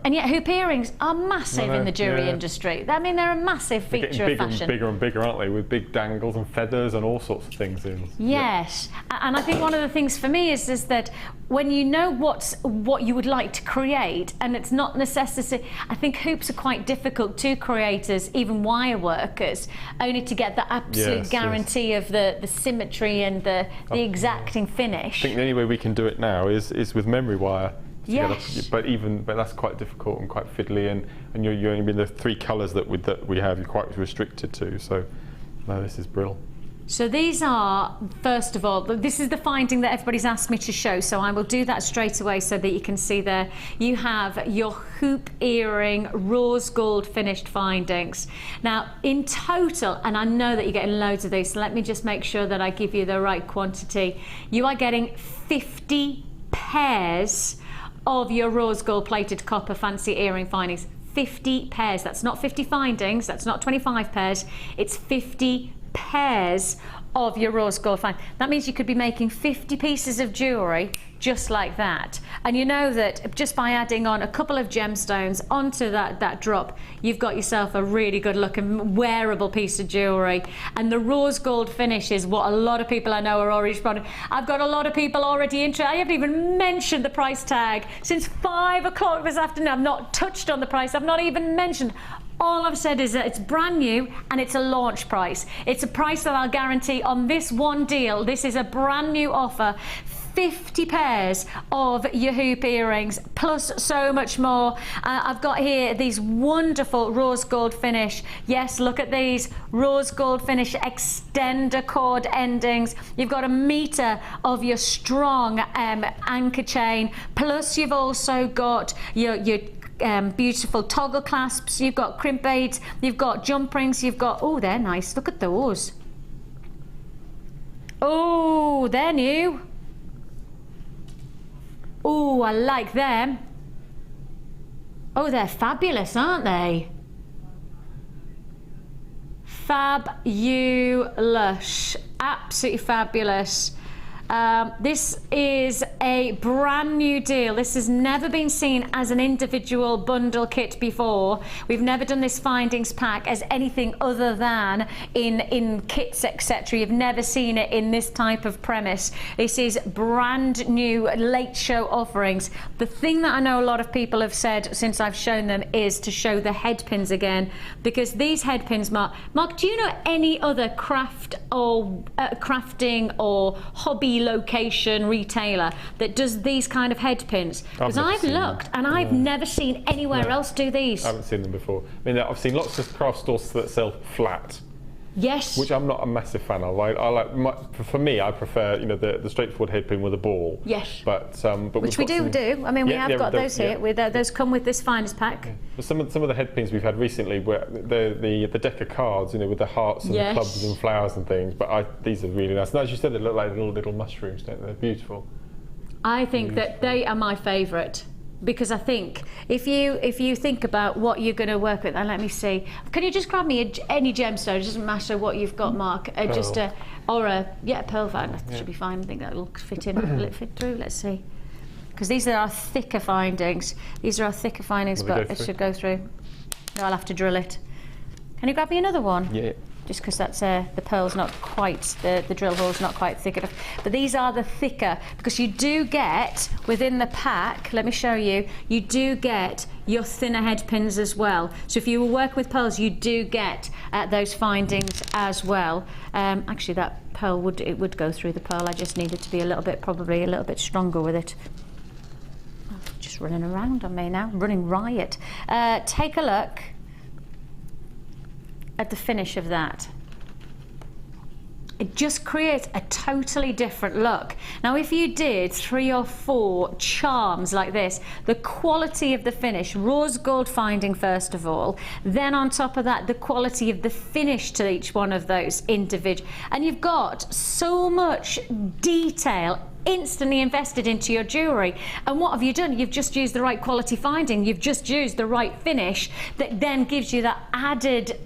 C: And yet hoop earrings are massive in the jewellery industry. I mean, they're a massive feature of fashion.
E: Bigger and bigger, aren't they? With big dangles and feathers and all sorts of things in.
C: Yes, and I think one of the things for me is that when you know what you would like to create, and it's not necessary. I think hoops are quite difficult to creators, even wire workers, only to get the absolute guarantee of the symmetry and the exacting finish.
E: I think the only way we can do it now is with memory wire.
C: Yes.
E: But that's quite difficult and quite fiddly, and you're only the 3 colours that we have. You're quite restricted to. So, no, this is brilliant.
C: So these are, first of all, this is the finding that everybody's asked me to show. So I will do that straight away so that you can see there. You have your hoop earring rose gold finished findings. Now, in total, and I know that you're getting loads of these, so let me just make sure that I give you the right quantity. You are getting 50 pairs of your rose gold plated copper fancy earring findings. 50 pairs. That's not 50 findings, that's not 25 pairs, it's 50 pairs of your rose gold findings. That means you could be making 50 pieces of jewellery just like that. And you know that just by adding on a couple of gemstones onto that drop, you've got yourself a really good looking wearable piece of jewellery. And the rose gold finish is what a lot of people I know are already responding. I've got a lot of people already interested. I haven't even mentioned the price tag since 5 o'clock this afternoon. I've not touched on the price. I've not even mentioned. All I've said is that it's brand new and it's a launch price. It's a price that I'll guarantee on this one deal. This is a brand new offer. 50 pairs of your hoop earrings plus so much more. I've got here these wonderful rose gold finish. Yes, look at these rose gold finish extender cord endings. You've got 1 meter of your strong anchor chain, plus you've also got your beautiful toggle clasps, you've got crimp beads, you've got jump rings, you've got, oh, they're nice, look at those. Oh, they're new. Oh, I like them. Oh, they're fabulous, aren't they? Fabulous, absolutely fabulous. This is a brand new deal. This has never been seen as an individual bundle kit before. We've never done this findings pack as anything other than in kits, etc. You've never seen it in this type of premise. This is brand new late show offerings. The thing that I know a lot of people have said since I've shown them is to show the head pins again, because these head pins, Mark, do you know any other craft or crafting or hobby location retailer that does these kind of head pins? Because I've looked and I've never seen anywhere else do these.
E: I haven't seen them before. I mean, I've seen lots of craft stores that sell flat.
C: Yes.
E: Which I'm not a massive fan of. I like for me, I prefer the straightforward head pin with a ball.
C: Yes.
E: But
C: which we do. I mean, we have got those here. With those come with this finder's pack.
E: Yeah. But some of the head pins we've had recently were the deck of cards, with the hearts and the clubs and flowers and things. But these are really nice. And as you said, they look like little mushrooms, don't they? They're beautiful. I
C: think that they are my favourite. Because I think if you think about what you're going to work with, and let me see, can you just grab me any gemstone? It doesn't matter what you've got, Mark. Just a pearl fan. That should be fine. I think that'll fit in. Will it fit through? Let's see. Because these are our thicker findings. But it should go through. No, I'll have to drill it. Can you grab me another one?
E: Yeah.
C: Just because that's the pearl's not quite, the drill hole's not quite thick enough. But these are the thicker, because you do get, within the pack, let me show you, you do get your thinner head pins as well. So if you work with pearls, you do get those findings as well. Actually, that pearl would go through the pearl. I just needed to be probably a little bit stronger with it. Oh, just running around on me now, running riot. Take a look at the finish of that. It just creates a totally different look. Now, if you did 3 or 4 charms like this, the quality of the finish, rose gold finding first of all, then on top of that, the quality of the finish to each one of those individual, and you've got so much detail instantly invested into your jewellery. And what have you done? You've just used the right quality finding, you've just used the right finish that then gives you that added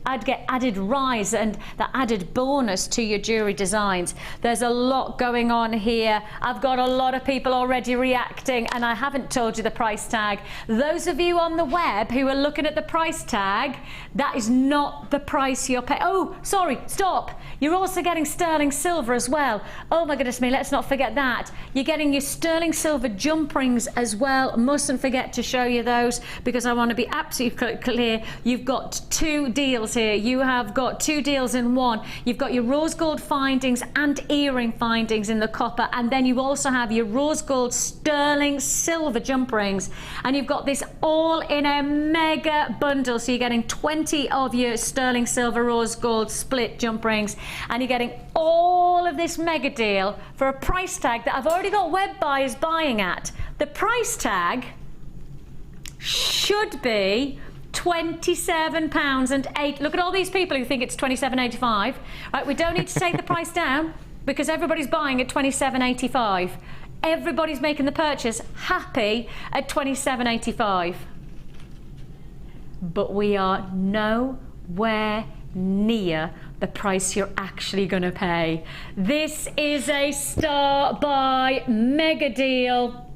C: rise and that added bonus to your jewellery designs. There's a lot going on here. I've got a lot of people already reacting, and I haven't told you the price tag. Those of you on the web who are looking at the price tag, that is not the price you're paying. Oh, sorry, stop. You're also getting sterling silver as well. Oh my goodness me, let's not forget that. You're getting your sterling silver jump rings as well. Mustn't forget to show you those, because I want to be absolutely clear. You've got 2 deals here. You have got 2 deals in one. You've got your rose gold findings and earring findings in the copper, and then you also have your rose gold sterling silver jump rings, and you've got this all in a mega bundle. So you're getting 20 of your sterling silver rose gold split jump rings, and you're getting all of this mega deal for a price tag that I've already got web buyers buying at. The price tag should be £27.08. Look at all these people who think it's £27.85. Right, we don't need to take the price down, because everybody's buying at £27.85. Everybody's making the purchase happy at £27.85. But we are nowhere near the price you're actually going to pay. This is a starbuy mega deal.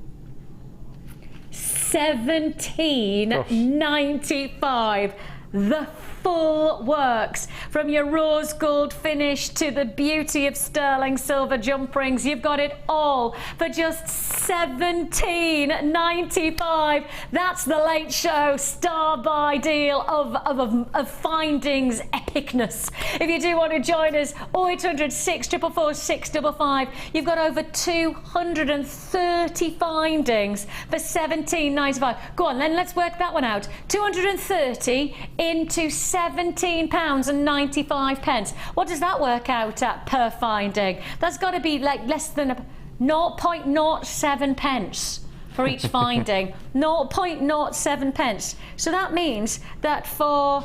C: £17.95. The full works, from your rose gold finish to the beauty of sterling silver jump rings. You've got it all for just £17.95. That's the late show star buy deal of findings epicness. If you do want to join us, 0800 644 655. You've got over 230 findings for £17.95. Go on, then let's work that one out. 230 into £17.95. What does that work out at per finding? That's got to be like less than 0.07 pence for each finding. 0.07 pence. So that means that for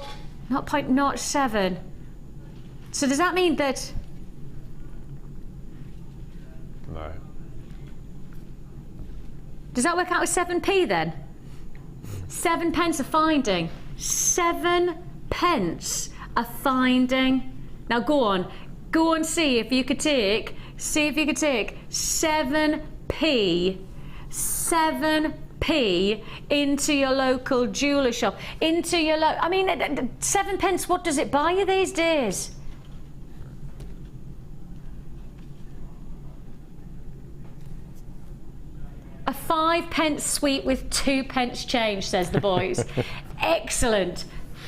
C: 0.07. So does that mean that?
E: No.
C: Does that work out as 7p then? 7 pence a finding. 7 pence a finding. Now go on, Go and see if you could take 7p into your local jeweller shop, into your I mean, 7 pence, what does it buy you these days? A 5 pence sweet with 2 pence change, says the boys. Excellent.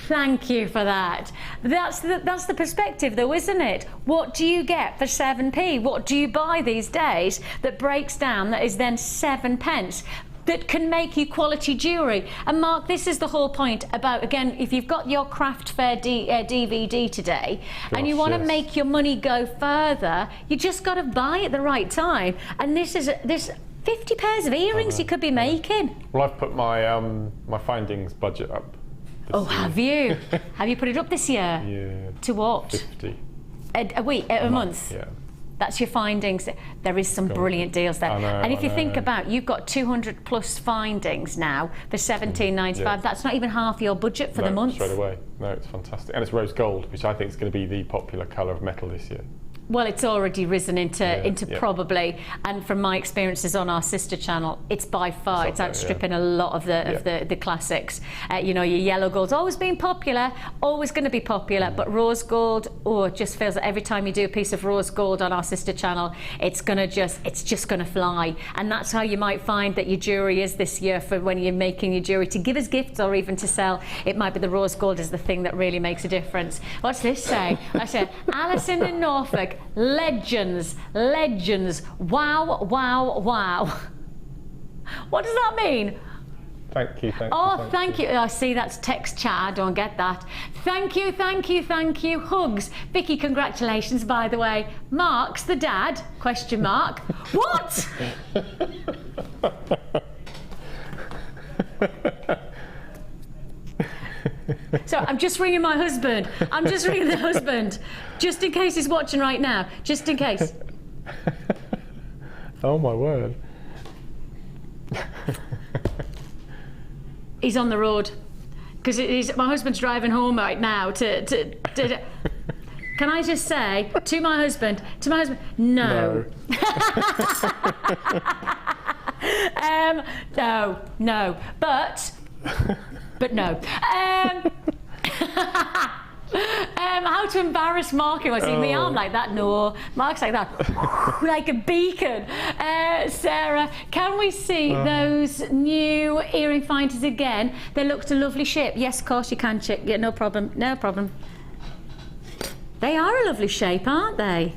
C: Thank you for that. That's the perspective though, isn't it? What do you get for 7p? What do you buy these days that breaks down, that is then 7 pence? That can make you quality jewellery. And Mark, this is the whole point about, again, if you've got your craft fair DVD today and you want to make your money go further, you just got to buy at the right time. And this 50 pairs of earrings you could be making.
E: Well, I've put my my findings budget up.
C: Oh, have you? Have you put it up this year?
E: Yeah.
C: To what?
E: 50.
C: A week, a month?
E: Yeah.
C: That's your findings. There is some brilliant deals there. And if you think about, you've got 200 plus findings now for $17.95.
E: Yeah.
C: That's not even half your budget for the month.
E: Straight away. No, it's fantastic. And it's rose gold, which I think is going to be the popular colour of metal this year.
C: Well, it's already risen into probably, and from my experiences on our sister channel, it's by far, it's outstripping a lot of the classics. You know, your yellow gold's always been popular, always going to be popular, but rose gold, it just feels that every time you do a piece of rose gold on our sister channel, it's just going to fly. And that's how you might find that your jewellery is this year for when you're making your jewellery to give as gifts or even to sell. It might be the rose gold is the thing that really makes a difference. What's this say? I said, Alison in Norfolk, legends, wow. What does that mean?
E: Thank you.
C: Thank you. I see that's text chat, I don't get that. Thank you. Hugs. Vicky, congratulations, by the way. Mark's the dad, ? What? So I'm just ringing my husband. I'm just ringing the husband. Just in case he's watching right now. Just in case.
E: Oh my word.
C: He's on the road. Because my husband's driving home right now to Can I just say to my husband, no. No. But no. How to embarrass Mark if I see my arm like that? No. Mark's like that. Like a beacon. Sarah, can we see those new earring finders again? They looked a lovely shape. Yes, of course you can, chick. Yeah, no problem. They are a lovely shape, aren't they?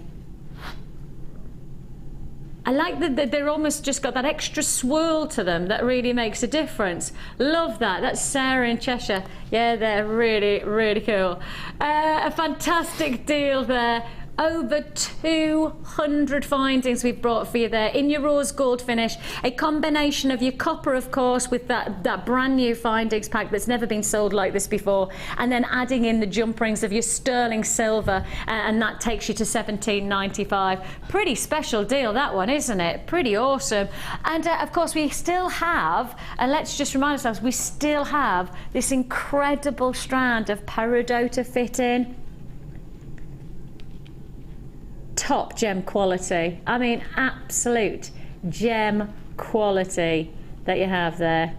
C: I like that they're almost just got that extra swirl to them that really makes a difference. Love that. That's Sarah in Cheshire. Yeah, they're really, really cool. A fantastic deal there. Over 200 findings we've brought for you there in your rose gold finish. A combination of your copper, of course, with that brand new findings pack that's never been sold like this before, and then adding in the jump rings of your sterling silver, and that takes you to $17.95. Pretty special deal, that one, isn't it? Pretty awesome. And of course we still have, and let's just remind ourselves, we still have this incredible strand of Peridot to fit in. Top gem quality. I mean, absolute gem quality that you have there.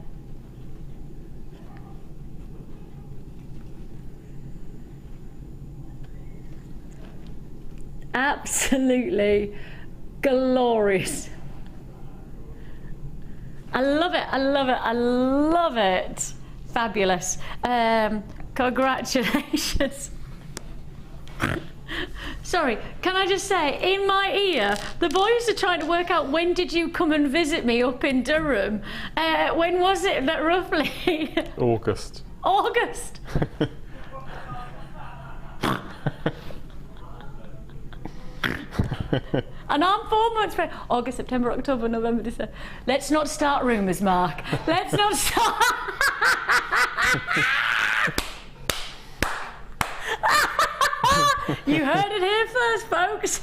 C: Absolutely glorious. I love it. Fabulous. Congratulations. Sorry, can I just say, in my ear, the boys are trying to work out when did you come and visit me up in Durham? When was it that roughly?
E: August.
C: And I'm 4 months pregnant. August, September, October, November, December. Let's not start rumours, Mark. Let's not start. You heard it here first, folks.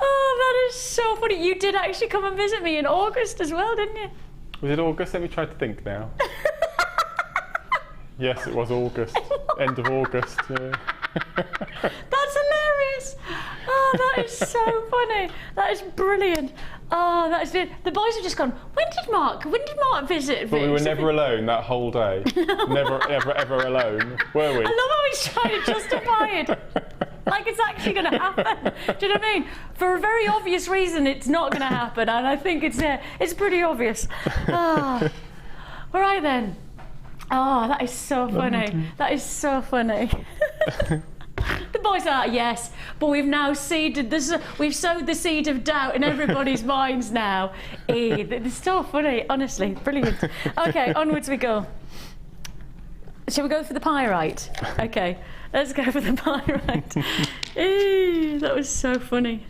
C: Oh, that is so funny. You did actually come and visit me in August as well, didn't you?
E: Was it August? Let me try to think now. Yes, it was August. End of August, yeah.
C: That's hilarious. Oh, that is so funny. That is brilliant. Oh, that is it. The boys have just gone, when did Mark visit?
E: But we were never alone that whole day. Never, ever alone, were we?
C: I love how he's trying to justify it. Like it's actually going to happen. Do you know what I mean? For a very obvious reason, it's not going to happen, and I think it's pretty obvious. Oh. All right then. Oh, that is so funny. That is so funny. The boys are, yes, but we've now seeded this. We've sowed the seed of doubt in everybody's minds now. It's so funny, honestly, brilliant. Okay, onwards we go. Shall we go for the pyrite? Okay, let's go for the pyrite. That was so funny.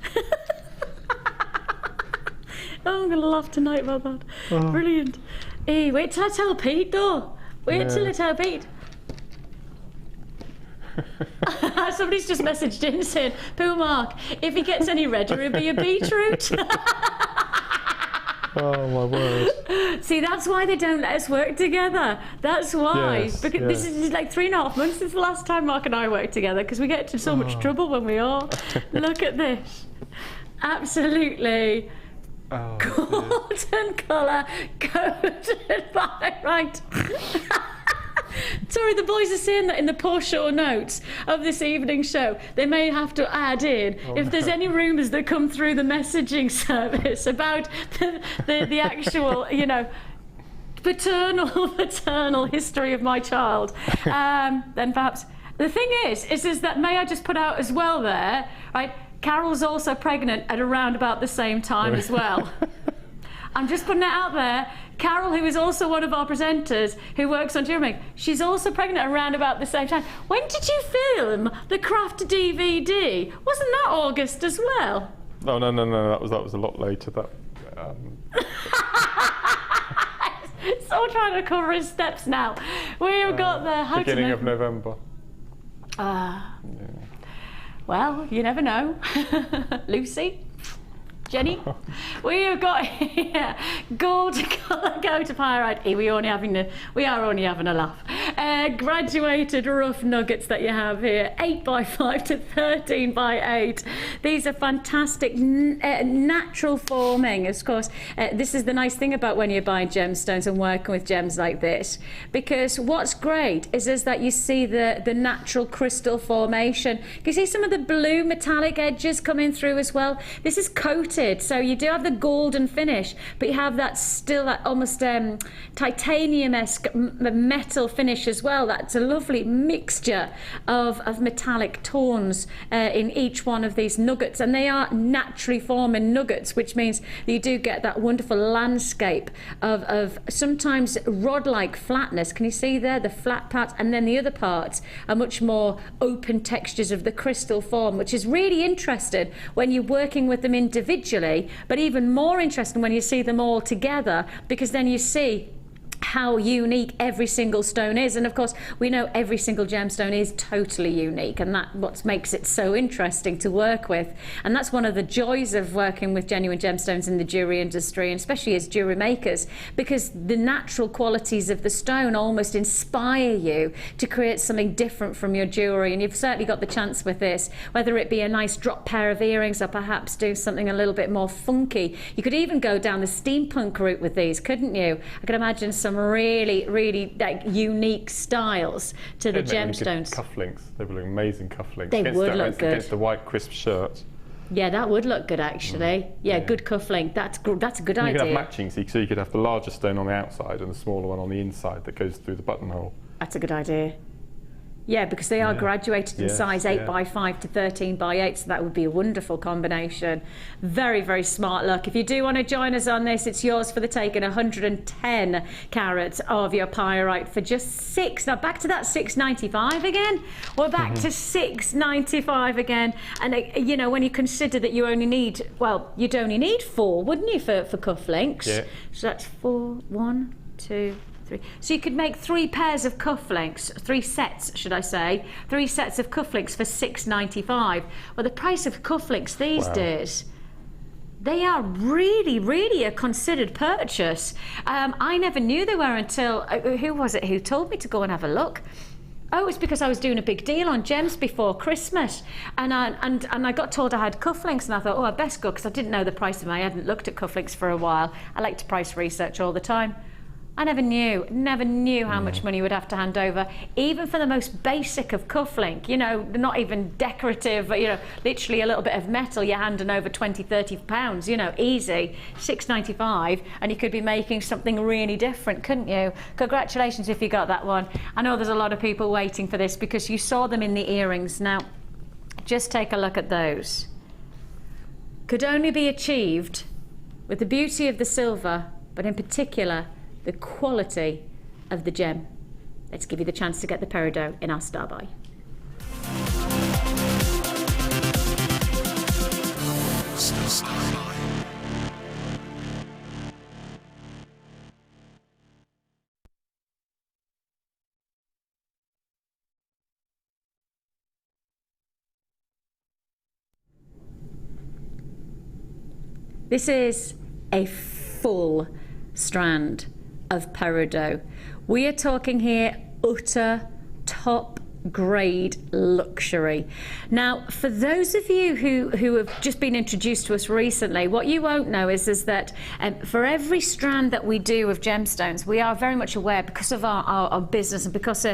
C: Oh, I'm gonna laugh tonight about that. Oh. Brilliant. Wait till I tell Pete though. Wait till I tell Pete. Somebody's just messaged in saying, "Pooh Mark, if he gets any redder, it'll be a beetroot."
E: Oh my word.
C: See, that's why they don't let us work together. That's why.
E: Yes,
C: because this is like 3.5 months since the last time Mark and I worked together, because we get into so much trouble when we are. Look at this. Absolutely.
E: Oh,
C: golden colour, coated pyrite. Sorry, the boys are saying that in the post-show notes of this evening's show. They may have to add in if there's any rumours that come through the messaging service about the actual, you know, paternal history of my child. Then perhaps the thing is that may I just put out as well there, right? Carol's also pregnant at around about the same time as well. I'm just putting it out there. Carol, who is also one of our presenters who works on JewelleryMaker, she's also pregnant around about the same time. When did you film the Craft DVD? Wasn't that August as well?
E: No. That was a lot later. That.
C: So trying to cover his steps now. We've got the
E: beginning of November.
C: Well, you never know. Lucy, Jenny, we have got here gold colour go to pyrite. We are only having a laugh. Graduated rough nuggets that you have here, 8x5 to 13x8. These are fantastic natural forming. Of course, this is the nice thing about when you're buying gemstones and working with gems like this, because what's great is that you see the natural crystal formation. You see some of the blue metallic edges coming through as well. This is coated, so you do have the golden finish, but you have that still that almost titanium-esque metal finish as well. That's a lovely mixture of metallic tones in each one of these nuggets, and they are naturally forming nuggets, which means that you do get that wonderful landscape of sometimes rod-like flatness. Can you see there the flat parts, and then the other parts are much more open textures of the crystal form, which is really interesting when you're working with them individually, but even more interesting when you see them all together, because then you see how unique every single stone is. And of course we know every single gemstone is totally unique, and that's what makes it so interesting to work with. And that's one of the joys of working with genuine gemstones in the jewelry industry, and especially as jewelry makers, because the natural qualities of the stone almost inspire you to create something different from your jewelry. And you've certainly got the chance with this, whether it be a nice drop pair of earrings or perhaps do something a little bit more funky. You could even go down the steampunk route with these, couldn't you? I can imagine some really like unique styles to the gemstones.
E: Cufflinks, they would look amazing cufflinks.
C: They would look good
E: against the white crisp shirt.
C: Yeah, that would look good actually. Yeah, good cufflink. That's a good idea.
E: You could have matching, so you could have the larger stone on the outside and the smaller one on the inside that goes through the buttonhole.
C: That's a good idea. Yeah, because they are graduated in size 8x5 to 13x8, so that would be a wonderful combination. Very, very smart look. If you do want to join us on this, it's yours for the taking. 110 carats of your pyrite for just $6. Now back to that $6.95 again. We're back to $6.95 again. And you know, when you consider that you only need, well, you'd only need 4, wouldn't you, for cufflinks? Yeah. So that's 4, 1, 2, 3. So you could make 3 pairs of cufflinks, 3 sets, should I say, 3 sets of cufflinks for $6.95. Well, the price of cufflinks these days, They are really, really a considered purchase. I never knew they were until, who was it who told me to go and have a look? Oh, it's because I was doing a big deal on gems before Christmas, and I got told I had cufflinks, and I thought, oh, I'd best go, because I didn't know the price of them. I hadn't looked at cufflinks for a while. I like to price research all the time. I never knew how much money you would have to hand over, even for the most basic of cufflink, you know, not even decorative, you know, literally a little bit of metal, you're handing over 20, 30 pounds, you know, easy, £6.95, and you could be making something really different, couldn't you? Congratulations if you got that one. I know there's a lot of people waiting for this because you saw them in the earrings. Now, just take a look at those. Could only be achieved with the beauty of the silver, but in particular, the quality of the gem. Let's give you the chance to get the Peridot in our starbuy. This is a full strand of Peridot. We are talking here utter top grade luxury. Now, for those of you who have just been introduced to us recently, what you won't know is that for every strand that we do of gemstones, we are very much aware, because of our business, and because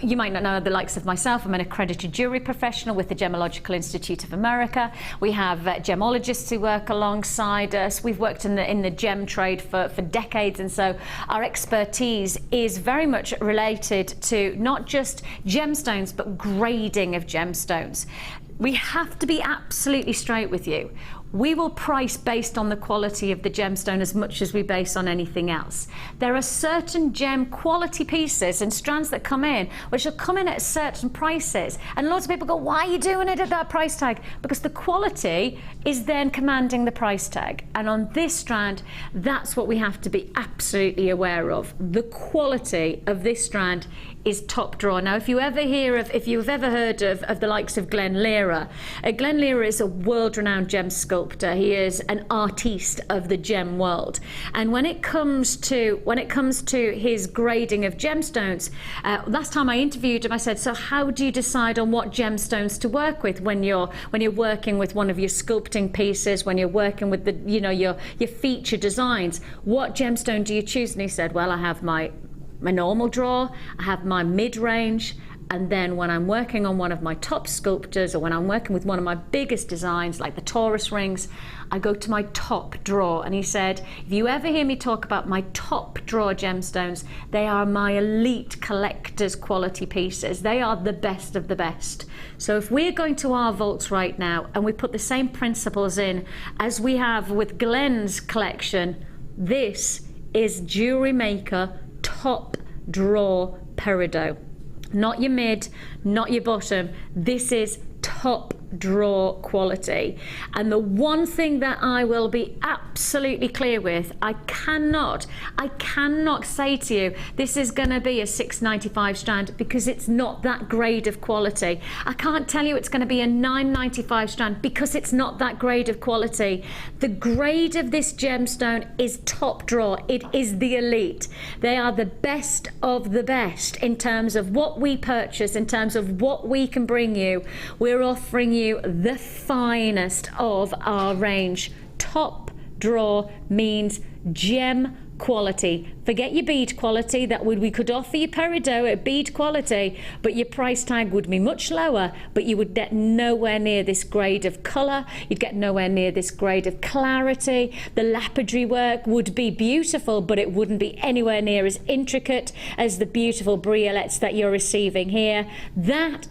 C: you might not know the likes of myself, I'm an accredited jewelry professional with the Gemological Institute of America. We have gemologists who work alongside us. We've worked in the gem trade for decades, and so our expertise is very much related to not just gemstones, but grading of gemstones. We have to be absolutely straight with you. We will price based on the quality of the gemstone as much as we base on anything else. There are certain gem quality pieces and strands that come in, which will come in at certain prices. And lots of people go, why are you doing it at that price tag? Because the quality is then commanding the price tag. And on this strand, that's what we have to be absolutely aware of. The quality of this strand is top drawer. Now, if you've ever heard of the likes of Glenn Lira, Glenn Lira is a world-renowned gem sculptor. He is an artiste of the gem world. And when it comes to his grading of gemstones, last time I interviewed him, I said, so how do you decide on what gemstones to work with when you're working with one of your sculpting pieces, when you're working with your feature designs? What gemstone do you choose? And he said, well, I have my normal drawer, I have my mid-range, and then when I'm working on one of my top sculptors, or when I'm working with one of my biggest designs like the Taurus rings, I go to my top drawer. And he said, if you ever hear me talk about my top drawer gemstones, they are my elite collector's quality pieces. They are the best of the best. So if we're going to our vaults right now and we put the same principles in as we have with Glenn's collection, this is JewelleryMaker top drawer Peridot. Not your mid, not your bottom. This is top drawer quality. And the one thing that I will be absolutely clear with, I cannot say to you this is going to be a $6.95 strand, because it's not that grade of quality. I can't tell you it's going to be a $9.95 strand, because it's not that grade of quality. The grade of this gemstone is top drawer. It is the elite. They are the best of the best in terms of what we purchase, in terms of what we can bring you. We're offering you the finest of our range. Top drawer means gem quality. Forget your bead quality. We could offer you Peridot at bead quality, but your price tag would be much lower, but you would get nowhere near this grade of colour. You'd get nowhere near this grade of clarity. The lapidary work would be beautiful, but it wouldn't be anywhere near as intricate as the beautiful briolets that you're receiving here. That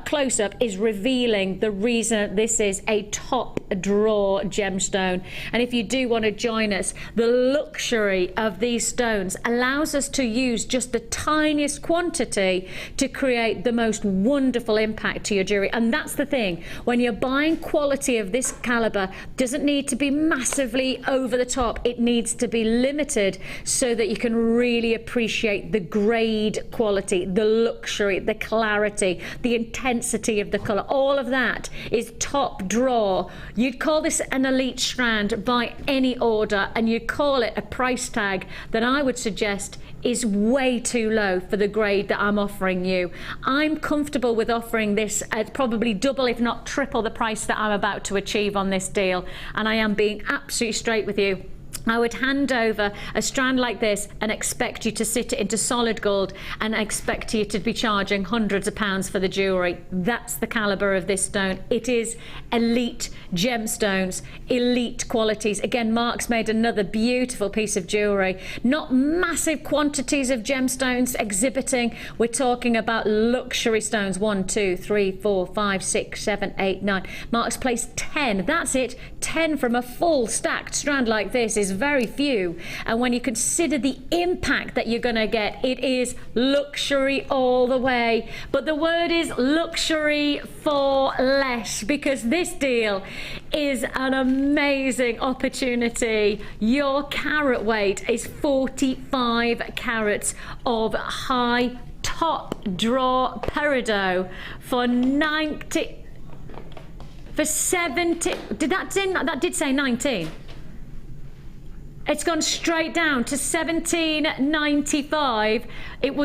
C: close-up is revealing the reason this is a top drawer gemstone. And if you do want to join us, the luxury of these stones allows us to use just the tiniest quantity to create the most wonderful impact to your jewelry. And that's the thing, when you're buying quality of this caliber, doesn't need to be massively over the top. It needs to be limited so that you can really appreciate the grade quality, the luxury, the clarity, the intensity of the color. All of that is top drawer. You'd call this an elite strand by any order, and you'd call it a price tag that I would suggest is way too low for the grade that I'm offering you. I'm comfortable with offering this at probably double, if not triple, the price that I'm about to achieve on this deal, and I am being absolutely straight with you. I would hand over a strand like this and expect you to sit it into solid gold and expect you to be charging hundreds of pounds for the jewellery. That's the calibre of this stone. It is elite gemstones, elite qualities. Again, Mark's made another beautiful piece of jewellery. Not massive quantities of gemstones exhibiting. We're talking about luxury stones. 1, 2, 3, 4, 5, 6, 7, 8, 9. Mark's placed 10. That's it. 10 from a full stacked strand like this is very few, and when you consider the impact that you're going to get, it is luxury all the way. But the word is luxury for less, because this deal is an amazing opportunity. Your carat weight is 45 carats of high top draw peridot for 70. That did say 19. It's gone straight down to 17.95. It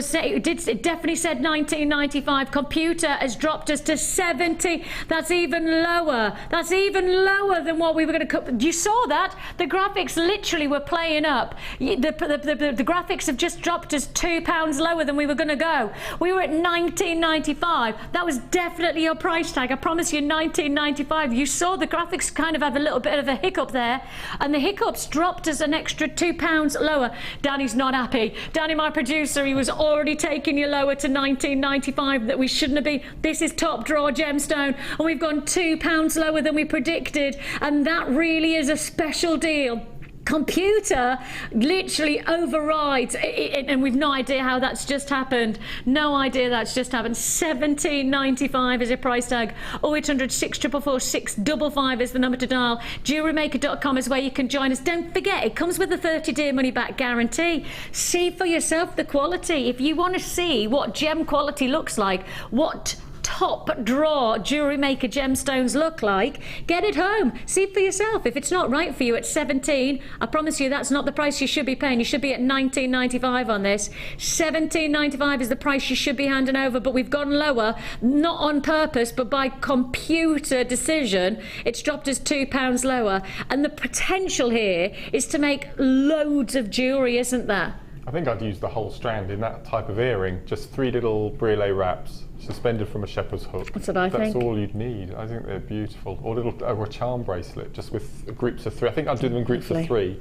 C: definitely said 19.95. Computer has dropped us to 70. That's even lower. That's even lower than what we were going to. You saw that? The graphics literally were playing up. The graphics have just dropped us £2 lower than we were going to go. We were at 19.95. That was definitely your price tag. I promise you, 19.95. You saw the graphics kind of have a little bit of a hiccup there, and the hiccups dropped us an extra £2 lower. Danny's not happy. Danny, my producer, he was already taking you lower to 19.95 that we shouldn't have been. This is top drawer gemstone, and we've gone £2 lower than we predicted, and that really is a special deal. Computer literally overrides it, and we've no idea how that's just happened. No idea that's just happened. 17.95 is a price tag. 0800 644 655 is the number to dial. JewelleryMaker.com is where you can join us. Don't forget, it comes with a 30-day money-back guarantee. See for yourself the quality. If you want to see what gem quality looks like, what top drawer Jewellery Maker gemstones look like, get it home, see for yourself. If it's not right for you at 17, I promise you that's not the price you should be paying. You should be at 19.95 on this. 17.95 is the price you should be handing over, but we've gone lower, not on purpose, but by computer decision. It's dropped us £2 lower, and the potential here is to make loads of jewellery, isn't there?
E: I think I'd use the whole strand in that type of earring, just 3 little brillet wraps suspended from a shepherd's hook.
C: That's what I think.
E: That's all you'd need. I think they're beautiful. Or a charm bracelet, just with groups of 3. I think I'd do them in groups of 3.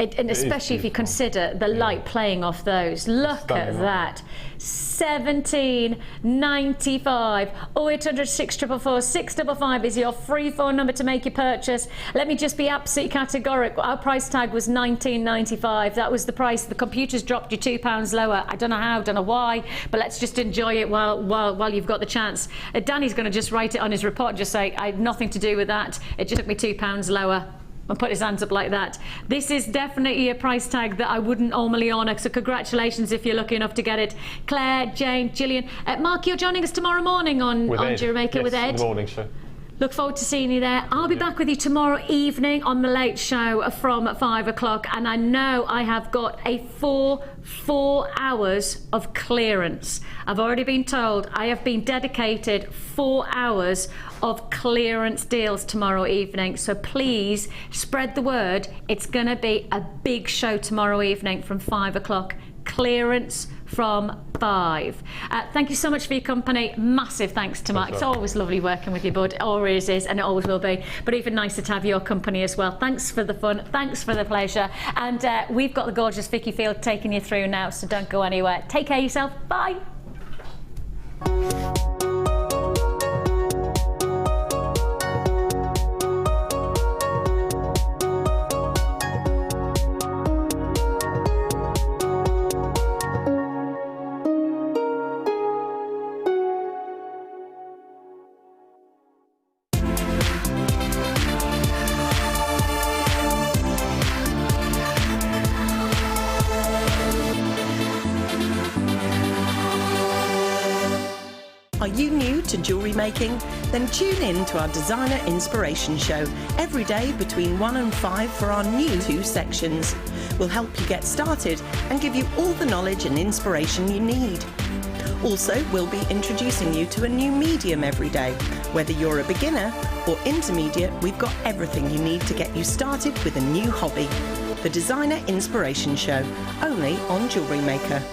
C: And especially if you consider the light playing off those. Look at that. 17.95. 0800 644 655 is your free phone number to make your purchase. Let me just be absolutely categorical. Our price tag was 19.95. That was the price. The computer's dropped you £2 lower. I don't know how, don't know why, but let's just enjoy it while you've got the chance. Danny's going to just write it on his report and just say, I had nothing to do with that. It just took me £2 lower. And put his hands up like that. This is definitely a price tag that I wouldn't normally honour, so congratulations if you're lucky enough to get it. Claire, Jane, Gillian. Mark, you're joining us tomorrow morning on Jewellery Maker with Ed.
E: Yes, morning show.
C: Look forward to seeing you there. I'll be back with you tomorrow evening on the Late Show from 5 o'clock, and I know I have got a 4 hours of clearance. I've already been told I have been dedicated 4 hours of clearance deals tomorrow evening, so please spread the word. It's going to be a big show tomorrow evening from 5 o'clock. Clearance from 5. Thank you so much for your company. Massive thanks to Mark. It's always lovely working with you, bud. It always is, and it always will be. But even nicer to have your company as well. Thanks for the fun. Thanks for the pleasure. And we've got the gorgeous Vicki Field taking you through now, so don't go anywhere. Take care of yourself. Bye.
H: Are you new to jewellery making? Then tune in to our Designer Inspiration Show every day between 1 and 5 for our new 2 sections. We'll help you get started and give you all the knowledge and inspiration you need. Also, we'll be introducing you to a new medium every day. Whether you're a beginner or intermediate, we've got everything you need to get you started with a new hobby. The Designer Inspiration Show, only on Jewellery Maker.